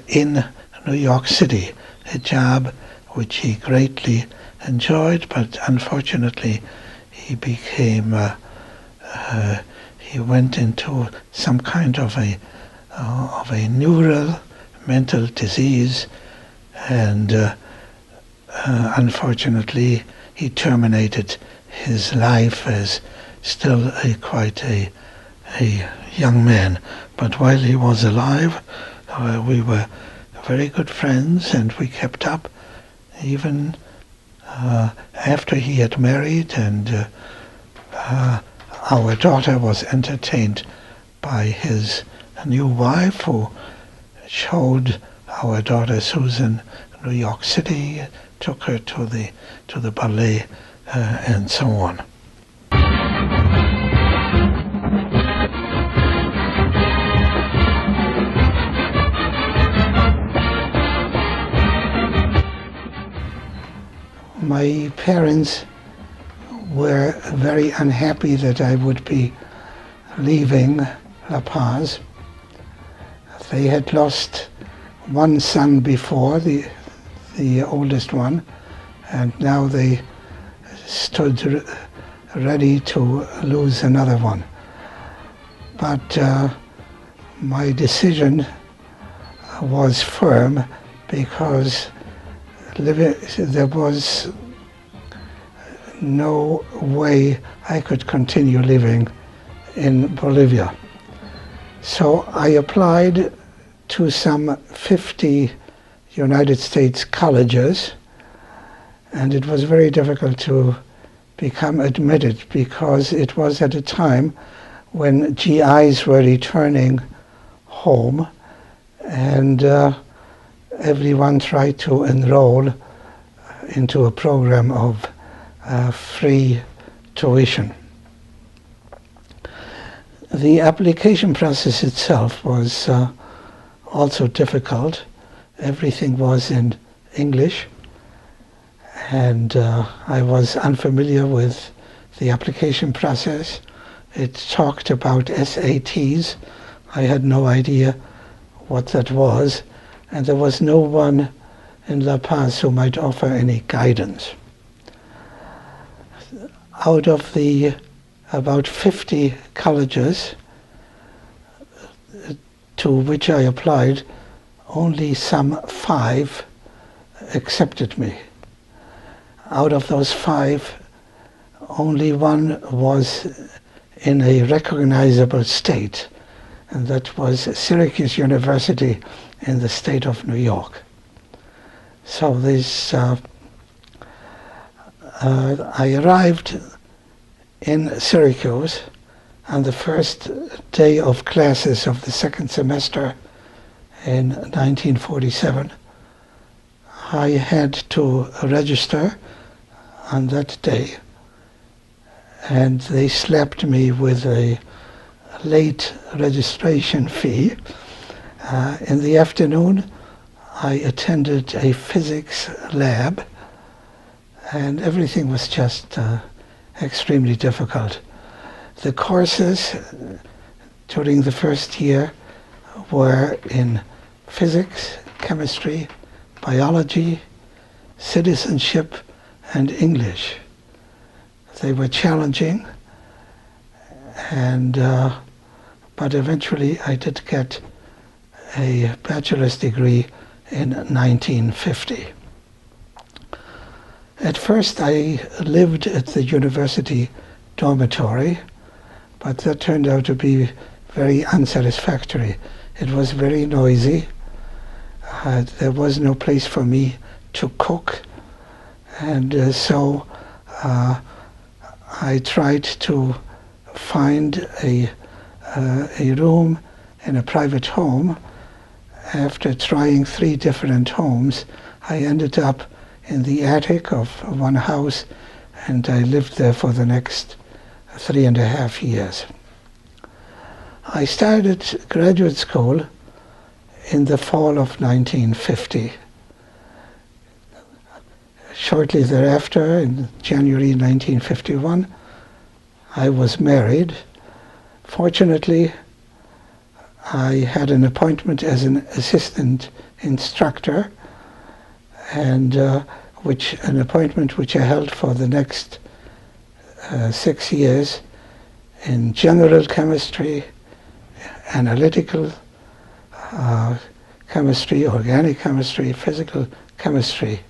in New York City, a job which he greatly enjoyed, but unfortunately he became, he went into some kind of a neural mental disease, and unfortunately he terminated his life as still quite a young man. But while he was alive, we were very good friends, and we kept up even after he had married, and our daughter was entertained by his new wife, who showed our daughter Susan New York City, took her to the ballet, and so on. My parents were very unhappy that I would be leaving La Paz. They had lost one son before, the oldest one, and now they stood ready to lose another one. But my decision was firm, because there was no way I could continue living in Bolivia. So I applied to some 50 United States colleges, and it was very difficult to become admitted, because it was at a time when GIs were returning home, and everyone tried to enroll into a program of free tuition. The application process itself was also difficult. Everything was in English, and I was unfamiliar with the application process. It talked about SATs. I had no idea what that was, and there was no one in La Paz who might offer any guidance. Out of the about 50 colleges to which I applied, only some 5 accepted me. Out of those 5, only one was in a recognizable state, and that was Syracuse University in the state of New York. So this, I arrived in Syracuse on the first day of classes of the second semester in 1947. I had to register on that day, and they slapped me with a late registration fee. In the afternoon, I attended a physics lab, and everything was just extremely difficult. The courses during the first year were in physics, chemistry, biology, citizenship, and English. They were challenging, and but eventually I did get a bachelor's degree in 1950. At first I lived at the university dormitory, but that turned out to be very unsatisfactory. It was very noisy. There was no place for me to cook, and so I tried to find a room in a private home. After trying 3 different homes, I ended up in the attic of one house, and I lived there for the next 3.5 years. I started graduate school in the fall of 1950. Shortly thereafter, in January 1951, I was married. Fortunately, I had an appointment as an assistant instructor, and an appointment which I held for the next 6 years in general chemistry, analytical chemistry, organic chemistry, physical chemistry.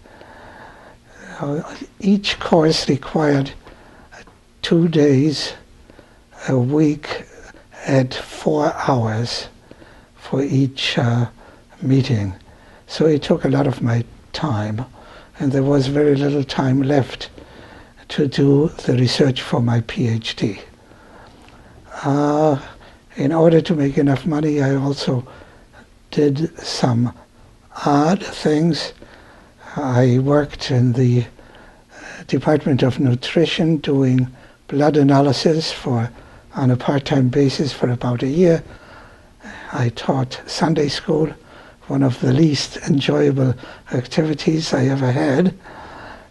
Each course required 2 days a week at 4 hours for each meeting. So it took a lot of my time, and there was very little time left to do the research for my PhD. In order to make enough money, I also did some odd things. I worked in the Department of Nutrition doing blood analysis on a part-time basis for about a year. I taught Sunday school, one of the least enjoyable activities I ever had.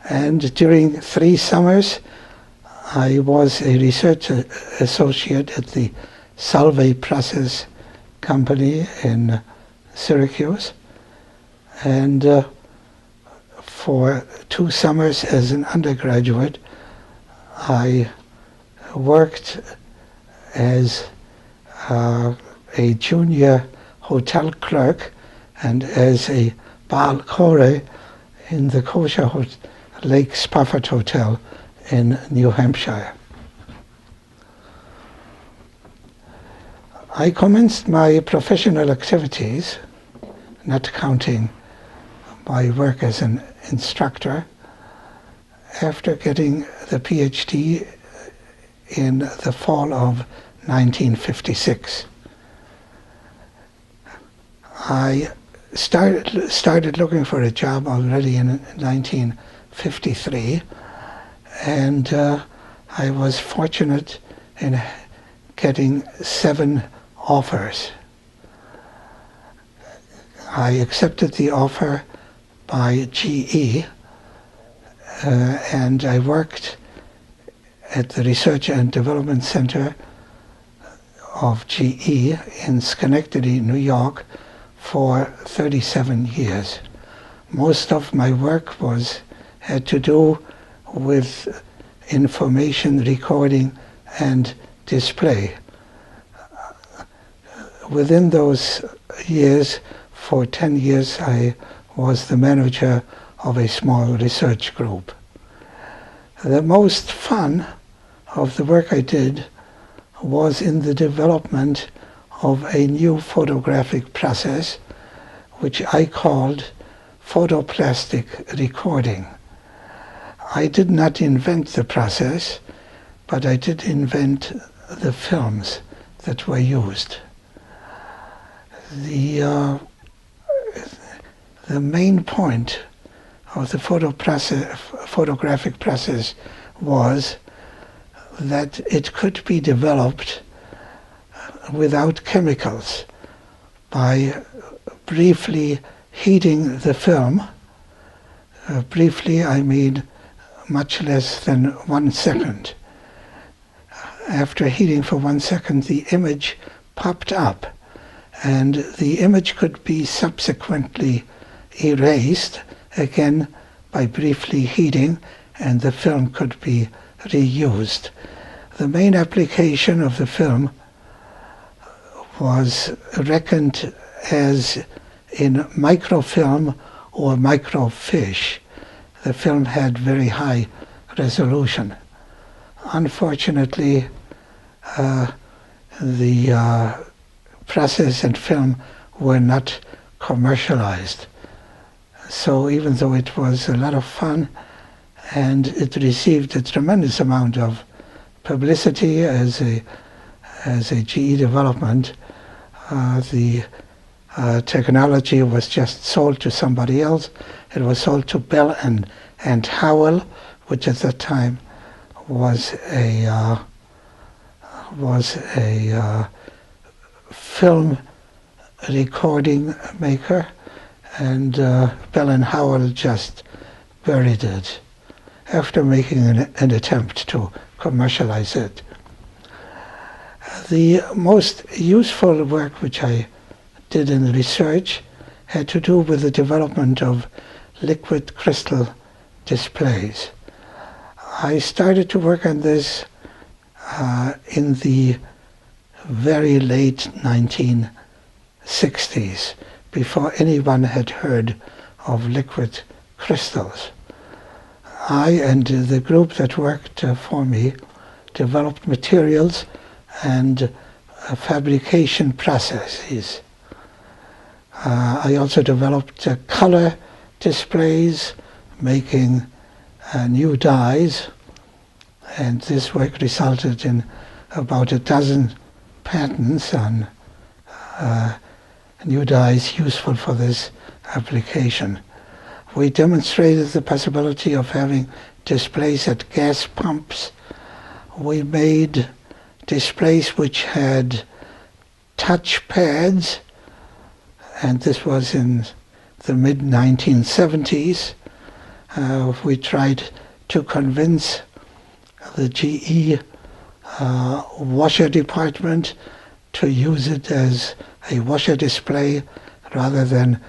And during 3 summers, I was a research associate at the Solvay Process Company in Syracuse. And for 2 summers as an undergraduate, I worked as a junior hotel clerk and as a Baal Kore in the kosher Lake Spafford Hotel in New Hampshire. I commenced my professional activities, not counting my work as an instructor, after getting the PhD in the fall of 1956. I started looking for a job already in 1953, and I was fortunate in getting 7 offers. I accepted the offer by GE, and I worked at the Research and Development Center of GE in Schenectady, New York, for 37 years. Most of my work had to do with information recording and display. Within those years, for 10 years, I was the manager of a small research group. The most fun of the work I did was in the development of a new photographic process, which I called photoplastic recording. I did not invent the process, but I did invent the films that were used. The main point of the photographic process was that it could be developed without chemicals by briefly heating the film. Briefly, I mean much less than 1 second. After heating for 1 second, the image popped up, and the image could be subsequently erased, again by briefly heating, and the film could be reused. The main application of the film was reckoned as in microfilm or microfiche. The film had very high resolution. Unfortunately, the process and film were not commercialized. So even though it was a lot of fun and it received a tremendous amount of publicity as a GE development, the technology was just sold to somebody else. It was sold to Bell and Howell, which at that time was a film recording maker, and Bell and Howell just buried it after making an attempt to commercialize it. The most useful work which I did in research had to do with the development of liquid crystal displays. I started to work on this in the very late 1960s, before anyone had heard of liquid crystals. I and the group that worked for me developed materials and fabrication processes. I also developed color displays, making new dyes, and this work resulted in about a dozen patents on new dyes useful for this application. We demonstrated the possibility of having displays at gas pumps. We made displays which had touch pads, and this was in the mid-1970s. We tried to convince the GE washer department to use it as a washer display rather than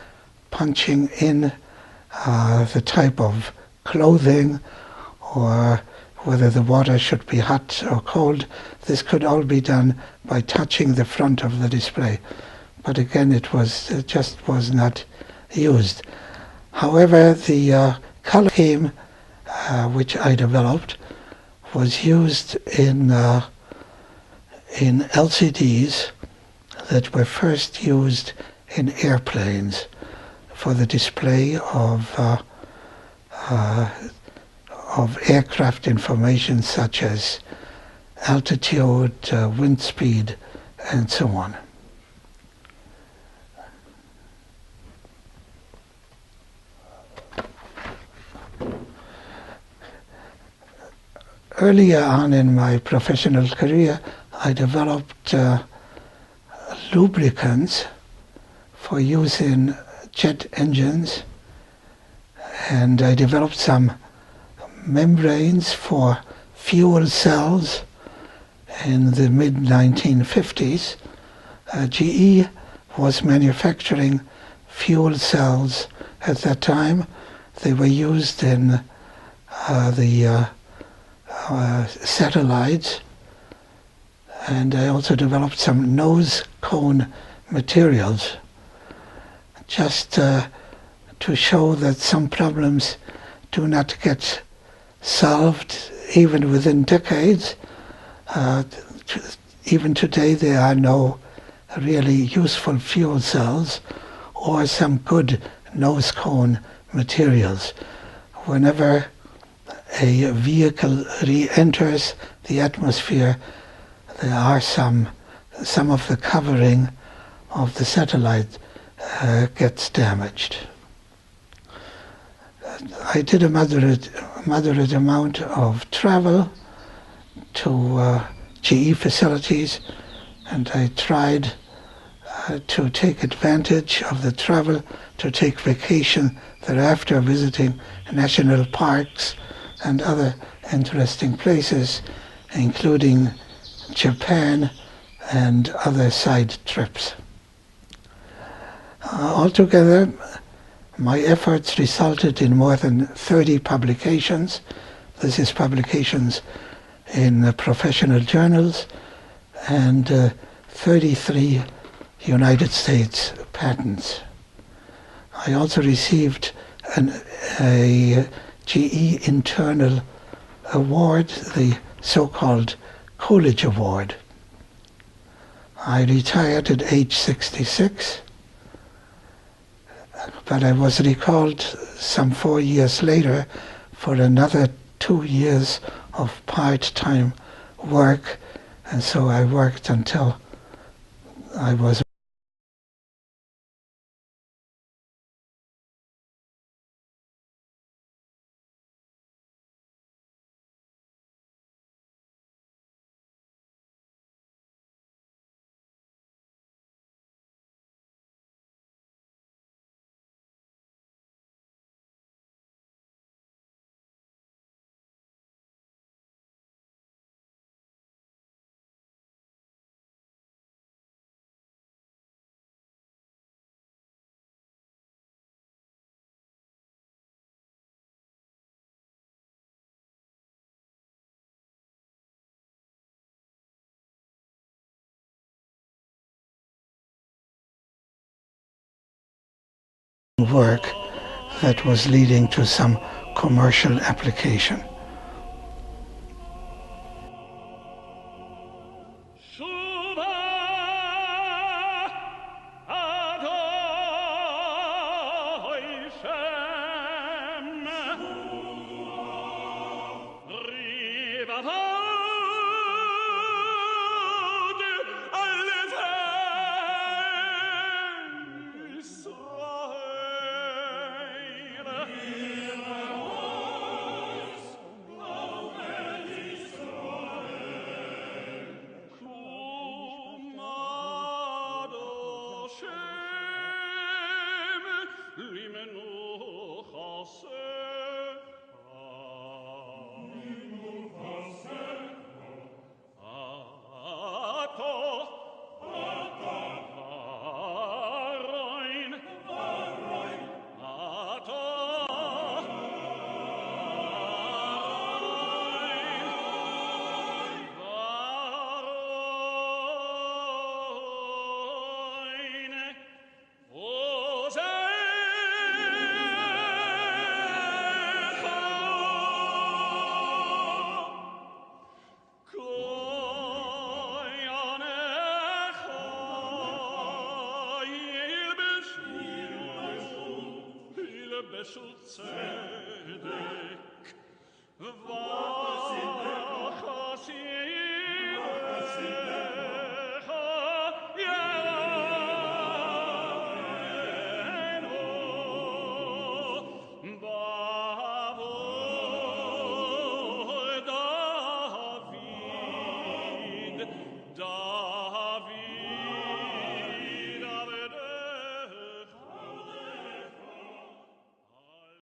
punching in the type of clothing or whether the water should be hot or cold. This could all be done by touching the front of the display. But again, it just was not used. However, the color scheme which I developed was used in LCDs that were first used in airplanes for the display of aircraft information such as altitude, wind speed, and so on. Earlier on in my professional career, I developed lubricants for use in jet engines, and I developed some membranes for fuel cells in the mid-1950s. GE was manufacturing fuel cells at that time. They were used in the satellites, and I also developed some nose cone materials just to show that some problems do not get solved even within decades. Even today there are no really useful fuel cells or some good nose cone materials. Whenever a vehicle re-enters the atmosphere, there are some of the covering of the satellite gets damaged. I did a moderate amount of travel to GE facilities, and I tried to take advantage of the travel to take vacation thereafter, visiting national parks and other interesting places, including Japan and other side trips. Altogether, my efforts resulted in more than 30 publications. This is publications in professional journals, and 33 United States patents. I also received a GE internal award, the so-called Coolidge Award. I retired at age 66, but I was recalled some 4 years later for another 2 years of part-time work, and so I worked until I was work that was leading to some commercial application. beschütze dich.